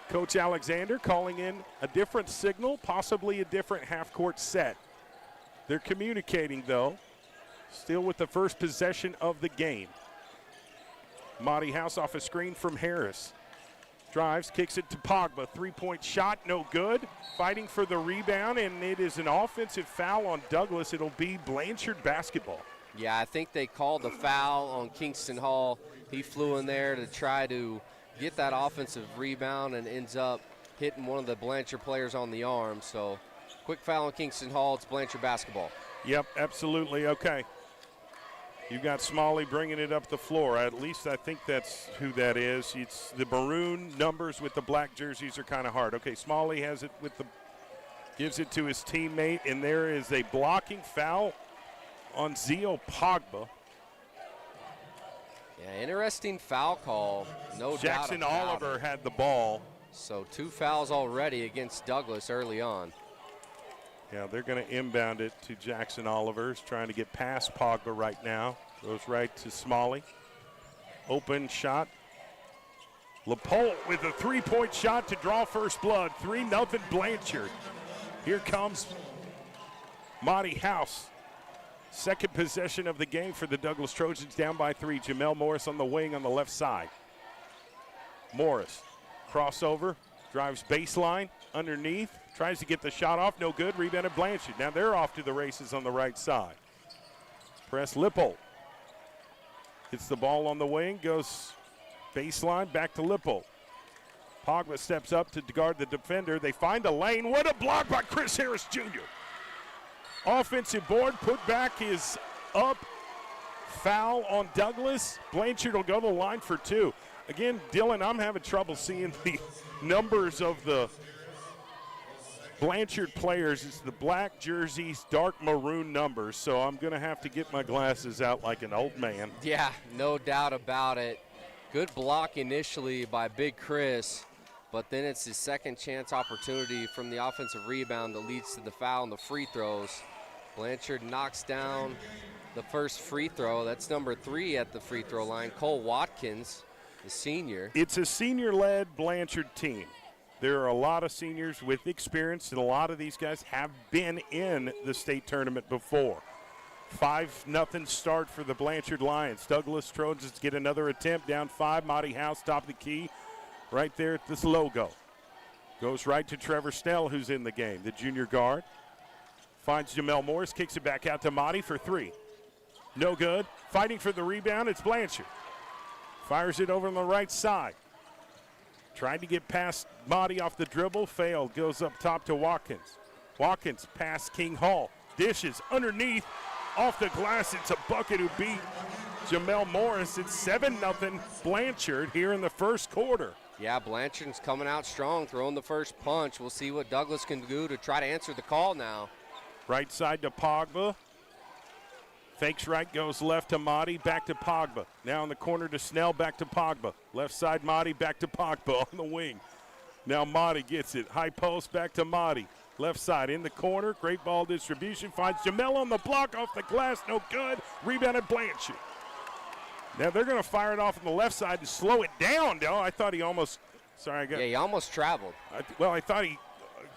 Coach Alexander calling in a different signal, possibly a different half-court set. They're communicating, though, still with the first possession of the game. Madi House off a screen from Harris. Drives, kicks it to Pogba. Three-point shot, no good. Fighting for the rebound, and it is an offensive foul on Douglas. It'll be Blanchard basketball. Yeah, I think they called the foul on Kingston Hall. He flew in there to try to get that offensive rebound and ends up hitting one of the Blanchard players on the arm. So quick foul on Kingston Hall. It's Blanchard basketball. Yep, absolutely. Okay. You got Smalley bringing it up the floor. At least I think that's who that is. It's the maroon numbers with the black jerseys are kind of hard. Okay, Smalley has it gives it to his teammate, and there is a blocking foul on Zio Pogba. Yeah, interesting foul call. No doubt. Jackson Oliver had the ball. So 2 fouls already against Douglas early on. Yeah, they're going to inbound it to Jackson Oliver. He's trying to get past Pogba right now. Goes right to Smalley. Open shot. LaPolte with a three-point shot to draw first blood. 3-0 Blanchard. Here comes Madi House. Second possession of the game for the Douglas Trojans, down by 3. Jamel Morris on the wing on the left side. Morris, crossover, drives baseline, underneath, tries to get the shot off, no good, rebounded Blanchard. Now they're off to the races on the right side. Press Lippold. Hits the ball on the wing, goes baseline, back to Lippold. Pogba steps up to guard the defender. They find a lane. What a block by Chris Harris Jr. Offensive board, put back is up. Foul on Douglas. Blanchard will go to the line for 2. Again, Dylan, I'm having trouble seeing the numbers of the Blanchard players. It's the black jerseys, dark maroon numbers, so I'm going to have to get my glasses out like an old man. Yeah, no doubt about it. Good block initially by Big Chris, but then it's his second chance opportunity from the offensive rebound that leads to the foul and the free throws. Blanchard knocks down the first free throw. That's number 3 at the free throw line. Cole Watkins, the senior. It's a senior-led Blanchard team. There are a lot of seniors with experience, and a lot of these guys have been in the state tournament before. 5-0 start for the Blanchard Lions. Douglas Trojans get another attempt, down 5. Madi House, top of the key, right there at this logo. Goes right to Trevor Snell, who's in the game, the junior guard. Finds Jamel Morris, kicks it back out to Motti for three. No good. Fighting for the rebound, it's Blanchard. Fires it over on the right side. Tried to get past Motti off the dribble, failed. Goes up top to Watkins. Watkins past King Hall. Dishes underneath, off the glass. It's a bucket who beat Jamel Morris. It's 7-0 Blanchard here in the first quarter. Yeah, Blanchard's coming out strong, throwing the first punch. We'll see what Douglas can do to try to answer the call now. Right side to Pogba. Fakes right, goes left to Motti, back to Pogba. Now in the corner to Snell, back to Pogba. Left side Motti, back to Pogba on the wing. Now Motti gets it. High post, back to Motti. Left side in the corner, great ball distribution. Finds Jamel on the block, off the glass, no good. Rebounded Blanchard. Now they're going to fire it off on the left side to slow it down. No, I thought he almost, Yeah, he almost traveled. I thought he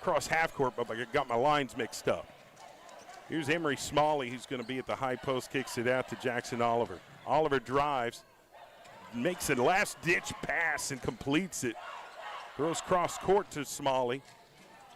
crossed half court, but I got my lines mixed up. Here's Emery Smalley, who's going to be at the high post, kicks it out to Jackson Oliver. Oliver drives, makes a last-ditch pass and completes it. Throws cross court to Smalley.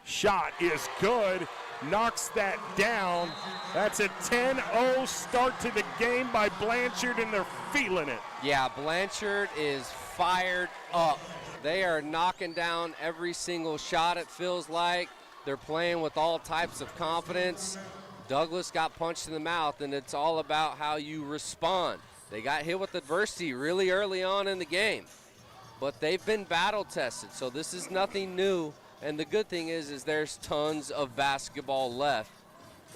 Shot is good, knocks that down. That's a 10-0 start to the game by Blanchard, and they're feeling it. Yeah, Blanchard is fired up. They are knocking down every single shot, it feels like. They're playing with all types of confidence. Douglas got punched in the mouth, and it's all about how you respond. They got hit with adversity really early on in the game, but they've been battle tested, so this is nothing new. And the good thing is there's tons of basketball left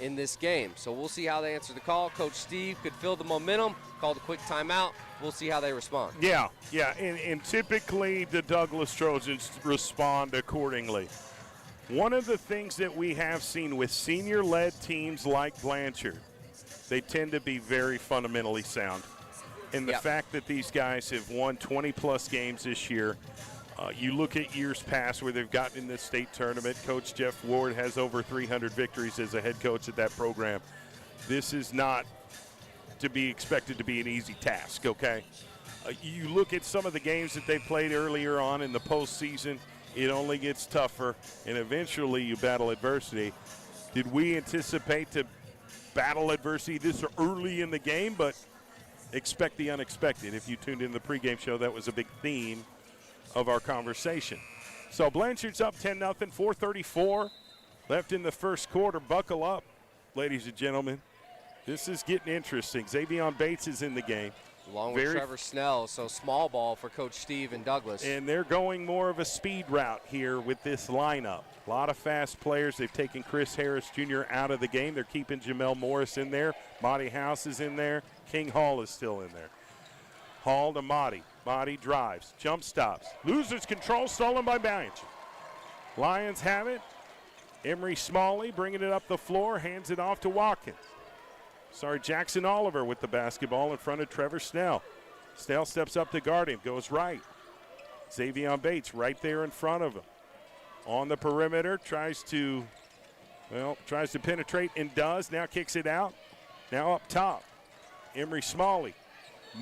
in this game. So we'll see how they answer the call. Coach Steve could feel the momentum, called a quick timeout. We'll see how they respond. Yeah, and typically the Douglas Trojans respond accordingly. One of the things that we have seen with senior-led teams like Blanchard, they tend to be very fundamentally sound. And the fact that these guys have won 20-plus games this year, you look at years past where they've gotten in the state tournament. Coach Jeff Ward has over 300 victories as a head coach at that program. This is not to be expected to be an easy task, okay? You look at some of the games that they played earlier on in the postseason, it only gets tougher, and eventually you battle adversity. Did we anticipate to battle adversity this early in the game? But expect the unexpected. If you tuned in the pregame show, that was a big theme of our conversation. So Blanchard's up 10-0, 4:34 left in the first quarter. Buckle up, ladies and gentlemen. This is getting interesting. Xavion Bates is in the game. Along with Trevor Snell, so small ball for Coach Steve and Douglas. And they're going more of a speed route here with this lineup. A lot of fast players. They've taken Chris Harris Jr. out of the game. They're keeping Jamel Morris in there. Motti House is in there. King Hall is still in there. Hall to Motti. Motti drives. Jump stops. Loses control. Stolen by Blanchard. Lions have it. Emery Smalley bringing it up the floor. Hands it off to Watkins. Jackson Oliver with the basketball in front of Trevor Snell. Snell steps up to guard him, goes right. Xavion Bates right there in front of him. On the perimeter, tries to penetrate and does. Now kicks it out. Now up top. Emery Smalley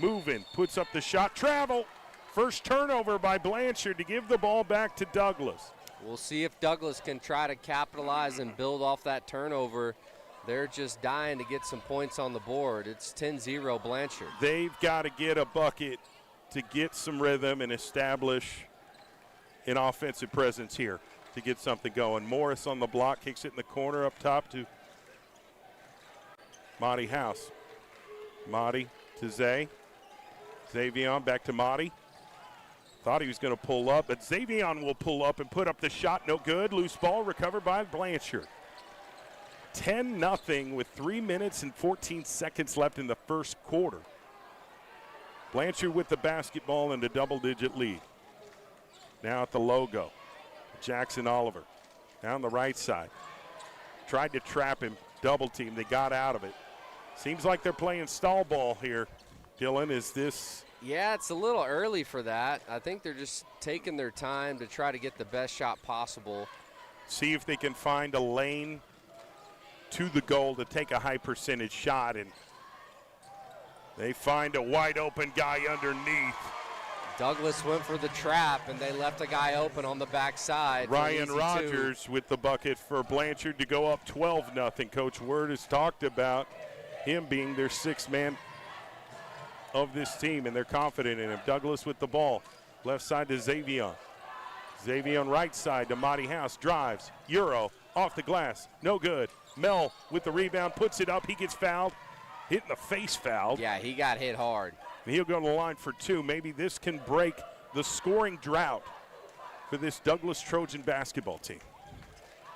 moving, puts up the shot. Travel. First turnover by Blanchard to give the ball back to Douglas. We'll see if Douglas can try to capitalize and build off that turnover. They're just dying to get some points on the board. It's 10-0 Blanchard. They've got to get a bucket to get some rhythm and establish an offensive presence here to get something going. Morris on the block, kicks it in the corner up top to Motti House. Motti to Zay. Xavion back to Motti. Thought he was going to pull up, but Xavion will pull up and put up the shot. No good. Loose ball recovered by Blanchard. 10-0 with 3 minutes and 14 seconds left in the first quarter. Blanchard with the basketball and a double-digit lead. Now at the logo. Jackson Oliver down the right side. Tried to trap him, double team. They got out of it. Seems like they're playing stall ball here. Dylan, is this? Yeah, it's a little early for that. I think they're just taking their time to try to get the best shot possible. See if they can find a lane to the goal to take a high percentage shot, and they find a wide open guy underneath. Douglas went for the trap, and they left a guy open on the backside. Ryan Rogers with the bucket for Blanchard to go up 12-0. Coach Word has talked about him being their sixth man of this team, and they're confident in him. Douglas with the ball. Left side to Xavion. Xavion right side to Monty House. Drives. Euro off the glass. No good. Mel with the rebound. Puts it up. He gets fouled. Hit in the face foul. Yeah, he got hit hard. He'll go to the line for two. Maybe this can break the scoring drought for this Douglas Trojan basketball team.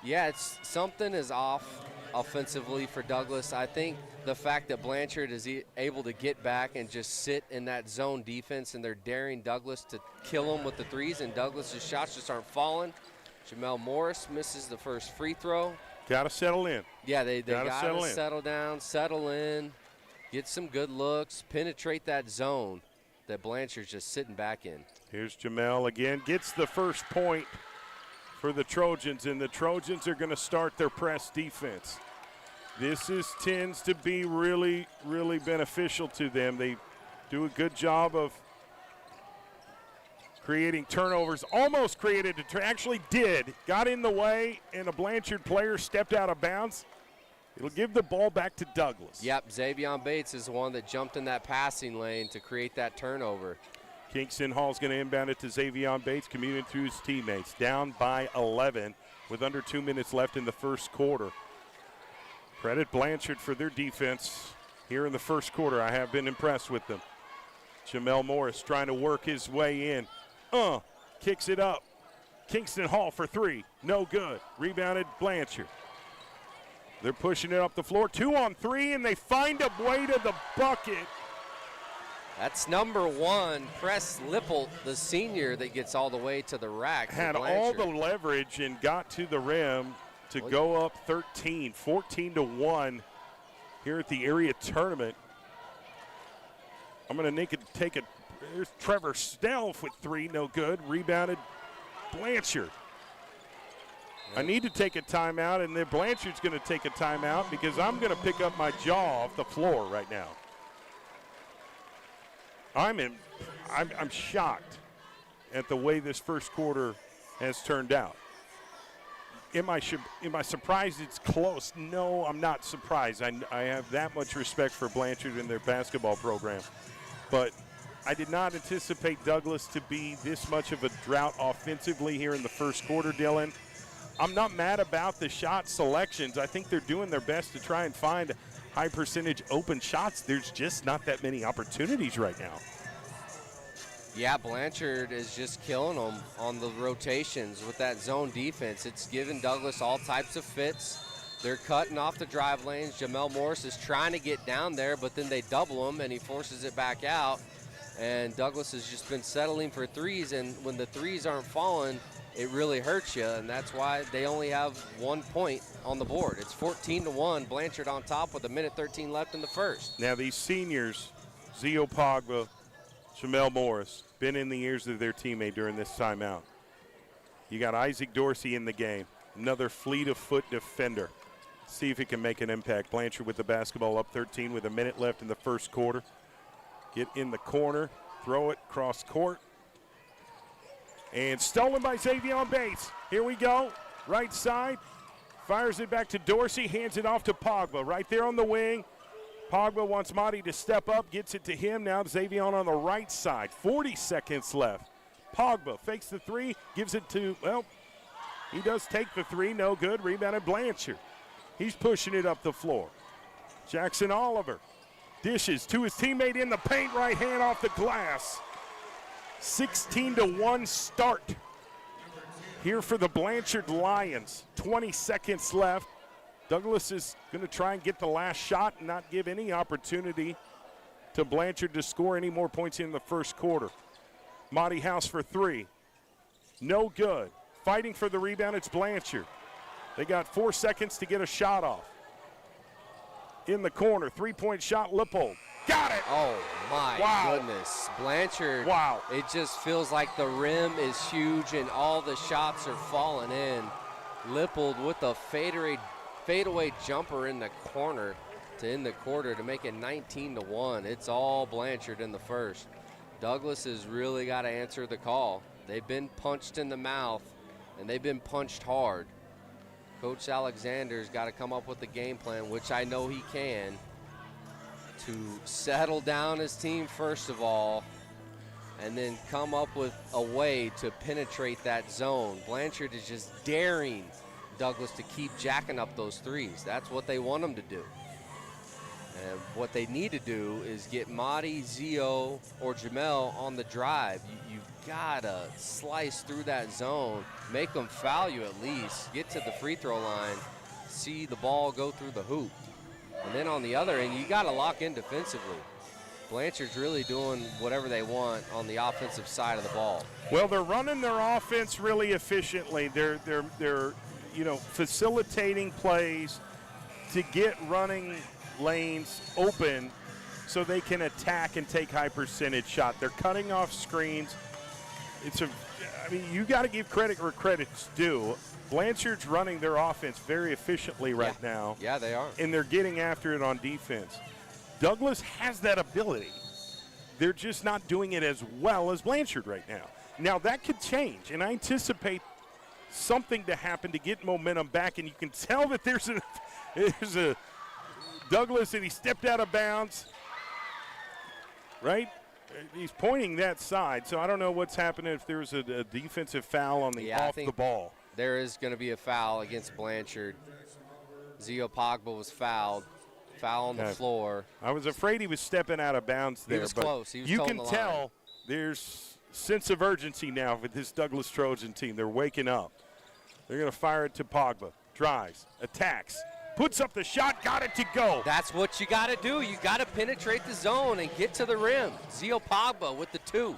Yeah, it's something is off offensively for Douglas. I think the fact that Blanchard is able to get back and just sit in that zone defense, and they're daring Douglas to kill him with the threes, and Douglas's shots just aren't falling. Jamel Morris misses the first free throw. Got to settle in. Yeah, they got to settle down, settle in, get some good looks, penetrate that zone that Blanchard's just sitting back in. Here's Jamel again, gets the first point for the Trojans, and the Trojans are going to start their press defense. This tends to be really, really beneficial to them. They do a good job of creating turnovers. Almost created actually did. Got in the way, and a Blanchard player stepped out of bounds. It'll give the ball back to Douglas. Yep, Xavion Bates is the one that jumped in that passing lane to create that turnover. Kingston Hall's going to inbound it to Xavion Bates, commuting through his teammates. Down by 11 with under 2 minutes left in the first quarter. Credit Blanchard for their defense here in the first quarter. I have been impressed with them. Jamel Morris trying to work his way in. Kicks it up. Kingston Hall for three. No good. Rebounded Blanchard. They're pushing it up the floor. 2 on 3, and they find a way to the bucket. That's number one, Press Lipple, the senior that gets all the way to the rack. Had all the leverage and got to the rim to go up 13, 14-1 here at the area tournament. I'm going to take it. There's Trevor Snell with three, no good. Rebounded Blanchard. I need to take a timeout, and then Blanchard's going to take a timeout because I'm going to pick up my jaw off the floor right now. I'm shocked at the way this first quarter has turned out. Am I surprised it's close? No, I'm not surprised. I have that much respect for Blanchard and their basketball program. But I did not anticipate Douglas to be this much of a drought offensively here in the first quarter, Dylan. I'm not mad about the shot selections. I think they're doing their best to try and find high percentage open shots. There's just not that many opportunities right now. Yeah, Blanchard is just killing them on the rotations with that zone defense. It's giving Douglas all types of fits. They're cutting off the drive lanes. Jamel Morris is trying to get down there, but then they double him, and he forces it back out. And Douglas has just been settling for threes, and when the threes aren't falling, it really hurts you, and that's why they only have 1 point on the board. It's 14-1, Blanchard on top with 1:13 left in the first. Now these seniors, Zio Pogba, Jamel Morris, been in the ears of their teammate during this timeout. You got Isaac Dorsey in the game, another fleet of foot defender. See if he can make an impact. Blanchard with the basketball up 13 with a minute left in the first quarter. Get in the corner, throw it cross court. And stolen by Xavion Bates. Here we go. Right side. Fires it back to Dorsey. Hands it off to Pogba. Right there on the wing. Pogba wants Marty to step up. Gets it to him. Now Xavion on the right side. 40 seconds left. Pogba fakes the three. Gives it to, well, he does take the three. No good. Rebounded Blanchard. He's pushing it up the floor. Jackson Oliver dishes to his teammate in the paint. Right hand off the glass. 16-1 start here for the Blanchard Lions. 20 seconds left. Douglas is going to try and get the last shot and not give any opportunity to Blanchard to score any more points in the first quarter. Monty House for three. No good. Fighting for the rebound, it's Blanchard. They got 4 seconds to get a shot off. In the corner, three-point shot, Lippold. Got it! Oh, my goodness. Blanchard, it just feels like the rim is huge and all the shots are falling in. Lippold with a fadeaway jumper in the corner to end the quarter to make it 19-1. It's all Blanchard in the first. Douglas has really got to answer the call. They've been punched in the mouth, and they've been punched hard. Coach Alexander's got to come up with a game plan, which I know he can, to settle down his team first of all, and then come up with a way to penetrate that zone. Blanchard is just daring Douglas to keep jacking up those threes. That's what they want him to do. And what they need to do is get Mahdi, Zio, or Jamel on the drive. You've got to slice through that zone, make them foul you at least, get to the free throw line, see the ball go through the hoop. And then on the other end, you got to lock in defensively. Blanchard's really doing whatever they want on the offensive side of the ball. Well, they're running their offense really efficiently. They're facilitating plays to get running lanes open so they can attack and take high percentage shot. They're cutting off screens. You got to give credit where credit's due. Blanchard's running their offense very efficiently right now. Yeah, they are. And they're getting after it on defense. Douglas has that ability. They're just not doing it as well as Blanchard right now. Now, that could change, and I anticipate something to happen to get momentum back, and you can tell that there's a Douglas, and he stepped out of bounds, right? He's pointing that side, so I don't know what's happening if there's a defensive foul on the off the ball. There is going to be a foul against Blanchard. Zio Pogba was fouled. Foul on the floor. I was afraid he was stepping out of bounds there. He was close. He was you toeing can the tell line. There's sense of urgency now with this Douglas Trojan team. They're waking up. They're going to fire it to Pogba. Drives, attacks, puts up the shot, got it to go. That's what you got to do. You got to penetrate the zone and get to the rim. Zio Pogba with the 2.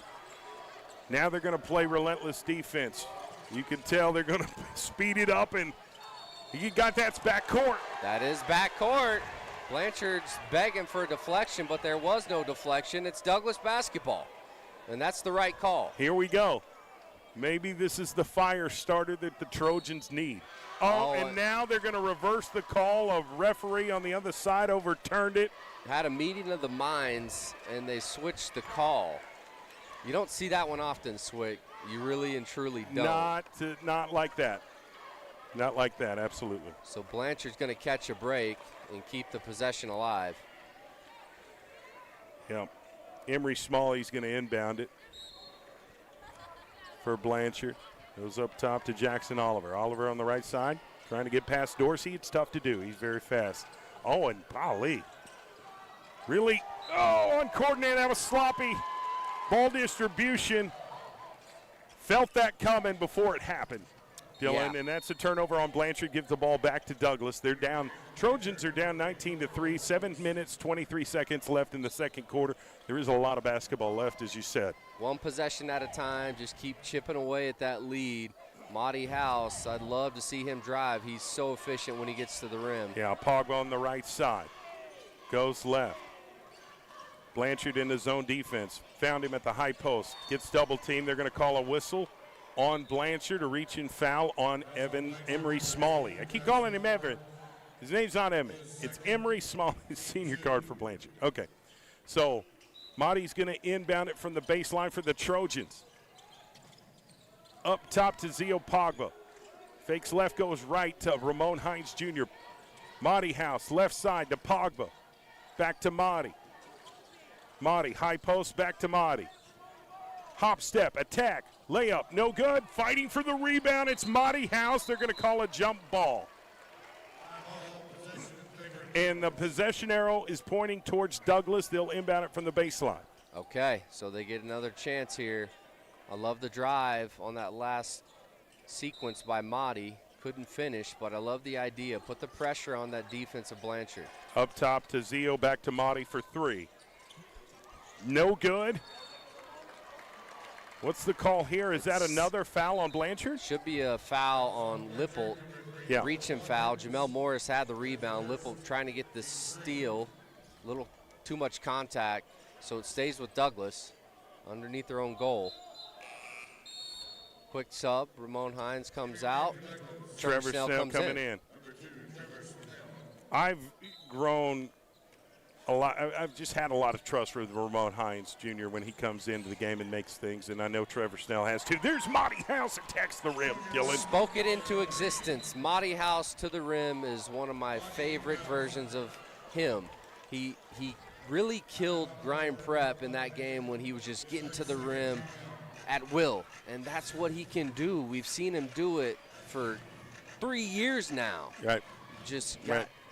Now they're going to play relentless defense. You can tell they're going to speed it up, and you got that's backcourt. That is backcourt. Blanchard's begging for a deflection, but there was no deflection. It's Douglas basketball, and that's the right call. Here we go. Maybe this is the fire starter that the Trojans need. And now they're going to reverse the call of referee on the other side, overturned it. Had a meeting of the minds, and they switched the call. You don't see that one often, Swick. You really and truly don't. Not like that. Not like that, absolutely. So Blanchard's going to catch a break and keep the possession alive. Yep. Emery Smalley's going to inbound it for Blanchard. Goes up top to Jackson Oliver. Oliver on the right side, trying to get past Dorsey. It's tough to do. He's very fast. Oh, and golly. Really, uncoordinated. That was sloppy. Ball distribution. Felt that coming before it happened, Dylan, and that's a turnover on Blanchard. Gives the ball back to Douglas. They're down. Trojans are down 19-3. 7 minutes, 23 seconds left in the second quarter. There is a lot of basketball left, as you said. One possession at a time. Just keep chipping away at that lead. Monty House, I'd love to see him drive. He's so efficient when he gets to the rim. Yeah, Pogba on the right side. Goes left. Blanchard in the zone defense. Found him at the high post. Gets double teamed. They're going to call a whistle on Blanchard, a reach-in foul on Emery Smalley. I keep calling him Evan. His name's not Evan. It's Emery Smalley, senior guard for Blanchard. Okay, so Mahdi's going to inbound it from the baseline for the Trojans. Up top to Zio Pogba. Fakes left, goes right to Ramon Hines Jr. Mahdi House, left side to Pogba. Back to Mahdi. Mahdi, high post, back to Mahdi. Hop step, attack, layup, no good. Fighting for the rebound, it's Mahdi House. They're going to call a jump ball. And the possession arrow is pointing towards Douglas. They'll inbound it from the baseline. Okay, so they get another chance here. I love the drive on that last sequence by Mahdi. Couldn't finish, but I love the idea. Put the pressure on that defense of Blanchard. Up top to Zio, back to Mahdi for 3. No good. What's the call here? Is that another foul on Blanchard? Should be a foul on Lippold. Yeah. Reaching foul. Jamel Morris had the rebound. Lippold trying to get the steal. A little too much contact, so it stays with Douglas underneath their own goal. Quick sub. Ramon Hines comes out. Trevor Snell coming in. I've grown I've just had a lot of trust for Ramon Hines Jr. when he comes into the game and makes things, and I know Trevor Snell has too. There's Monty House attacks the rim, Dylan. Spoke it into existence. Monty House to the rim is one of my favorite versions of him. He really killed Grind Prep in that game when he was just getting to the rim at will, and that's what he can do. We've seen him do it for 3 years now. Right.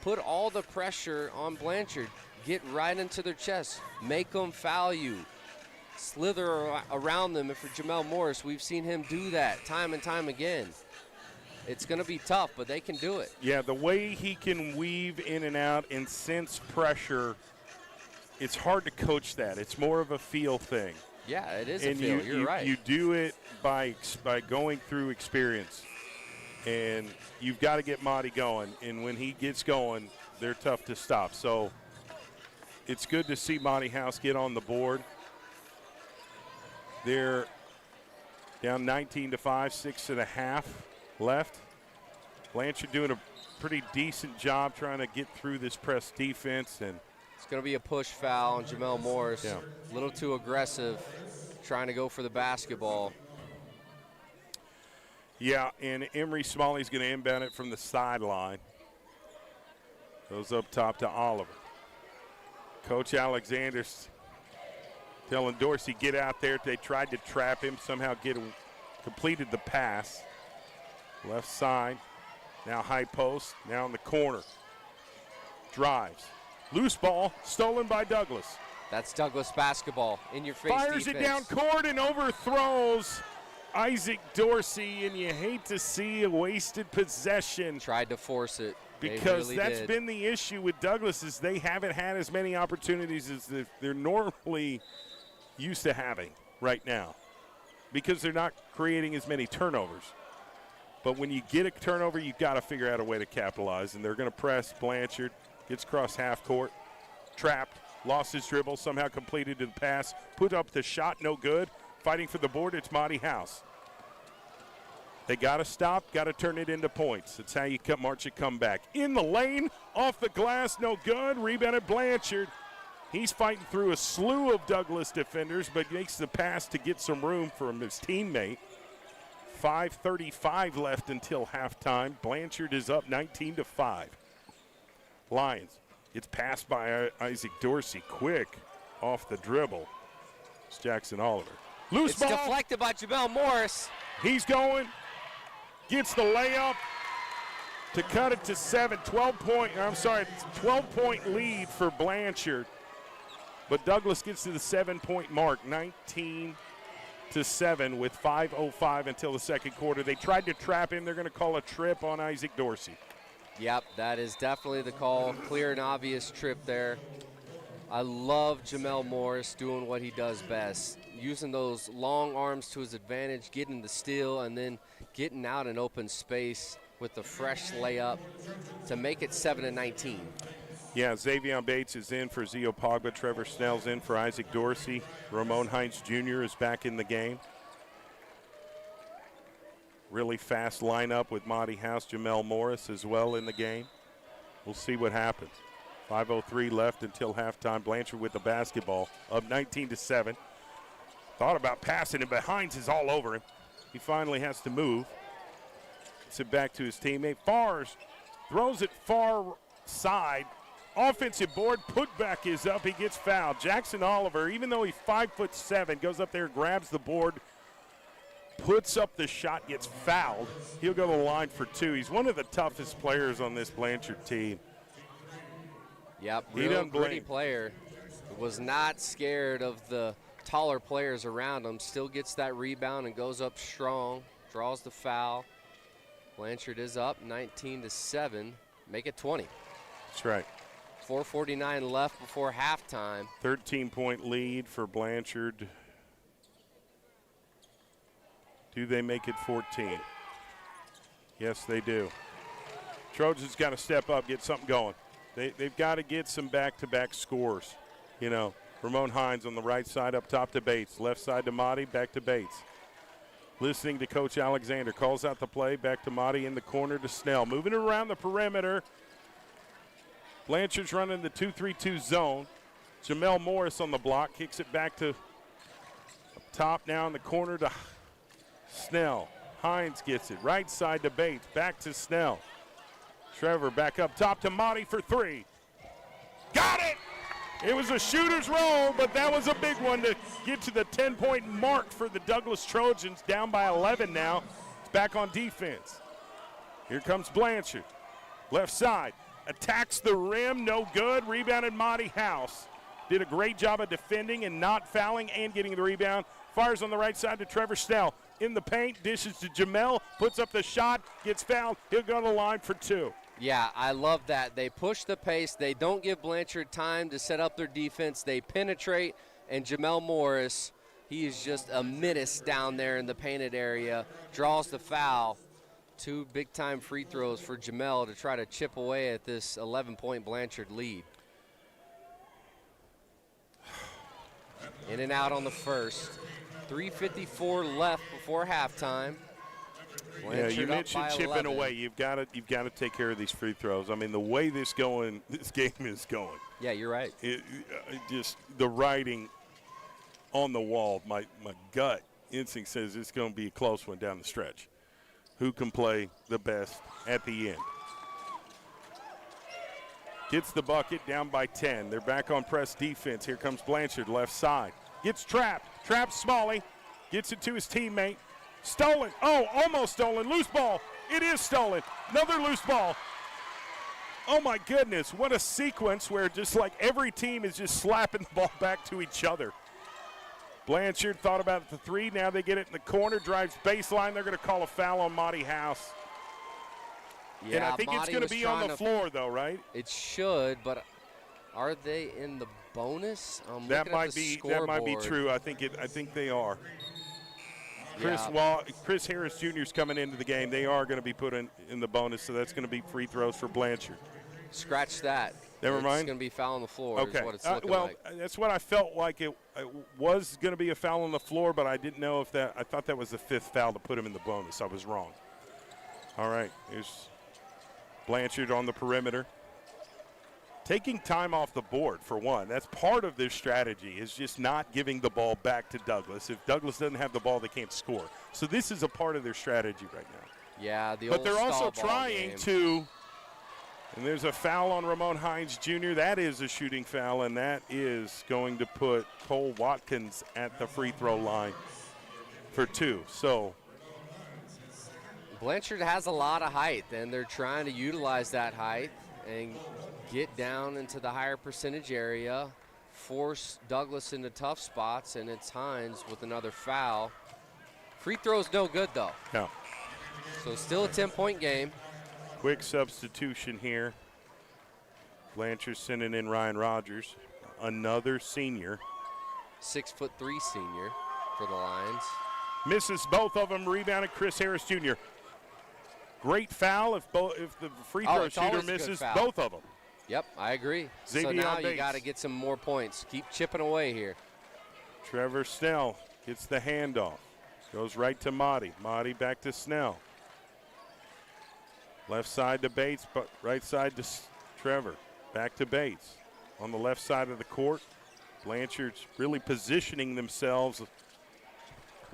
Put all the pressure on Blanchard. Get right into their chest. Make them foul you. Slither around them. And for Jamel Morris, we've seen him do that time and time again. It's going to be tough, but they can do it. Yeah, the way he can weave in and out and sense pressure, it's hard to coach that. It's more of a feel thing. Yeah, it is a feel. You're right. You do it by going through experience. And you've got to get Monty going. And when he gets going, they're tough to stop. So it's good to see Monty House get on the board. They're down 19-5, 6.5 left. Blanchard doing a pretty decent job trying to get through this press defense. And it's going to be a push foul on Jamel Morris. Yeah. A little too aggressive, trying to go for the basketball. Yeah, and Emery Smalley's going to inbound it from the sideline. Goes up top to Oliver. Coach Alexander's telling Dorsey, get out there. They tried to trap him, somehow completed the pass. Left side, now high post, now in the corner. Drives. Loose ball, stolen by Douglas. That's Douglas basketball, in your face Fires defense. it down court and overthrows Isaac Dorsey, and you hate to see a wasted possession. Tried to force it. Because really that's did. been the issue with Douglas is they haven't had as many opportunities as they're normally used to having right now because they're not creating as many turnovers. But when you get a turnover, you've got to figure out a way to capitalize, and they're going to press. Blanchard gets across half court, trapped, lost his dribble, somehow completed the pass, put up the shot, no good. Fighting for the board, it's Monty House. They got to stop, got to turn it into points. That's how you march a comeback. In the lane, off the glass, no good. Rebounded Blanchard. He's fighting through a slew of Douglas defenders, but makes the pass to get some room from his teammate. 5:35 left until halftime. Blanchard is up 19-5. Lions. It's passed by Isaac Dorsey. Quick off the dribble. It's Jackson Oliver. Loose it's ball. Deflected by Jamel Morris. He's going. Gets the layup to cut it to 12-point lead for Blanchard. But Douglas gets to the 7-point mark, 19-7 with 5:05 until the second quarter. They tried to trap him. They're going to call a trip on Isaac Dorsey. Yep, that is definitely the call. Clear and obvious trip there. I love Jamel Morris doing what he does best, using those long arms to his advantage, getting the steal, and then getting out in open space with the fresh layup to make it 7-19. Yeah, Xavier Bates is in for Zio Pogba. Trevor Snell's in for Isaac Dorsey. Ramon Hines Jr. is back in the game. Really fast lineup with Monty House, Jamel Morris as well in the game. We'll see what happens. 5:03 left until halftime. Blanchard with the basketball, up 19-7. Thought about passing, and behind is all over him. He finally has to move. Gets it back to his teammate. Fars throws it far side. Offensive board, putback is up. He gets fouled. Jackson Oliver, even though he's 5'7", goes up there, grabs the board, puts up the shot, gets fouled. He'll go to the line for two. He's one of the toughest players on this Blanchard team. Yep, real gritty player. Was not scared of the taller players around him. Still gets that rebound and goes up strong. Draws the foul. Blanchard is up 19-7. Make it 20. That's right. 4:49 left before halftime. 13-point lead for Blanchard. Do they make it 14? Yes, they do. Trojans got to step up, get something going. They've got to get some back-to-back scores. You know, Ramon Hines on the right side up top to Bates. Left side to Motti, back to Bates. Listening to Coach Alexander. Calls out the play, back to Motti in the corner to Snell. Moving around the perimeter. Blanchard's running the 2-3-2 zone. Jamel Morris on the block, kicks it back to up top now in the corner to Snell. Hines gets it, right side to Bates, back to Snell. Trevor back up top to Monty for three. Got it! It was a shooter's roll, but that was a big one to get to the 10-point mark for the Douglas Trojans, down by 11 now. It's back on defense. Here comes Blanchard. Left side, attacks the rim, no good. Rebounded Monty House. Did a great job of defending and not fouling and getting the rebound. Fires on the right side to Trevor Snell. In the paint, dishes to Jamel, puts up the shot, gets fouled. He'll go to the line for two. Yeah, I love that. They push the pace. They don't give Blanchard time to set up their defense. They penetrate, and Jamel Morris, he is just a menace down there in the painted area, draws the foul. 2 big-time free throws for Jamel to try to chip away at this 11-point Blanchard lead. In and out on the first. 3:54 left before halftime. Blanchard, you mentioned chipping away. You've got to take care of these free throws. I mean, the way this game is going. Yeah, you're right. Just the writing on the wall. My gut instinct says it's going to be a close one down the stretch. Who can play the best at the end? Gets the bucket, down by 10. They're back on press defense. Here comes Blanchard, left side. Gets trapped. Traps Smalley. Gets it to his teammate. Stolen. Oh, almost stolen. Loose ball. It is stolen. Another loose ball. Oh, my goodness. What a sequence where just like every team is just slapping the ball back to each other. Blanchard thought about the three. Now they get it in the corner. Drives baseline. They're going to call a foul on Monty House. Yeah, and I think it's going to be on the floor, though, right? It should, but are they in the bonus? That might be true. I think they are. Chris Harris Jr. is coming into the game. They are going to be put in the bonus, so that's going to be free throws for Blanchard. Scratch that. Never mind. It's going to be foul on the floor. Okay. Is what it's looking like. That's what I felt like it was going to be a foul on the floor, but I didn't know if that. I thought that was the fifth foul to put him in the bonus. I was wrong. All right. Here's Blanchard on the perimeter. Taking time off the board, for one. That's part of their strategy, is just not giving the ball back to Douglas. If Douglas doesn't have the ball, they can't score. So this is a part of their strategy right now. Yeah, but they're also trying to, and there's a foul on Ramon Hines Jr. That is a shooting foul, and that is going to put Cole Watkins at the free throw line for two. So Blanchard has a lot of height, and they're trying to utilize that height and get down into the higher percentage area, force Douglas into tough spots, and it's Hines with another foul. Free throw's no good, though. No. So still a 10-point game. Quick substitution here. Blanchard sending in Ryan Rogers, another senior. 6'3" senior for the Lions. Misses both of them, rebounded Chris Harris Jr. Great foul if the free throw shooter misses both of them. Yep, I agree. Xavier so now Bates. You got to get some more points. Keep chipping away here. Trevor Snell gets the handoff. Goes right to Mahdi. Mahdi back to Snell. Left side to Bates, but right side to Trevor. Back to Bates. On the left side of the court, Blanchard's really positioning themselves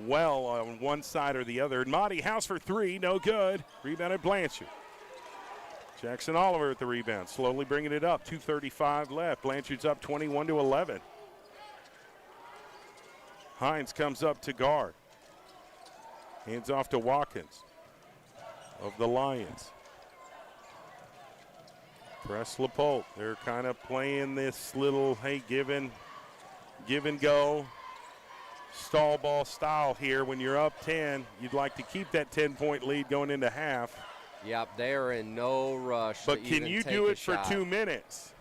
well on one side or the other. Mahdi House for three, no good. Rebounded Blanchard. Jackson Oliver at the rebound, slowly bringing it up. 2:35 left. Blanchard's up 21-11. Hines comes up to guard. Hands off to Watkins of the Lions. Press LaPolte. They're kind of playing this little, hey, give and go stall ball style here. When you're up 10, you'd like to keep that 10-point lead going into half. Yep, they are in no rush. But can you do it for 2 minutes?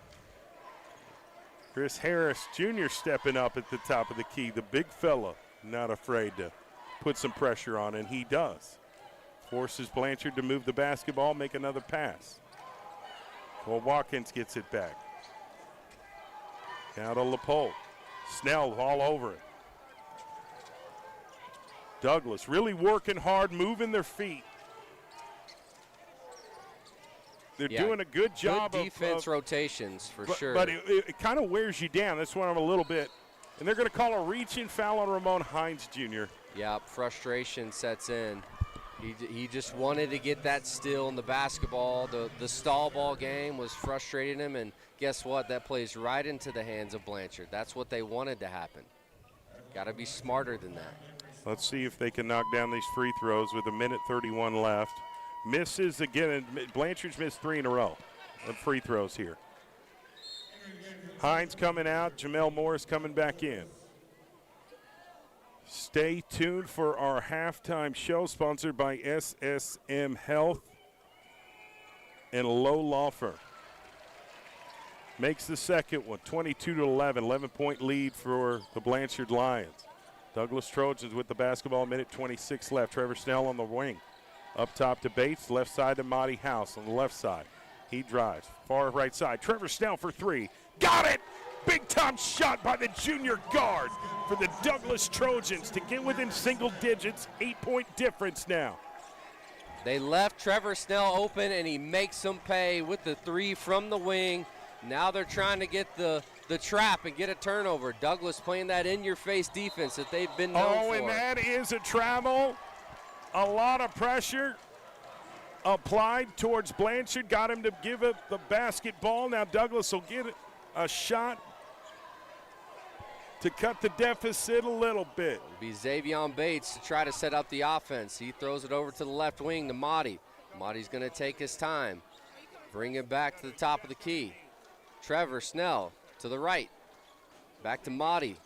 Chris Harris Jr. stepping up at the top of the key. The big fella, not afraid to put some pressure on, and he does. Forces Blanchard to move the basketball, make another pass. Well, Watkins gets it back. Now to LaPolte. Snell all over it. Douglas really working hard, moving their feet. They're doing a good job good defense rotations for sure. But it kind of wears you down. That's why I'm a little bit. And they're going to call a reaching foul on Ramon Hines Jr. Yeah, frustration sets in. He just wanted to get that steal in the basketball. The stall ball game was frustrating him, and guess what? That plays right into the hands of Blanchard. That's what they wanted to happen. Got to be smarter than that. Let's see if they can knock down these free throws with 1:31 left. Misses again, and Blanchard's missed 3 in a row of free throws here. Hines coming out, Jamel Morris coming back in. Stay tuned for our halftime show, sponsored by SSM Health and Low Law Firm. Makes the second one, 22-11, 11-point lead for the Blanchard Lions. Douglas Trojans with the basketball, 1:26 left. Trevor Snell on the wing. Up top to Bates, left side to Monty House on the left side. He drives, far right side. Trevor Snell for 3. Got it! Big-time shot by the junior guard for the Douglas Trojans to get within single digits, 8-point difference now. They left Trevor Snell open, and he makes them pay with the 3 from the wing. Now they're trying to get the trap and get a turnover. Douglas playing that in-your-face defense that they've been known for. And that is a travel. A lot of pressure applied towards Blanchard. Got him to give up the basketball. Now Douglas will get a shot to cut the deficit a little bit. It'll be Xavion Bates to try to set up the offense. He throws it over to the left wing to Mahdi. Mahdi's going to take his time. Bring it back to the top of the key. Trevor Snell to the right. Back to Mahdi.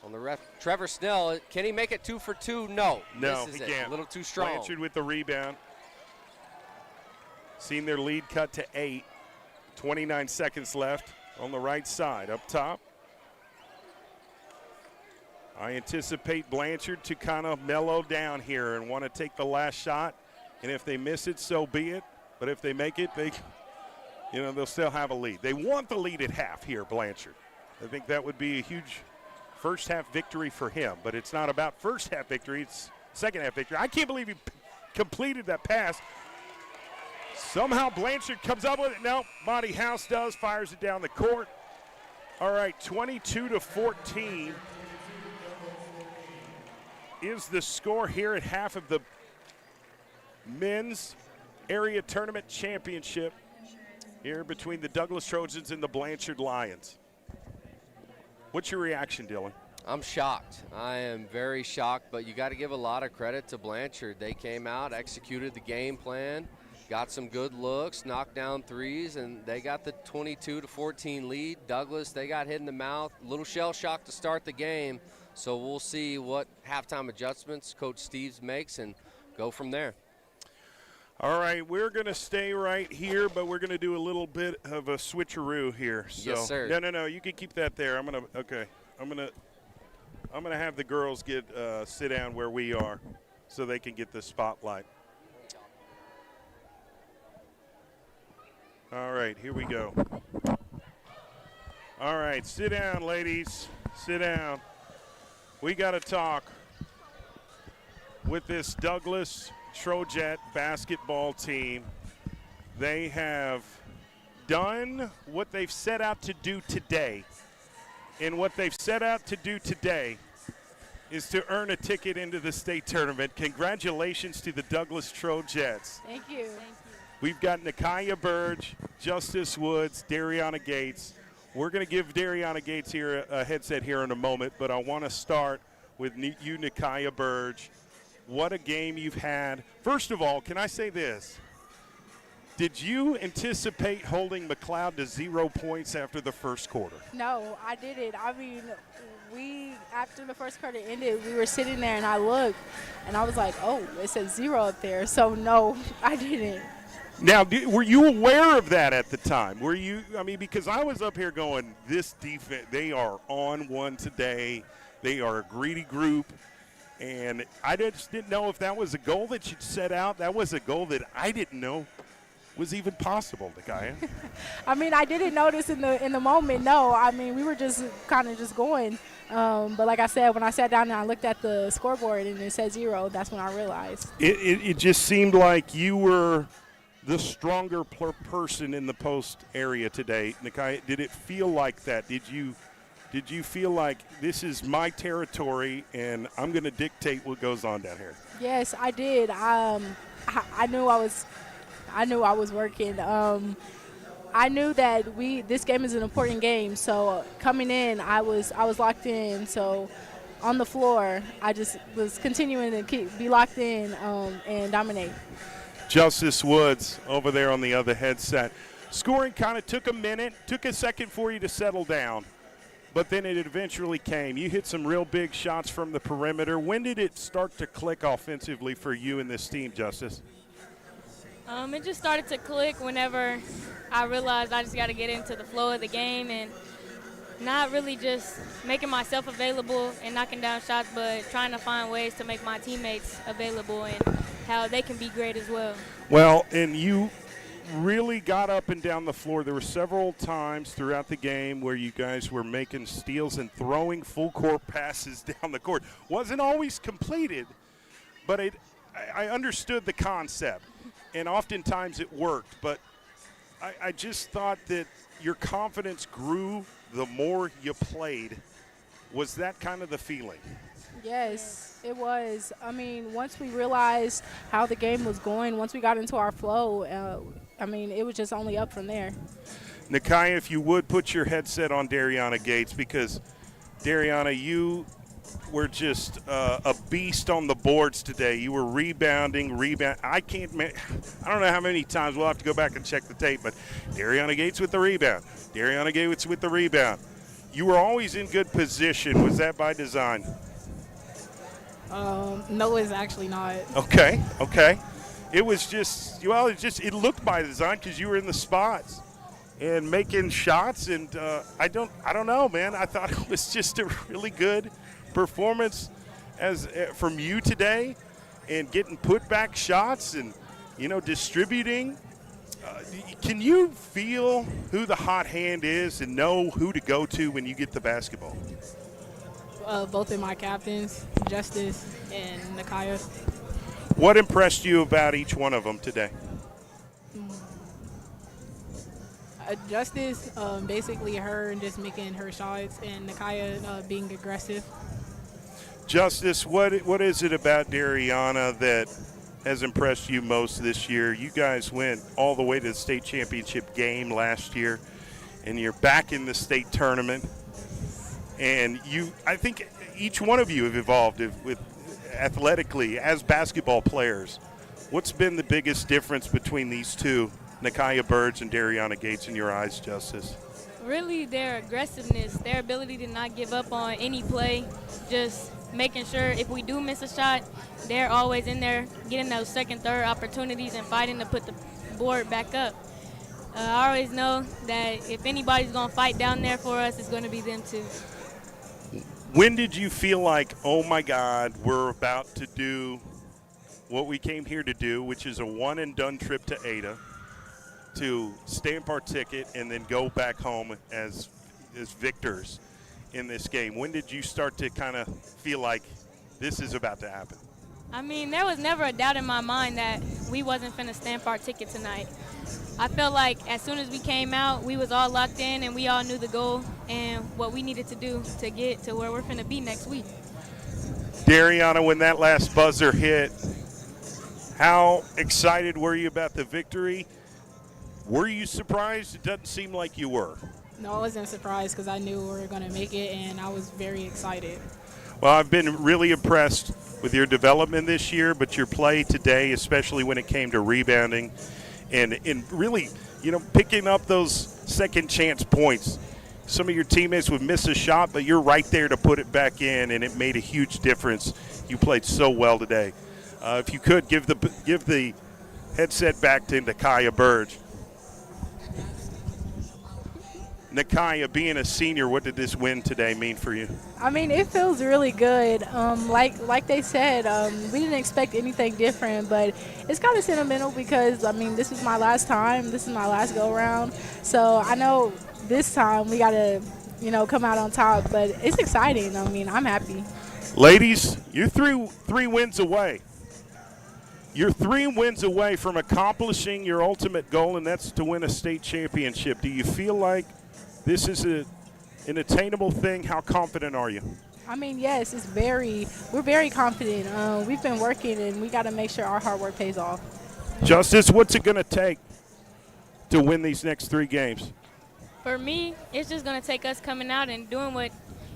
On the ref, Trevor Snell, can he make it 2 for 2? No, he misses can't. A little too strong. Blanchard with the rebound. Seen their lead cut to 8. 29 seconds left on the right side. Up top, I anticipate Blanchard to kind of mellow down here and want to take the last shot. And if they miss it, so be it. But if they make it, they'll still have a lead. They want the lead at half here, Blanchard. I think that would be a huge first half victory for him. But it's not about first half victory, it's second half victory. I can't believe he completed that pass. Somehow Blanchard comes up with it. No, Monty House does, fires it down the court. All right, 22-14 is the score here at half of the men's area tournament championship here between the Douglas Trojans and the Blanchard Lions. What's your reaction, Dylan? I'm shocked. I am very shocked, but you got to give a lot of credit to Blanchard. They came out, executed the game plan, got some good looks, knocked down threes, and they got the 22-14 lead. Douglas, they got hit in the mouth. A little shell shock to start the game, so we'll see what halftime adjustments Coach Steves makes and go from there. All right, we're going to stay right here, but we're going to do a little bit of a switcheroo here. So, yes, sir. No, you can keep that there. I'm going to have the girls sit down where we are so they can get the spotlight. All right, here we go. All right, sit down, ladies. Sit down. We got to talk with this Douglas Trojet basketball team. They have done what they've set out to do today. And what they've set out to do today is to earn a ticket into the state tournament. Congratulations to the Douglas Trojets. Thank you. We've got Nakaya Burge, Justice Woods, Dariana Gates. We're going to give Dariana Gates here a headset here in a moment, but I want to start with you, Nakaya Burge. What a game you've had. First of all, can I say this? Did you anticipate holding McLeod to 0 points after the first quarter? No, I didn't. I mean, after the first quarter ended, we were sitting there and I looked and I was like, oh, it says 0 up there. So, no, I didn't. Now, were you aware of that at the time? Because I was up here going, this defense, they are on one today. They are a greedy group. And I just didn't know if that was a goal that you'd set out. That was a goal that I didn't know was even possible, Nakaya. I mean, I didn't notice in the moment, no. I mean, we were just kind of just going. But like I said, when I sat down and I looked at the scoreboard and it said 0, that's when I realized. It just seemed like you were the stronger person in the post area today. Nakia, did it feel like that? Did you feel like this is my territory and I'm going to dictate what goes on down here? Yes, I did. I knew I was working. I knew that this game is an important game. So coming in, I was locked in. So on the floor, I just was continuing to be locked in and dominate. Justice Woods over there on the other headset. Scoring kind of took a minute, took a second for you to settle down, but then it eventually came. You hit some real big shots from the perimeter. When did it start to click offensively for you and this team, Justice? It just started to click whenever I realized I just got to get into the flow of the game and not really just making myself available and knocking down shots, but trying to find ways to make my teammates available and how they can be great as well. Well, and you really got up and down the floor. There were several times throughout the game where you guys were making steals and throwing full court passes down the court. Wasn't always completed, but I understood the concept, and oftentimes it worked. But I just thought that your confidence grew the more you played. Was that kind of the feeling? Yes, it was. I mean, once we realized how the game was going, once we got into our flow, it was just only up from there. Nakia, if you would put your headset on Dariana Gates, because Dariana, you were just a beast on the boards today. You were rebounding. I don't know how many times. We'll have to go back and check the tape, but Dariana Gates with the rebound. Dariana Gates with the rebound. You were always in good position. Was that by design? No, it's actually not. Okay. It was just, it looked by design because you were in the spots and making shots. And I don't know, man. I thought it was just a really good performance from you today, and getting put back shots and distributing. Can you feel who the hot hand is and know who to go to when you get the basketball? Both of my captains, Justice and Nakia. What impressed you about each one of them today? Justice, basically her and just making her shots, and Nakia being aggressive. Justice, what is it about Dariana that has impressed you most this year? You guys went all the way to the state championship game last year, and you're back in the state tournament. And I think each one of you have evolved with athletically as basketball players. What's been the biggest difference between these two, Nakia Burge and Dariana Gates, in your eyes, Justice? Really, their aggressiveness, their ability to not give up on any play, just making sure if we do miss a shot, they're always in there getting those second, third opportunities and fighting to put the board back up. I always know that if anybody's going to fight down there for us, it's going to be them too. When did you feel like, oh my God, we're about to do what we came here to do, which is a one-and-done trip to Ada, to stamp our ticket and then go back home as victors in this game? When did you start to kind of feel like this is about to happen? I mean, there was never a doubt in my mind that we wasn't finna stamp our ticket tonight. I felt like as soon as we came out, we was all locked in and we all knew the goal and what we needed to do to get to where we're finna be next week. Dariana, when that last buzzer hit, how excited were you about the victory? Were you surprised? It doesn't seem like you were. No, I wasn't surprised because I knew we were going to make it, and I was very excited. Well, I've been really impressed with your development this year, but your play today, especially when it came to rebounding and really, picking up those second chance points. Some of your teammates would miss a shot, but you're right there to put it back in, and it made a huge difference. You played so well today. If you could, give the headset back to Nakia Burge. Nakia, being a senior, what did this win today mean for you? I mean, it feels really good. Like they said, we didn't expect anything different, but it's kind of sentimental because, this is my last time. This is my last go-around. So I know this time we got to, come out on top, but it's exciting. I'm happy. Ladies, you're three wins away. You're 3 wins away from accomplishing your ultimate goal, and that's to win a state championship. Do you feel like this is an attainable thing? How confident are you? I mean, yes, we're very confident. We've been working, and we got to make sure our hard work pays off. Justice, what's it going to take to win these next 3 games? For me, it's just going to take us coming out and doing what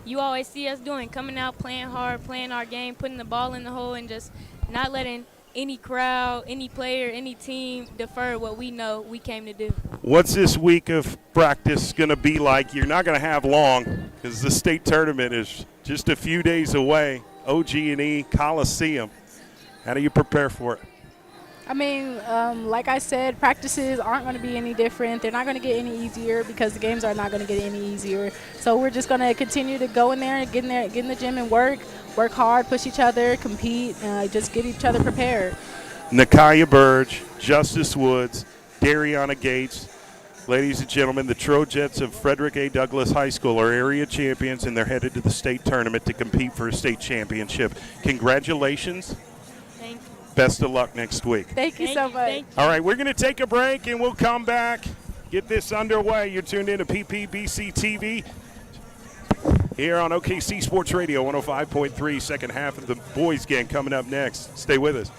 you always see us doing, coming out, playing hard, playing our game, putting the ball in the hole, and just not letting any crowd, any player, any team defer what we know we came to do. What's this week of practice going to be like? You're not going to have long because the state tournament is just a few days away. OG&E Coliseum. How do you prepare for it? I mean, like I said, practices aren't going to be any different. They're not going to get any easier because the games are not going to get any easier. So we're just going to continue to go in there and get in the gym and work hard, push each other, compete, just get each other prepared. Nakaya Burge, Justice Woods, Dariana Gates. Ladies and gentlemen, the Trojets of Frederick A. Douglass High School are area champions, and they're headed to the state tournament to compete for a state championship. Congratulations. Thank you. Best of luck next week. Thank you so much. All right, we're going to take a break, and we'll come back, get this underway. You're tuned in to PPBC TV here on OKC Sports Radio 105.3. Second half of the boys game coming up next. Stay with us.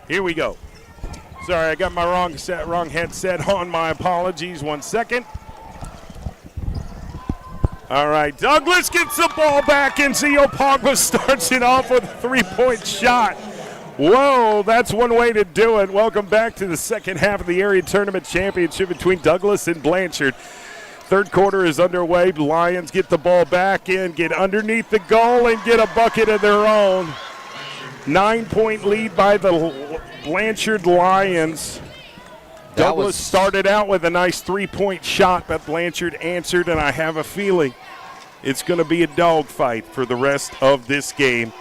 Here we go. Sorry, I got my wrong headset on. My apologies. 1 second. All right, Douglas gets the ball back, and Zio Pogba starts it off with a three-point shot. Whoa, that's one way to do it. Welcome back to the second half of the area tournament championship between Douglas and Blanchard. Third quarter is underway. Lions get the ball back in, get underneath the goal, and get a bucket of their own. 9-point lead by the Blanchard Lions. Douglas started out with a nice three-point shot, but Blanchard answered, and I have a feeling it's going to be a dogfight for the rest of this game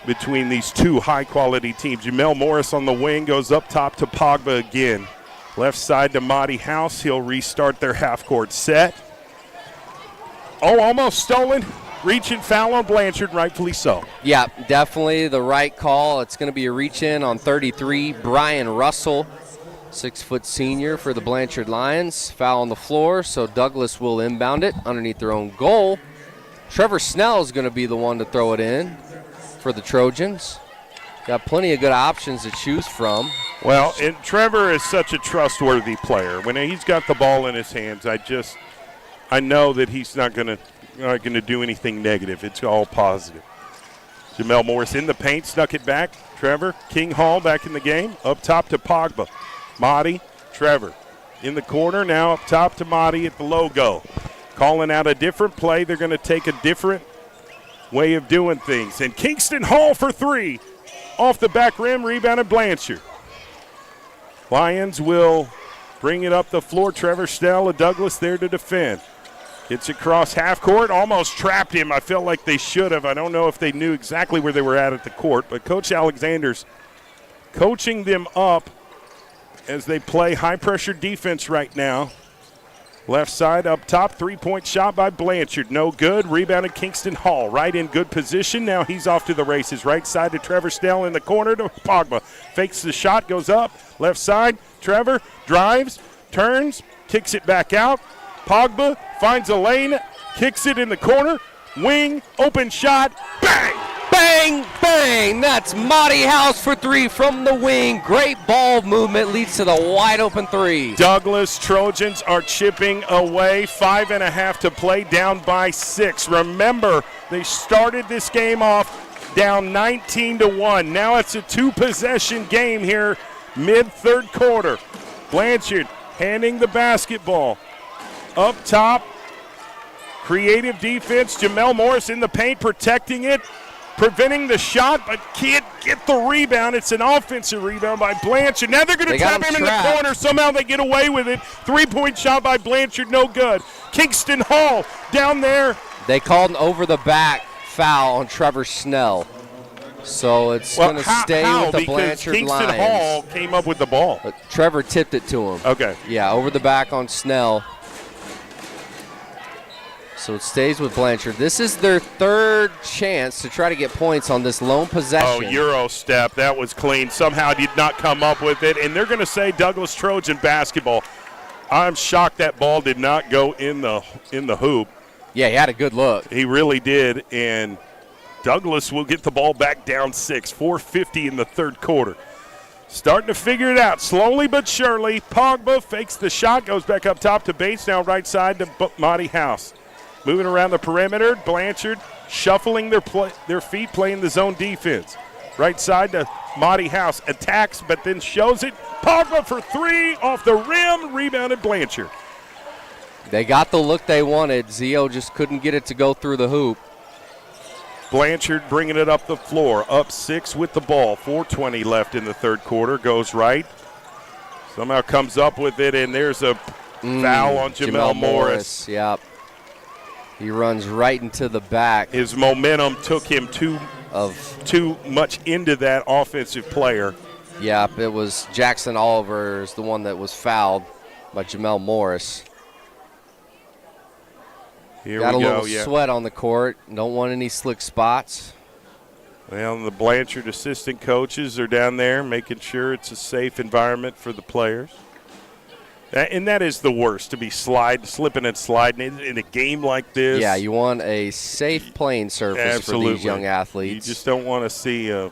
between these two high-quality teams. Jamel Morris on the wing goes up top to Pogba again. Left side to Monty House. He'll restart their half-court set. Oh, almost stolen. Reach and foul on Blanchard, rightfully so. Yeah, definitely the right call. It's going to be a reach-in on 33, Brian Russell. 6-foot senior for the Blanchard Lions. Foul on the floor, so Douglas will inbound it underneath their own goal. Trevor Snell is going to be the one to throw it in for the Trojans. Got plenty of good options to choose from. Well, and Trevor is such a trustworthy player. When he's got the ball in his hands, I know that he's not going to do anything negative. It's all positive. Jamel Morris in the paint, snuck it back. Trevor, King Hall back in the game. Up top to Pogba. Mahdi, Trevor. In the corner, now up top to Mahdi at the logo. Calling out a different play. They're going to take a different way of doing things. And Kingston Hall for 3. Off the back rim, rebounded Blanchard. Lions will bring it up the floor. Trevor Snell and Douglas there to defend. Gets across half court, almost trapped him. I felt like they should have. I don't know if they knew exactly where they were at the court, but Coach Alexander's coaching them up as they play high-pressure defense right now. Left side up top, three-point shot by Blanchard. No good. Rebounded Kingston Hall. Right in good position. Now he's off to the races. Right side to Trevor Snell in the corner to Pogba. Fakes the shot, goes up. Left side, Trevor drives, turns, kicks it back out. Pogba finds a lane, kicks it in the corner. Wing, open shot, bang! Bang, bang! That's Mahdi House for 3 from the wing. Great ball movement leads to the wide open 3. Douglas Trojans are chipping away. 5.5 to play, down by 6. Remember, they started this game off down 19-1. Now it's a 2-possession game here, mid-third quarter. Blanchard handing the basketball. Up top, creative defense. Jamel Morris in the paint, protecting it. Preventing the shot, but can't get the rebound. It's an offensive rebound by Blanchard. Now they're going to trap him in the corner. Somehow they get away with it. 3-point shot by Blanchard, no good. Kingston Hall down there. They called an over-the-back foul on Trevor Snell. So it's going to stay with the Blanchard Kingston Lions. Hall came up with the ball. Trevor tipped it to him. Okay. Yeah, over the back on Snell. So it stays with Blanchard. This is their third chance to try to get points on this lone possession. Oh, Euro step. That was clean. Somehow did not come up with it. And they're going to say Douglas Trojan basketball. I'm shocked that ball did not go in the hoop. Yeah, he had a good look. He really did. And Douglas will get the ball back down 6. 4:50 in the third quarter. Starting to figure it out slowly but surely. Pogba fakes the shot, goes back up top to Bates. Now right side to Mahdi House. Moving around the perimeter, Blanchard shuffling their feet, playing the zone defense. Right side to Mahdi House, attacks but then shows it. Pogba for 3, off the rim, rebounded Blanchard. They got the look they wanted. Zio just couldn't get it to go through the hoop. Blanchard bringing it up the floor, up 6 with the ball. 4:20 left in the third quarter, goes right. Somehow comes up with it, and there's a foul on Jamel Morris. Yep. He runs right into the back. His momentum took him too much into that offensive player. Yep, it was Jackson Oliver is the one that was fouled by Jamel Morris. Got a little sweat on the court. Don't want any slick spots. Well, the Blanchard assistant coaches are down there making sure it's a safe environment for the players. And that is the worst, to be slipping and sliding in a game like this. Yeah, you want a safe playing surface for these young athletes. You just don't want to see an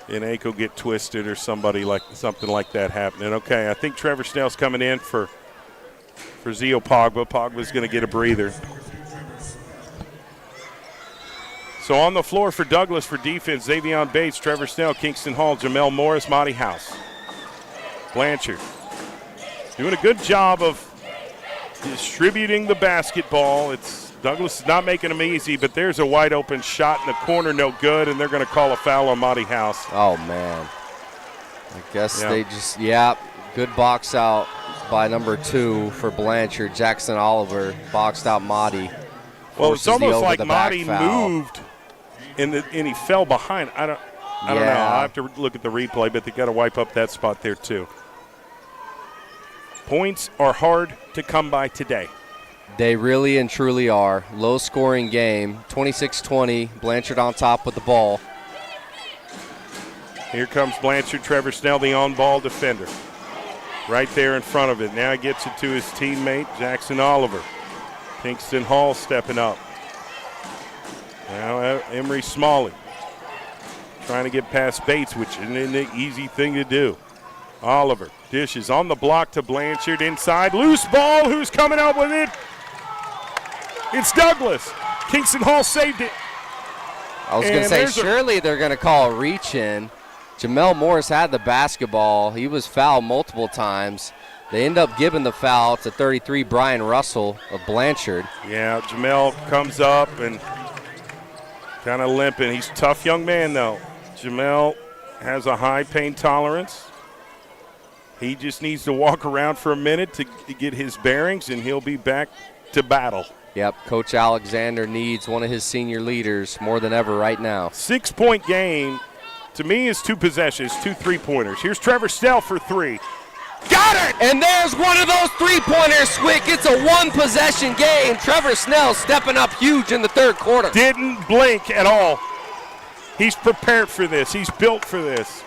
ankle get twisted or something like that happening. Okay, I think Trevor Snell's coming in for Zio Pogba. Pogba's going to get a breather. So on the floor for Douglas for defense, Xavion Bates, Trevor Snell, Kingston Hall, Jamel Morris, Mahdi House. Blanchard doing a good job of distributing the basketball. Douglas is not making them easy, but there's a wide open shot in the corner, no good, and they're going to call a foul on Mahdi House. Oh, man. I guess they just, good box out by number 2 for Blanchard. Jackson Oliver boxed out Mahdi. Well, it's almost like Mahdi moved and he fell behind. I don't know. I'll have to look at the replay, but they got to wipe up that spot there too. Points are hard to come by today. They really and truly are. Low-scoring game, 26-20. Blanchard on top with the ball. Here comes Blanchard. Trevor Snell, the on-ball defender. right there in front of it. Now he gets it to his teammate, Jackson Oliver. Kingston Hall stepping up. Now Emery Smalley trying to get past Bates, which isn't an easy thing to do. Oliver dishes on the block to Blanchard inside. Loose ball. Who's coming up with it? It's Douglas. Kingston Hall saved it. I was going to say, surely they're going to call a reach in. Jamel Morris had the basketball. He was fouled multiple times. They end up giving the foul to 33, Brian Russell of Blanchard. Yeah, Jamel comes up and kind of limping. He's a tough young man, though. Jamel has a high pain tolerance. He just needs to walk around for a minute to get his bearings, and he'll be back to battle. Yep, Coach Alexander needs one of his senior leaders more than ever right now. 6-point game, to me, is 2 possessions, 2 3-pointers. Here's Trevor Snell for 3. Got it! And there's one of those 3-pointers, Swick. It's a 1-possession game. Trevor Snell stepping up huge in the third quarter. Didn't blink at all. He's prepared for this. He's built for this.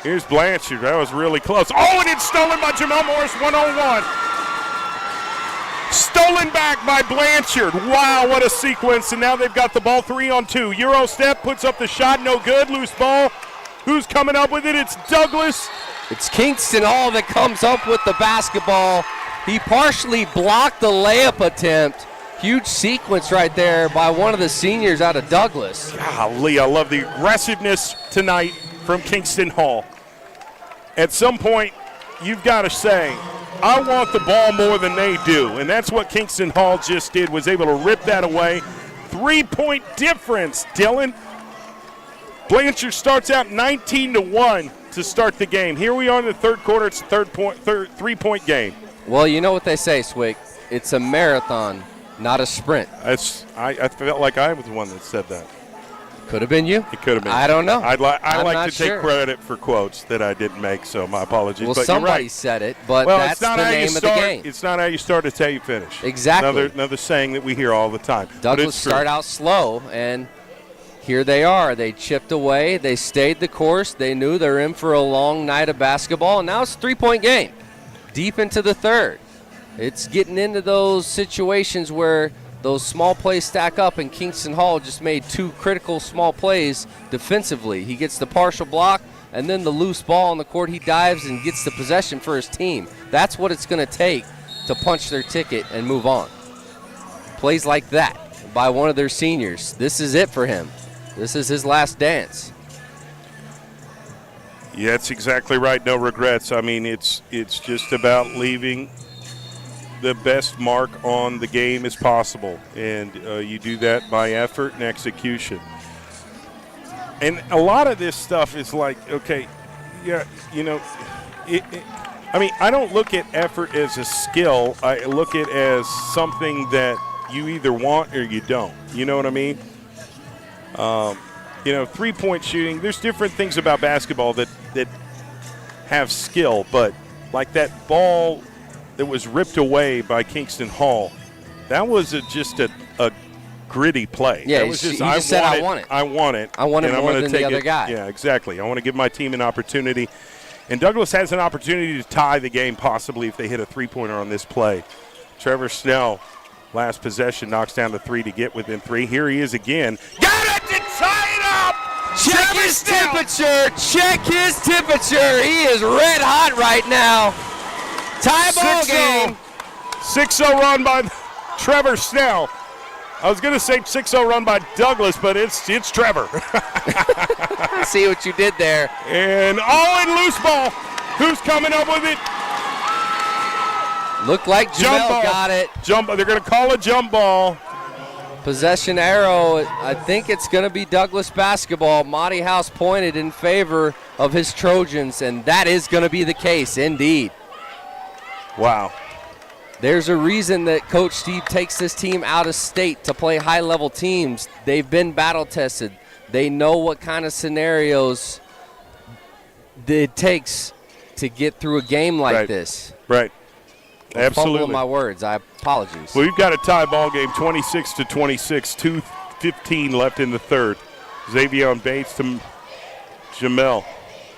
Here's Blanchard. That was really close. Oh, and it's stolen by Jamel Morris, 1-on-1. Stolen back by Blanchard. Wow, what a sequence. And now they've got the ball 3-on-2. Euro step, puts up the shot, no good. Loose ball. Who's coming up with it? It's Douglas. It's Kingston Hall that comes up with the basketball. He partially blocked the layup attempt. Huge sequence right there by one of the seniors out of Douglas. Golly, I love the aggressiveness tonight from Kingston Hall. At some point, you've got to say, I want the ball more than they do. And that's what Kingston Hall just did, was able to rip that away. 3-point difference, Dylan. Blanchard starts out 19-1 to start the game. Here we are in the third quarter. It's a 3-point game. Well, you know what they say, Swick. It's a marathon, not a sprint. I felt like I was the one that said that. Could have been you. It could have been. I don't know. I like to take sure. credit for quotes that I didn't make, so my apologies. Well, but somebody you're right. said it, but that's the name of the game. It's not how you start, it's how you finish. Exactly. Another saying that we hear all the time. Douglas start out slow, and here they are. They chipped away. They stayed the course. They knew they're in for a long night of basketball, and now it's a 3-point game. Deep into the third. It's getting into those situations where those small plays stack up, and Kingston Hall just made 2 critical small plays defensively. He gets the partial block, and then the loose ball on the court. He dives and gets the possession for his team. That's what it's going to take to punch their ticket and move on. Plays like that by one of their seniors. This is it for him. This is his last dance. Yeah, that's exactly right. No regrets. I mean, it's just about leaving the best mark on the game as possible, and you do that by effort and execution. And a lot of this stuff is like, okay, yeah, you know, I mean, I don't look at effort as a skill. I look at it as something that you either want or you don't. You know what I mean? You know, 3-point shooting, there's different things about basketball that have skill, but like that ball that was ripped away by Kingston Hall, that was just a gritty play. Yeah, that was he just said, I want it. I want it. I want it and more I'm than take the other it. guy. Yeah, exactly. I want to give my team an opportunity. And Douglas has an opportunity to tie the game possibly if they hit a 3-pointer on this play. Trevor Snell, last possession, knocks down the 3 to get within 3. Here he is again. Got it to tie it up! Check his temperature. Check his temperature. He is red hot right now. Tie ball game. 6-0 run by Trevor Snell. I was going to say 6-0 run by Douglas, but it's Trevor. I see what you did there. And in loose ball. Who's coming up with it? Looked like Jamel got it. They're going to call a jump ball. Possession arrow. I think it's going to be Douglas basketball. Monty House pointed in favor of his Trojans, and that is going to be the case indeed. Wow. There's a reason that Coach Steve takes this team out of state to play high-level teams. They've been battle-tested. They know what kind of scenarios it takes to get through a game like this. Right. Absolutely. Fumbling my words. I apologize. Well, we've got a tie ball game, 26-26, 2:15 left in the third. Xavier Bates to Jamel.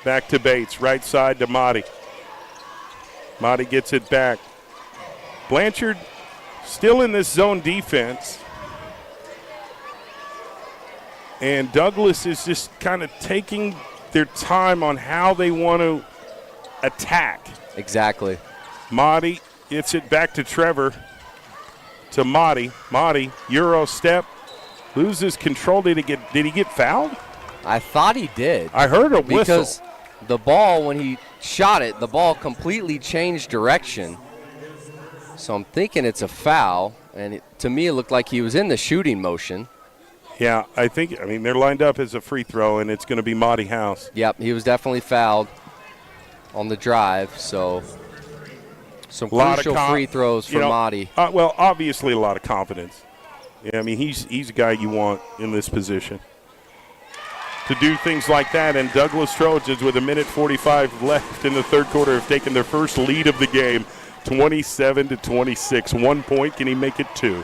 Back to Bates. Right side to Motti. Motti gets it back. Blanchard still in this zone defense. And Douglas is just kind of taking their time on how they want to attack. Exactly. Motti gets it back to Trevor. To Motti. Motti, Euro step, loses control. Did he get fouled? I thought he did. I heard a whistle. Because the ball, when he shot it, the ball completely changed direction. So I'm thinking it's a foul, and to me it looked like he was in the shooting motion. Yeah, I mean, they're lined up as a free throw, and it's going to be Motti House. Yep, he was definitely fouled on the drive, so some crucial free throws for Motti. Well, obviously a lot of confidence. Yeah, I mean, he's a guy you want in this position to do things like that. And Douglas Trojans, with 1:45 left in the third quarter, have taken their first lead of the game, 27-26. 1 point. Can he make it 2?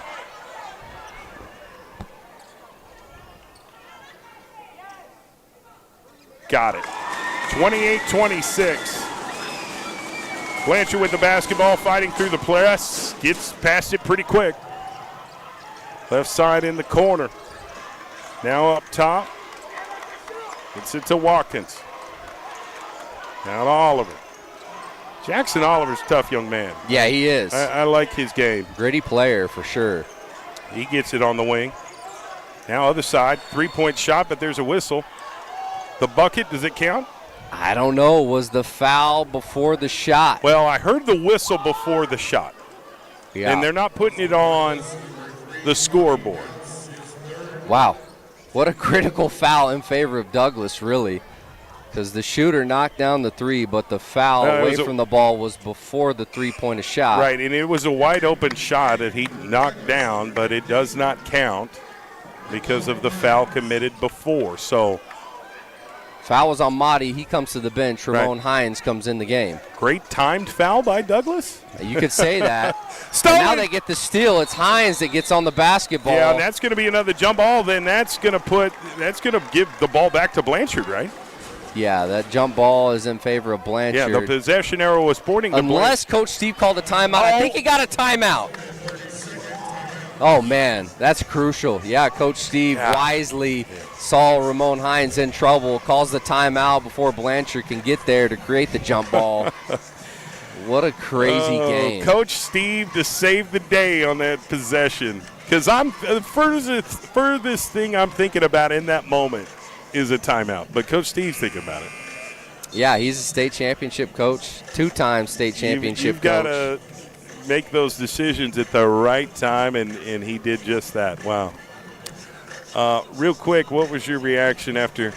Got it. 28-26. Blanchard with the basketball, fighting through the press. Gets past it pretty quick. Left side in the corner. Now up top. Gets it to Watkins. Now to Oliver. Jackson Oliver's a tough young man. Yeah, he is. I like his game. Gritty player for sure. He gets it on the wing. Now other side, 3-point shot, but there's a whistle. The bucket, does it count? I don't know. Was the foul before the shot? Well, I heard the whistle before the shot. Yeah. And they're not putting it on the scoreboard. Wow. What a critical foul in favor of Douglas, really. Because the shooter knocked down the three, but the foul away from the ball was before the three-point shot. Right, and it was a wide-open shot that he knocked down, but it does not count because of the foul committed before. So foul was on Motti. He comes to the bench. Ramon Hines comes in the game. Great timed foul by Douglas. You could say that. Now they get the steal. It's Hines that gets on the basketball. Yeah, and that's going to be another jump ball. Then that's going to give the ball back to Blanchard, right? Yeah, that jump ball is in favor of Blanchard. Yeah, the possession arrow was pointing to Blanchard. Unless Coach Steve called a timeout. I think he got a timeout. Oh, man, that's crucial. Yeah, Coach Steve wisely saw Ramon Hines in trouble, calls the timeout before Blanchard can get there to create the jump ball. What a crazy game. Coach Steve to save the day on that possession. Because the furthest thing I'm thinking about in that moment is a timeout. But Coach Steve's thinking about it. Yeah, he's a state championship coach, two-time state championship coach. You've got coach. to make those decisions at the right time, and he did just that. Wow. Real quick, what was your reaction after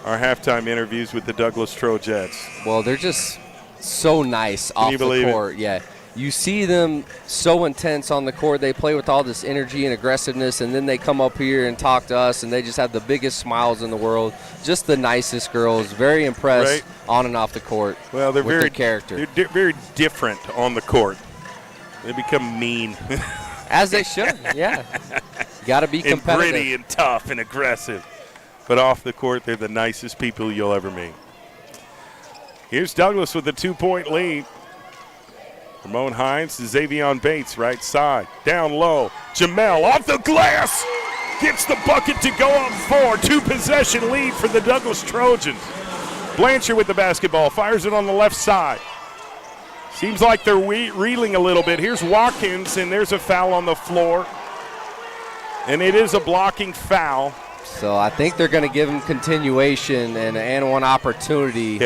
our halftime interviews with the Douglas Trojans? Well, they're just so nice off the court. Yeah. You see them so intense on the court. They play with all this energy and aggressiveness, and then they come up here and talk to us, and they just have the biggest smiles in the world. Just the nicest girls. Very impressed on and off the court. Well, they're with very their character. They're very different on the court. They become mean. As they should, yeah. Got to be competitive. And gritty and tough and aggressive. But off the court, they're the nicest people you'll ever meet. Here's Douglas with a 2-point lead. Ramon Hines to Xavion Bates, right side. Down low. Jamel off the glass. Gets the bucket to go up 4. 2-possession lead for the Douglas Trojans. Blanchard with the basketball. Fires it on the left side. Seems like they're reeling a little bit. Here's Watkins, and there's a foul on the floor. And it is a blocking foul. So I think they're going to give him continuation and one opportunity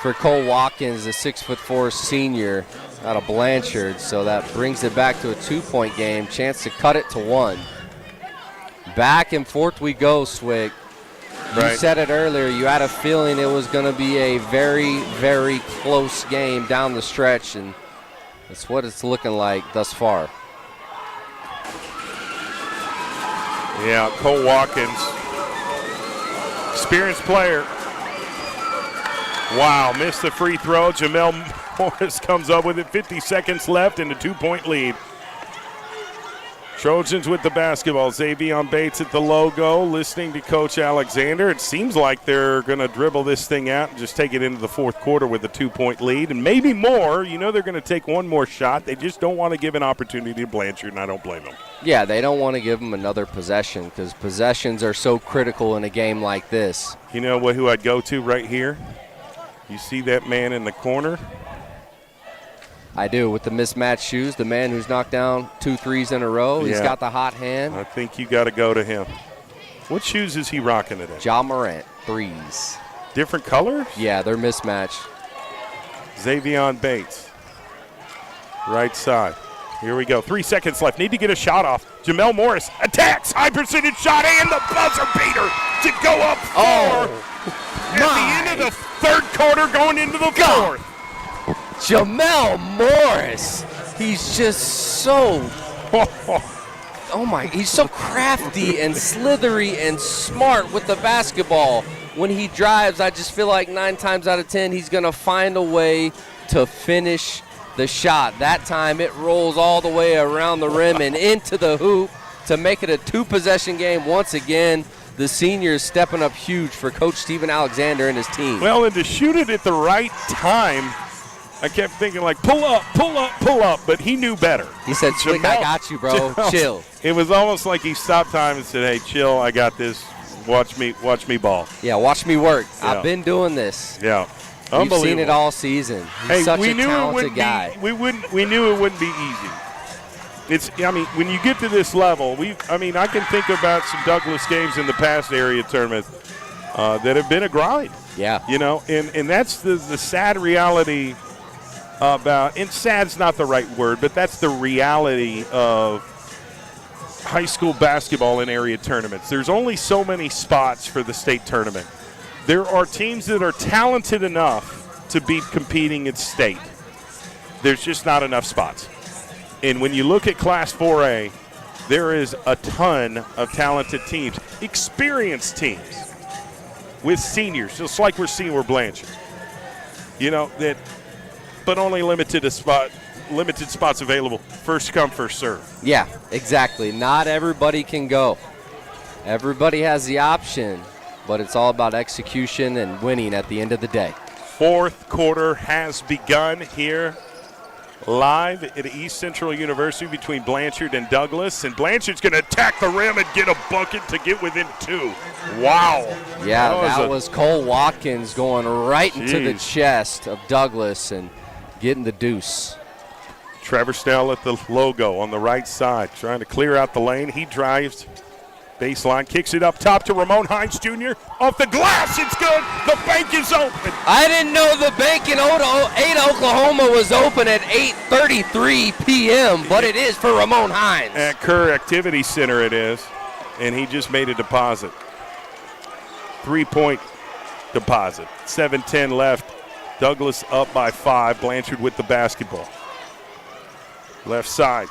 for Cole Watkins, a 6'4" senior out of Blanchard. So that brings it back to a 2-point game. Chance to cut it to 1. Back and forth we go, Swig. You said it earlier. You had a feeling it was going to be a very, very close game down the stretch, and that's what it's looking like thus far. Yeah, Cole Watkins, experienced player. Wow, missed the free throw. Jamel Morris comes up with it. 50 seconds left and a 2-point lead. Trojans with the basketball. Xavion Bates at the logo, listening to Coach Alexander. It seems like they're going to dribble this thing out and just take it into the fourth quarter with a 2-point lead, and maybe more. You know they're going to take one more shot. They just don't want to give an opportunity to Blanchard, and I don't blame them. Yeah, they don't want to give them another possession because possessions are so critical in a game like this. You know who I'd go to right here? You see that man in the corner? I do, with the mismatched shoes, the man who's knocked down 2 threes in a row. He's got the hot hand. I think you got to go to him. What shoes is he rocking today? Ja Morant, threes. Different colors? Yeah, they're mismatched. Xavion Bates, right side. Here we go. 3 seconds left. Need to get a shot off. Jamel Morris attacks. High percentage shot and the buzzer beater to go up 4. At the end of the third quarter, going into the fourth. Jamel Morris, he's just so, he's so crafty and slithery and smart with the basketball. When he drives, I just feel like 9 times out of 10, he's going to find a way to finish the shot. That time, it rolls all the way around the rim and into the hoop to make it a 2-possession game once again. The seniors stepping up huge for Coach Steven Alexander and his team. Well, and to shoot it at the right time, I kept thinking, like, pull up, pull up, pull up, but he knew better. He said, Slick, I got you, bro. Chill. It was almost like he stopped time and said, hey, chill, I got this. Watch me ball. Yeah, watch me work. Yeah. I've been doing this. Yeah. We've Unbelievable. seen it all season. He's such a talented guy. We knew it wouldn't be easy. When you get to this level, I can think about some Douglas games in the past area tournaments that have been a grind. Yeah. You know, and that's the sad reality about, and sad's not the right word, but that's the reality of high school basketball in area tournaments. There's only so many spots for the state tournament. There are teams that are talented enough to be competing at state. There's just not enough spots. And when you look at Class 4A, there is a ton of talented teams, experienced teams with seniors, just like we're seeing with Blanchard. You know, but only limited spots available. First come, first serve. Yeah, exactly. Not everybody can go. Everybody has the option, but it's all about execution and winning at the end of the day. Fourth quarter has begun here live at East Central University between Blanchard and Douglas, and Blanchard's going to attack the rim and get a bucket to get within 2. Wow. Yeah, that was Cole Watkins going right into the chest of Douglas and getting the deuce. Trevor Snell at the logo on the right side, trying to clear out the lane. He drives baseline, kicks it up top to Ramon Hines Jr. Off the glass, it's good. The bank is open. I didn't know the bank in Ada, Oklahoma was open at 8:33 p.m., but it is for Ramon Hines. At Kerr Activity Center it is, and he just made a deposit. 3-point deposit. 7:10 left. Douglas up by 5. Blanchard with the basketball. Left side.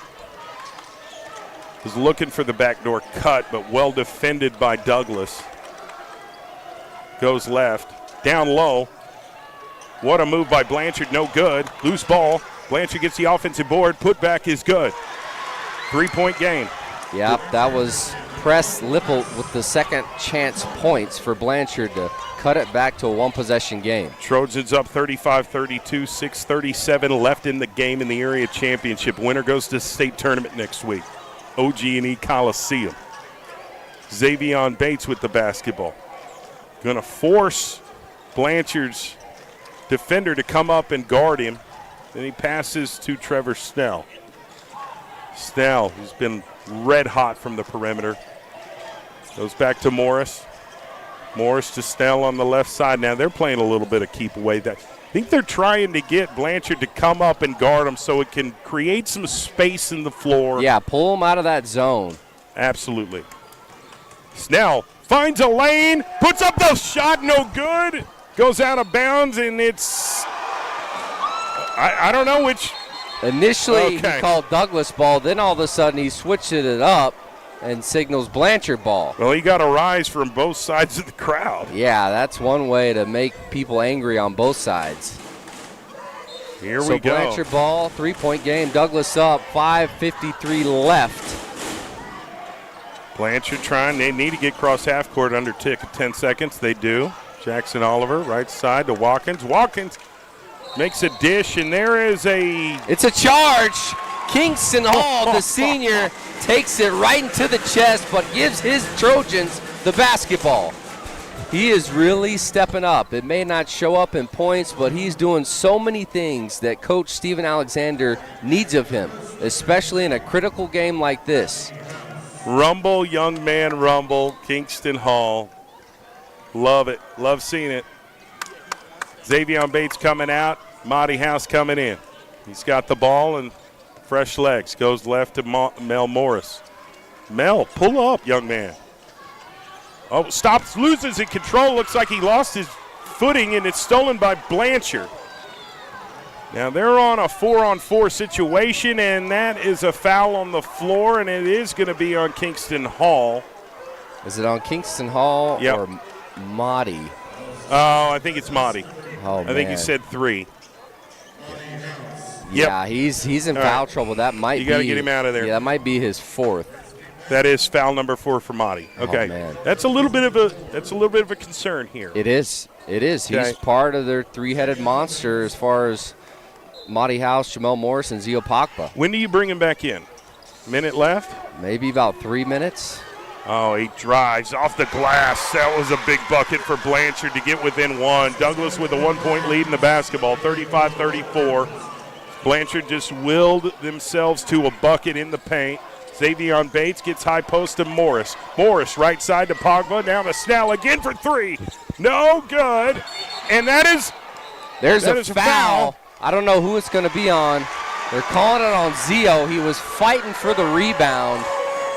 Was looking for the backdoor cut, but well defended by Douglas. Goes left. Down low. What a move by Blanchard. No good. Loose ball. Blanchard gets the offensive board. Putback is good. 3-point game. Yep, that was Press Lipple with the second chance points for Blanchard to cut it back to a 1-possession game. Trojans up 35-32, 6:37 left in the game in the area championship. Winner goes to state tournament next week. OG&E Coliseum. Xavion Bates with the basketball. Going to force Blanchard's defender to come up and guard him. Then he passes to Trevor Snell. Snell, who's been red hot from the perimeter, goes back to Morris. Morris to Snell on the left side. Now they're playing a little bit of keep away. I think they're trying to get Blanchard to come up and guard him so it can create some space in the floor. Yeah, pull him out of that zone. Absolutely. Snell finds a lane, puts up the shot, no good. Goes out of bounds, and it's, I don't know which. Initially, he called Douglas ball. Then all of a sudden, he switched it up and signals Blanchard ball. Well, he got a rise from both sides of the crowd. Yeah, that's one way to make people angry on both sides. Here we So go. Blanchard ball, 3-point game. Douglas up, 5:53 left Blanchard trying. They need to get cross half court under 10 seconds. They do. Jackson Oliver, right side to Watkins. Watkins makes a dish, and there is a... It's a charge. Kingston Hall, the senior, takes it right into the chest, but gives his Trojans the basketball. He is really stepping up. It may not show up in points, but he's doing so many things that Coach Steven Alexander needs of him, especially in a critical game like this. Rumble, young man, rumble, Kingston Hall. Love it. Love seeing it. Xavier Bates coming out. Monty House coming in. He's got the ball and fresh legs. Goes left to Mel Morris. Mel, pull up, young man. Oh, stops, loses in control. Looks like he lost his footing, and it's stolen by Blanchard. Now they're on a 4-on-4 situation, and that is a foul on the floor, and it is going to be on Kingston Hall. Is it on Kingston Hall or Motti? Oh, I think it's Motti. Oh, I think he said 3. Yeah, he's in foul trouble. That might you got to get him out of there. Yeah, that might be his 4th. That is foul number 4 for Motti. Okay, Oh, man. that's a little bit of a concern here. It is. Okay. He's part of their three-headed monster as far as Monty House, Jamel Morris, and Zio Pogba. When do you bring him back in? Minute left? Maybe about 3 minutes. Oh, he drives off the glass. That was a big bucket for Blanchard to get within 1. Douglas with a 1-point lead in the basketball, 35-34. Blanchard just willed themselves to a bucket in the paint. Xavier Bates gets high post to Morris. Morris right side to Pogba. Down to Snell again for 3. No good. And there's a foul. I don't know who it's going to be on. They're calling it on Zio. He was fighting for the rebound.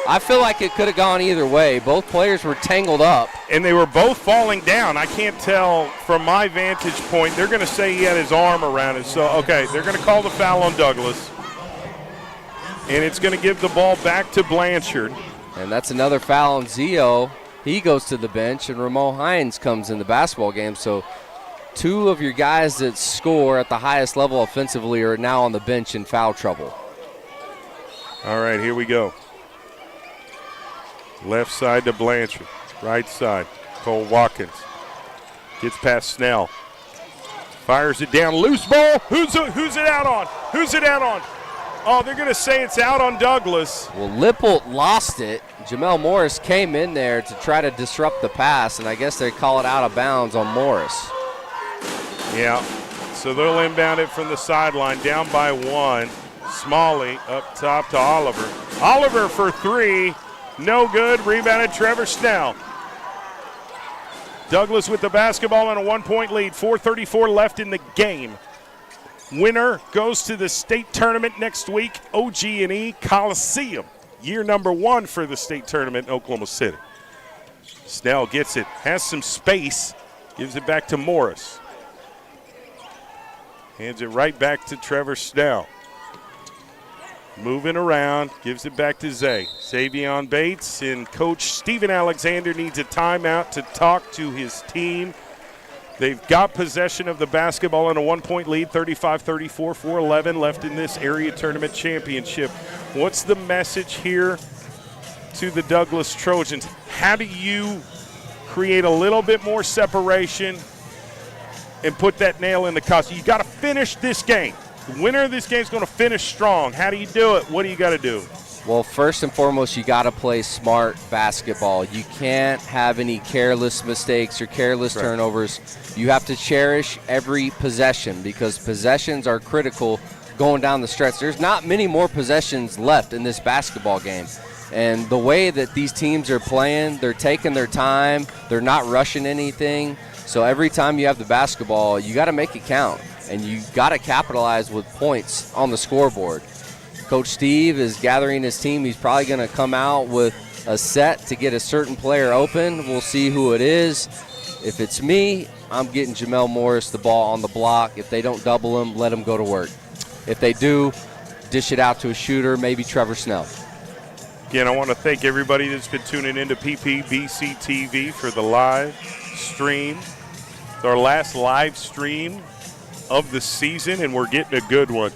I feel like it could have gone either way. Both players were tangled up. And they were both falling down. I can't tell from my vantage point. They're going to say he had his arm around it. So, okay, they're going to call the foul on Douglas. And it's going to give the ball back to Blanchard. And that's another foul on Zio. He goes to the bench, and Ramo Hines comes in the basketball game. So 2 of your guys that score at the highest level offensively are now on the bench in foul trouble. All right, here we go. Left side to Blanchard. Right side, Cole Watkins. Gets past Snell. Fires it down. Loose ball. Who's it out on? Who's it out on? Oh, they're going to say it's out on Douglas. Well, Lippold lost it. Jamel Morris came in there to try to disrupt the pass, and I guess they call it out of bounds on Morris. Yeah, so they'll inbound it from the sideline, down by 1. Smalley up top to Oliver. Oliver for 3. No good. Rebounded Trevor Snell. Douglas with the basketball and a 1-point lead. 4:34 left in the game. Winner goes to the state tournament next week, OG&E Coliseum. Year number 1 for the state tournament in Oklahoma City. Snell gets it, has some space, gives it back to Morris. Hands it right back to Trevor Snell. Moving around, gives it back to Zay. Xavier Bates, and Coach Steven Alexander needs a timeout to talk to his team. They've got possession of the basketball in a 1-point lead, 35-34, 4:11 left in this area tournament championship. What's the message here to the Douglas Trojans? How do you create a little bit more separation and put that nail in the coffin? You got to finish this game. The winner of this game is going to finish strong. How do you do it? What do you got to do? Well, first and foremost, you got to play smart basketball. You can't have any careless mistakes or careless turnovers. You have to cherish every possession because possessions are critical going down the stretch. There's not many more possessions left in this basketball game. And the way that these teams are playing, they're taking their time. They're not rushing anything. So every time you have the basketball, you got to make it count. And you got to capitalize with points on the scoreboard. Coach Steve is gathering his team. He's probably going to come out with a set to get a certain player open. We'll see who it is. If it's me, I'm getting Jamel Morris the ball on the block. If they don't double him, let him go to work. If they do, dish it out to a shooter, maybe Trevor Snell. Again, I want to thank everybody that's been tuning into PPBC TV for the live stream. It's our last live stream of the season, and we're getting a good one.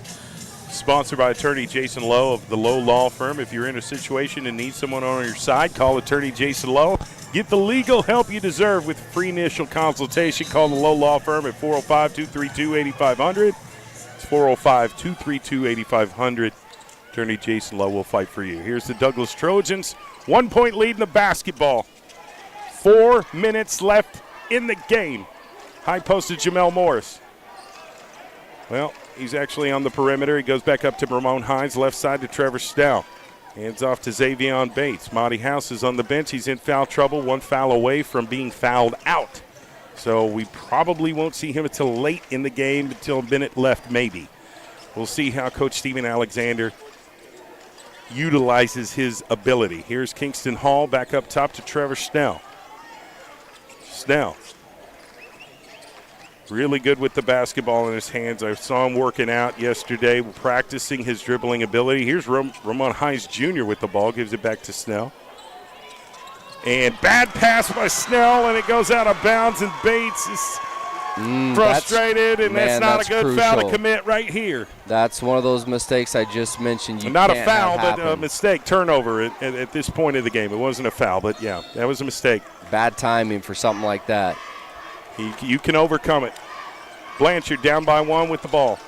Sponsored by attorney Jason Lowe of the Lowe Law Firm. If you're in a situation and need someone on your side, call attorney Jason Lowe. Get the legal help you deserve with free initial consultation. Call the Lowe Law Firm at 405-232-8500. It's 405-232-8500. Attorney Jason Lowe will fight for you. Here's the Douglas Trojans. 1 point lead in the basketball. 4 minutes left in the game. High post to Jamel Morris. Well, he's actually on the perimeter. He goes back up to Ramon Hines, left side to Trevor Snell. Hands off to Xavion Bates. Monty House is on the bench. He's in foul trouble, 1 foul away from being fouled out. So we probably won't see him until late in the game, until a minute left maybe. We'll see how Coach Steven Alexander utilizes his ability. Here's Kingston Hall back up top to Trevor Snell. Snell. Really good with the basketball in his hands. I saw him working out yesterday, practicing his dribbling ability. Here's Ramon Hines Jr. with the ball, gives it back to Snell. And bad pass by Snell, and it goes out of bounds, and Bates is frustrated, that's not a good crucial foul to commit right here. That's one of those mistakes I just mentioned. Not a foul, but a mistake, turnover at this point of the game. It wasn't a foul, but yeah, that was a mistake. Bad timing for something like that. You can overcome it. Blanchard down by 1 with the ball.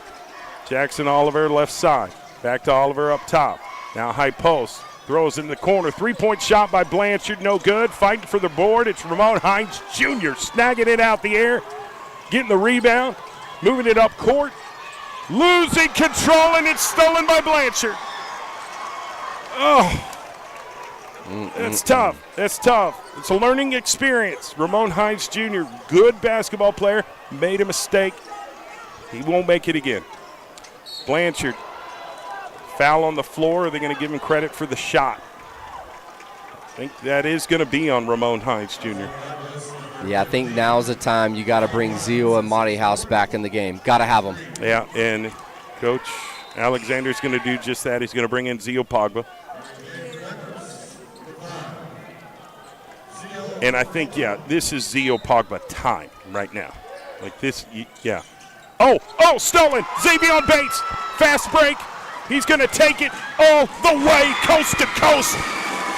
Jackson Oliver left side. Back to Oliver up top. Now high post. Throws in the corner. 3-point shot by Blanchard. No good. Fighting for the board. It's Ramon Hines Jr. snagging it out the air. Getting the rebound. Moving it up court. Losing control, and it's stolen by Blanchard. Oh. That's tough. That's tough. It's a learning experience. Ramon Hines Jr., good basketball player, made a mistake. He won't make it again. Blanchard, foul on the floor. Are they going to give him credit for the shot? I think that is going to be on Ramon Hines Jr. Yeah, I think now's the time you got to bring Zio and Monty House back in the game. Got to have them. Yeah, and Coach Alexander's going to do just that. He's going to bring in Zio Pogba. And I think, yeah, this is Zio Pogba time right now. Like this, yeah. Oh, stolen. Xavion Bates, fast break. He's going to take it all the way, coast to coast,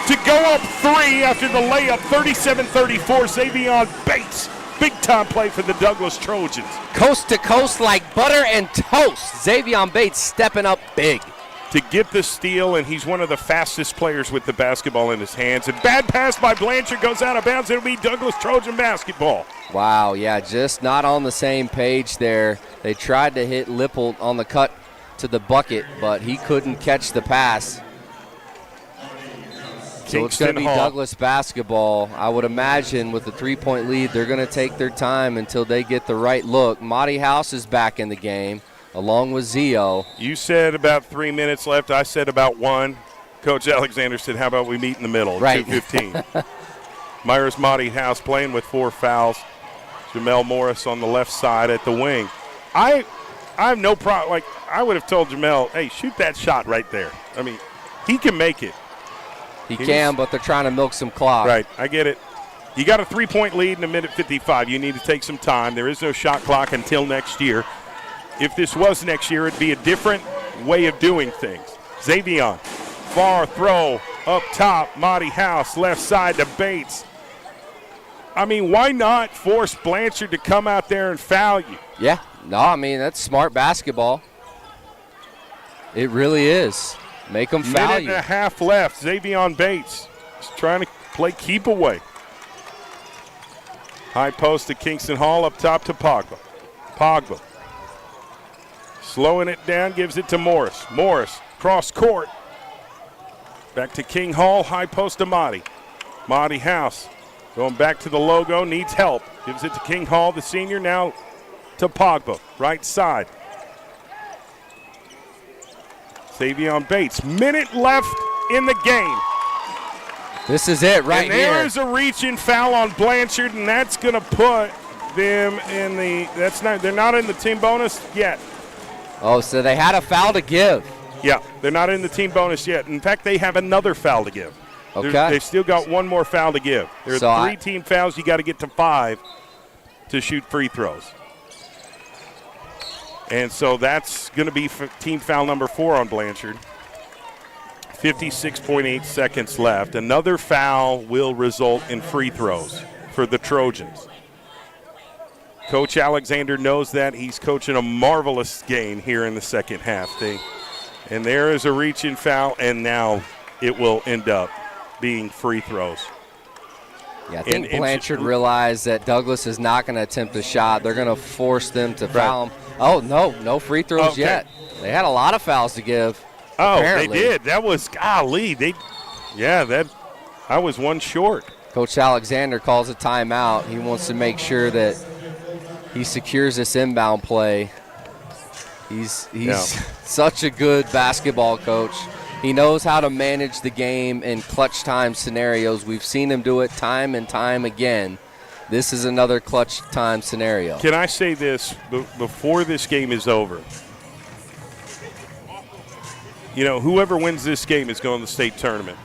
to go up 3 after the layup, 37-34. Xavion Bates, big-time play for the Douglas Trojans. Coast to coast like butter and toast. Xavion Bates stepping up big. To get the steal, and he's one of the fastest players with the basketball in his hands. And bad pass by Blanchard goes out of bounds. It'll be Douglas Trojan basketball. Wow, yeah, just not on the same page there. They tried to hit Lippold on the cut to the bucket, but he couldn't catch the pass. So it's going to be Douglas basketball. I would imagine with the 3-point lead, they're going to take their time until they get the right look. Monty House is back in the game, along with Zio. You said about 3 minutes left. I said about 1. Coach Alexander said, how about we meet in the middle, right. 2:15. Myers Monty House playing with 4 fouls. Jamel Morris on the left side at the wing. I have no problem. Like, I would have told Jamel, hey, shoot that shot right there. I mean, he can make it. He can, but they're trying to milk some clock. Right, I get it. You got a 3-point lead in a minute 55. You need to take some time. There is no shot clock until next year. If this was next year, it'd be a different way of doing things. Xavion, far throw up top. Monty House, left side to Bates. I mean, why not force Blanchard to come out there and foul you? Yeah, no, I mean, that's smart basketball. It really is. Make them foul you. Minute and a half left. Xavion Bates is trying to play keep away. High post to Kingston Hall, up top to Pogba. Pogba slowing it down, gives it to Morris. Morris, cross court. Back to King Hall, high post to Monty. Monty House going back to the logo, needs help. Gives it to King Hall, the senior, now to Pogba, right side. Xavion Bates, minute left in the game. This is it right here. And there's a reach-in foul on Blanchard, and that's going to put them in the, they're not in the team bonus yet. Oh, so they had a foul to give. Yeah, they're not in the team bonus yet. In fact, they have another foul to give. Okay. They've still got one more foul to give. There are 3 team fouls. You got to get to 5 to shoot free throws. And so that's going to be team foul number 4 on Blanchard. 56.8 seconds left. Another foul will result in free throws for the Trojans. Coach Alexander knows that. He's coaching a marvelous game here in the second half. And there is a reach-in foul, and now it will end up being free throws. Yeah, I think Blanchard realized that Douglas is not going to attempt a shot. They're going to force them to foul him. Oh, no free throws yet. They had a lot of fouls to give. Oh, apparently. They did. That was, golly. I was one short. Coach Alexander calls a timeout. He wants to make sure that he secures this inbound play. He's such a good basketball coach. He knows how to manage the game in clutch time scenarios. We've seen him do it time and time again. This is another clutch time scenario. Can I say this before this game is over? You know, whoever wins this game is going to the state tournament.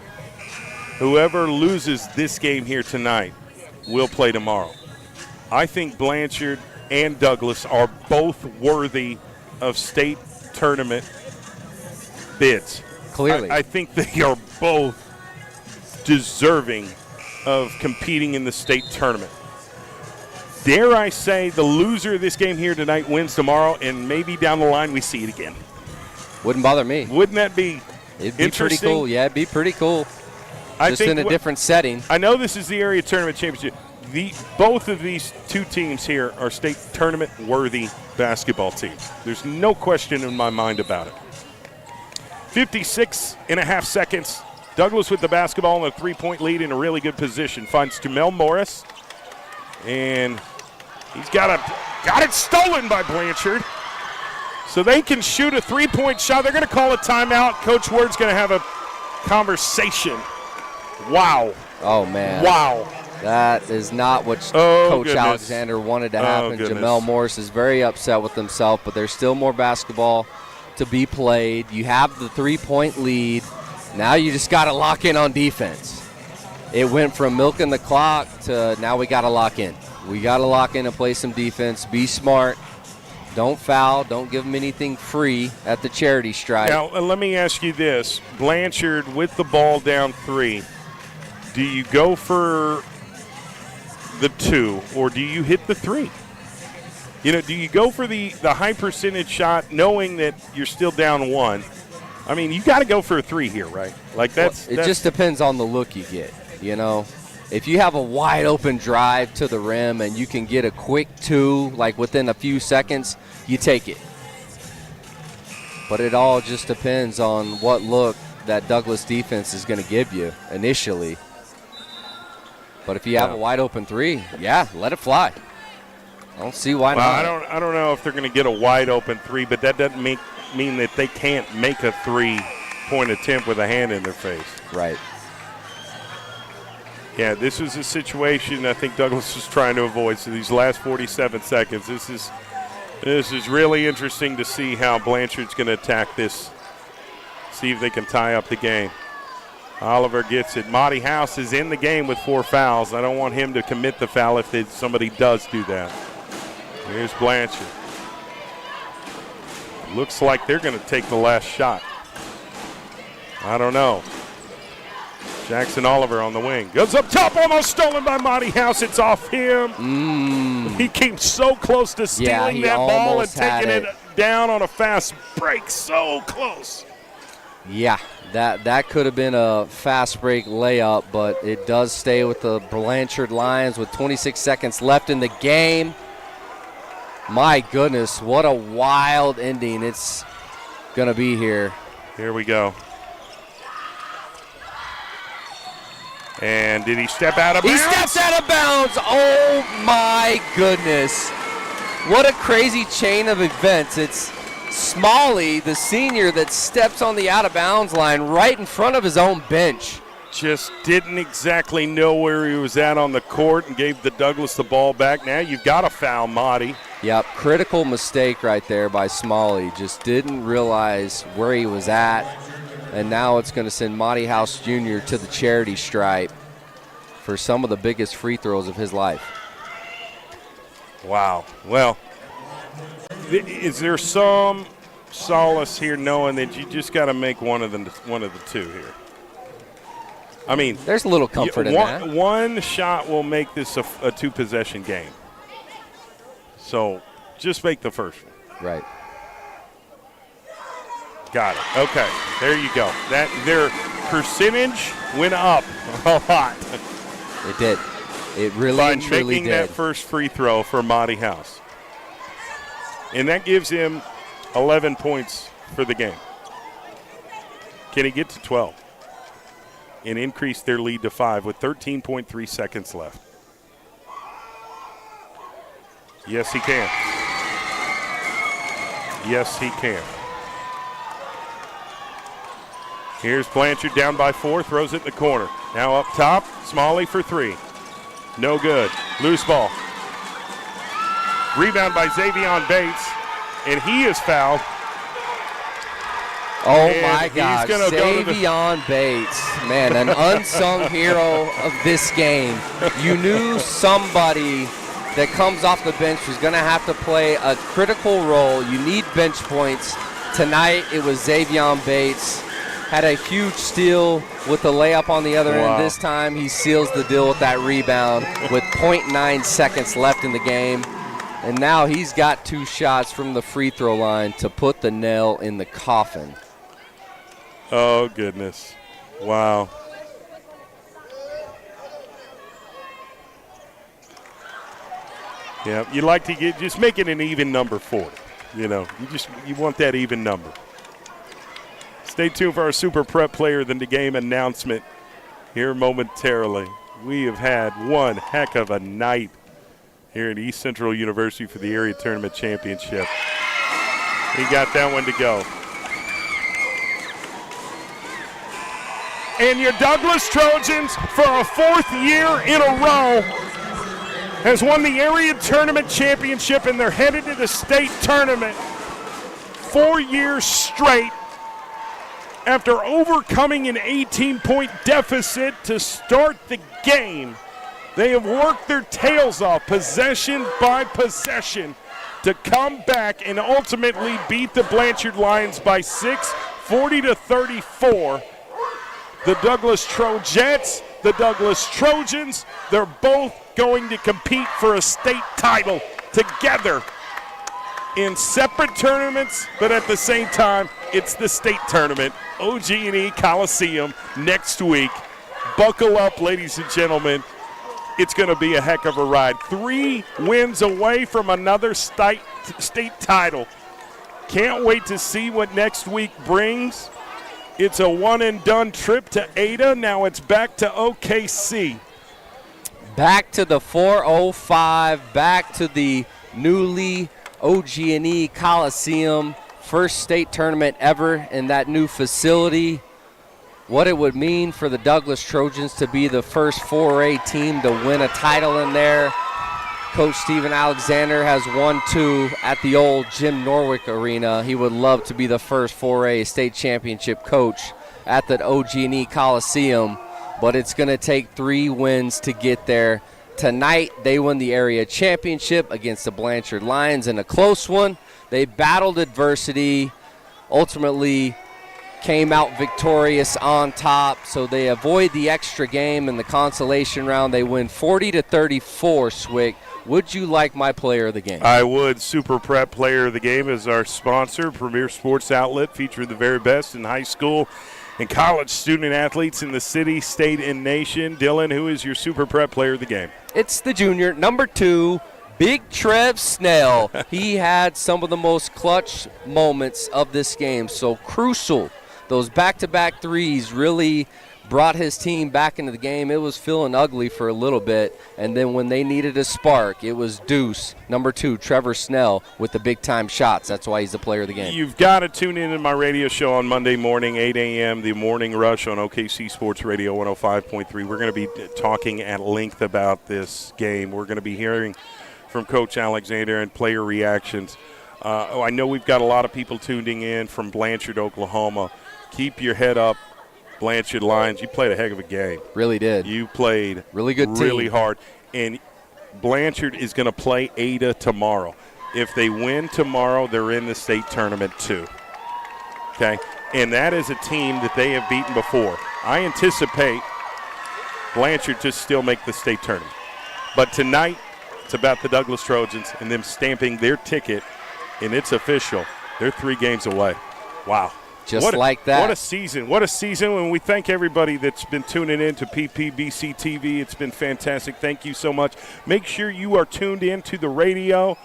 Whoever loses this game here tonight will play tomorrow. I think Blanchard and Douglas are both worthy of state tournament bids. Clearly. I think they are both deserving of competing in the state tournament. Dare I say the loser of this game here tonight wins tomorrow, and maybe down the line we see it again. Wouldn't bother me. Wouldn't that be It'd be interesting? pretty cool. Yeah, it'd be pretty cool. I Just think in a different setting. I know this is the area tournament championship. Both of these two teams here are state tournament-worthy basketball teams. There's no question in my mind about it. 56.5 seconds. Douglas with the basketball in a three-point lead in a really good position. Finds Jamel Morris. And he's got it stolen by Blanchard. So they can shoot a three-point shot. They're going to call a timeout. Coach Ward's going to have a conversation. Wow. Oh, man. Wow. That is not what Coach goodness. Alexander wanted to happen. Goodness. Jamel Morris is very upset with himself, but there's still more basketball to be played. You have the three-point lead. Now you just got to lock in on defense. It went from milking the clock to now we got to lock in. We got to lock in and play some defense. Be smart. Don't foul. Don't give them anything free at the charity stripe. Now, let me ask you this. Blanchard with the ball down 3. Do you go for the 2 or do you hit the 3? You know, do you go for the high percentage shot knowing that you're still down 1? I mean, you got to go for a 3 here, right? Like that's just depends on the look you get, you know. If you have a wide open drive to the rim and you can get a quick 2 like within a few seconds, you take it. But it all just depends on what look that Douglas defense is going to give you initially. But if you have a wide open 3, let it fly. I don't see why not. I don't know if they're going to get a wide open 3, but that doesn't mean that they can't make a 3-point attempt with a hand in their face. Right. Yeah, this was a situation I think Douglas was trying to avoid. So these last 47 seconds, this is really interesting to see how Blanchard's going to attack this. See if they can tie up the game. Oliver gets it. Monty House is in the game with 4 fouls. I don't want him to commit the foul if somebody does do that. Here's Blanchard. Looks like they're going to take the last shot. I don't know. Jackson Oliver on the wing. Goes up top, almost stolen by Monty House. It's off him. He came so close to stealing that ball and taking it down on a fast break. So close. Yeah, that could have been a fast break layup, but it does stay with the Blanchard Lions with 26 seconds left in the game. My goodness, what a wild ending it's going to be here. Here we go. And did he step out of bounds? He steps out of bounds. Oh, my goodness. What a crazy chain of events. It's Smalley, the senior, that steps on the out-of-bounds line right in front of his own bench. Just didn't exactly know where he was at on the court and gave the Douglas the ball back. Now you've got to foul Motti. Yep, critical mistake right there by Smalley. Just didn't realize where he was at. And now it's going to send Monty House Jr. to the charity stripe for some of the biggest free throws of his life. Wow. Well, is there some solace here knowing that you just got to make one of the two here? I mean, there's a little comfort in that. One shot will make this a two-possession game. So just make the first one. Right. Got it. Okay, there you go. That their percentage went up a lot. It did. It really by and truly making did. that first free throw for Monty House. And that gives him 11 points for the game. Can he get to 12 and increase their lead to 5 with 13.3 seconds left? Yes, he can. Yes, he can. Here's Blanchard down by 4, throws it in the corner. Now up top, Smalley for 3. No good. Loose ball. Rebound by Xavion Bates, and he is fouled. Oh, and my God. Xavion Bates, man, an unsung hero of this game. You knew somebody that comes off the bench was going to have to play a critical role. You need bench points. Tonight it was Xavion Bates. Had a huge steal with the layup on the other end. This time he seals the deal with that rebound with 0.9 seconds left in the game. And now he's got 2 shots from the free throw line to put the nail in the coffin. Oh, goodness. Wow. Yeah, you like to just make it an even number for it. You know, you want that even number. Stay tuned for our Super Prep Player of the Game announcement here momentarily. We have had one heck of a night here at East Central University for the Area Tournament Championship. He got that one to go. And your Douglas Trojans, for a 4th year in a row, has won the Area Tournament Championship, and they're headed to the state tournament 4 years straight. After overcoming an 18-point deficit to start the game, they have worked their tails off possession by possession to come back and ultimately beat the Blanchard Lions by 6, 40-34. The Douglas Trojets, the Douglas Trojans, they're both going to compete for a state title together in separate tournaments, but at the same time, it's the state tournament, OG&E Coliseum, next week. Buckle up, ladies and gentlemen. It's going to be a heck of a ride. 3 wins away from another state title. Can't wait to see what next week brings. It's a one-and-done trip to Ada. Now it's back to OKC. Back to the 405, back to the newly OG&E Coliseum, first state tournament ever in that new facility. What it would mean for the Douglas Trojans to be the first 4A team to win a title in there. Coach Steven Alexander has won 2 at the old Jim Norwick Arena. He would love to be the first 4A state championship coach at the OG&E Coliseum, but it's going to take 3 wins to get there. Tonight, they won the area championship against the Blanchard Lions in a close one. They battled adversity, ultimately came out victorious on top, so they avoid the extra game in the consolation round. They win 40-34, Swick. Would you like my player of the game? I would. Super Prep Player of the Game is our sponsor, premier sports outlet featuring the very best in high school and college student athletes in the city, state, and nation. Dylan, who is your Super Prep Player of the Game? It's the junior, number 2, Big Trev Snell. He had some of the most clutch moments of this game, so crucial. Those back-to-back threes really brought his team back into the game. It was feeling ugly for a little bit, and then when they needed a spark, it was Deuce, number 2, Trevor Snell, with the big-time shots. That's why he's the player of the game. You've got to tune in my radio show on Monday morning, 8 a.m., the Morning Rush on OKC Sports Radio 105.3. We're going to be talking at length about this game. We're going to be hearing from Coach Alexander and player reactions. I know we've got a lot of people tuning in from Blanchard, Oklahoma. Keep your head up, Blanchard Lions. You played a heck of a game. Really did. You played really good, really team. Hard. And Blanchard is going to play Ada tomorrow. If they win tomorrow, they're in the state tournament too. Okay? And that is a team that they have beaten before. I anticipate Blanchard to still make the state tournament. But tonight, it's about the Douglas Trojans and them stamping their ticket, and it's official. They're 3 games away. Wow. Just like that. What a season. What a season. And we thank everybody that's been tuning in to PPBC TV. It's been fantastic. Thank you so much. Make sure you are tuned in to the radio.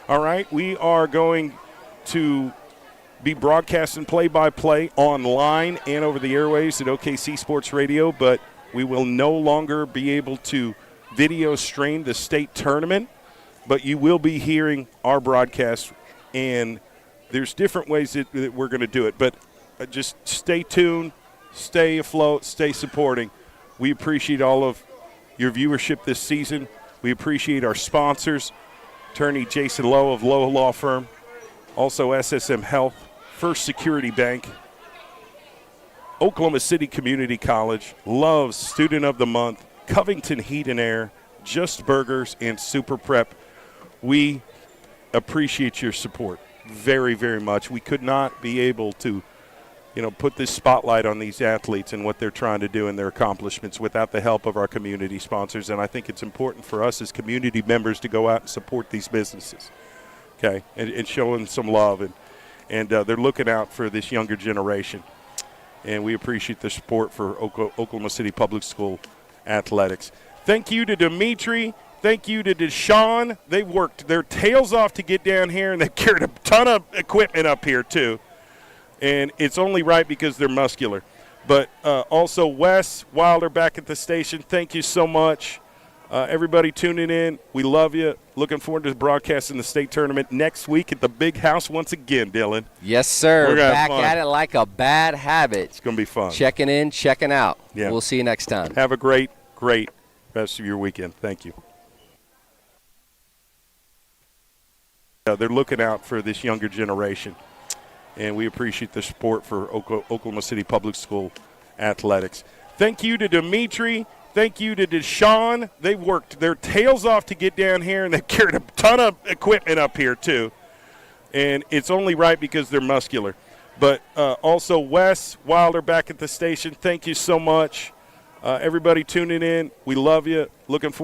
All right. We are going to be broadcasting play-by-play online and over the airwaves at OKC Sports Radio, but we will no longer be able to video stream the state tournament, but you will be hearing our broadcast, and there's different ways that we're going to do it. But just stay tuned, stay afloat, stay supporting. We appreciate all of your viewership this season. We appreciate our sponsors, Attorney Jason Lowe of Lowe Law Firm, also SSM Health, First Security Bank, Oklahoma City Community College, Love's Student of the Month, Covington Heat and Air, Just Burgers, and Super Prep. We appreciate your support very, very much. We could not be able to, put this spotlight on these athletes and what they're trying to do and their accomplishments without the help of our community sponsors. And I think it's important for us as community members to go out and support these businesses, okay, and show them some love. And they're looking out for this younger generation. And we appreciate the support for Oklahoma City Public School athletics. Thank you to Dimitri. Thank you to Deshaun. They've worked their tails off to get down here, and they've carried a ton of equipment up here too. And it's only right because they're muscular. But also Wes Wilder back at the station. Thank you so much. Everybody tuning in, we love you. Looking forward to broadcasting the state tournament next week at the Big House once again, Dylan. Yes, sir. We're gonna back at it like a bad habit. It's going to be fun. Checking in, checking out. Yeah. We'll see you next time. Have a great, great rest of your weekend. Thank you. They're looking out for this younger generation, and we appreciate the support for Oklahoma City Public School athletics. Thank you to Dimitri. Thank you to Deshaun. They've worked their tails off to get down here, and they've carried a ton of equipment up here too. And it's only right because they're muscular. But also Wes Wilder back at the station. Thank you so much. Everybody tuning in, we love you. Looking forward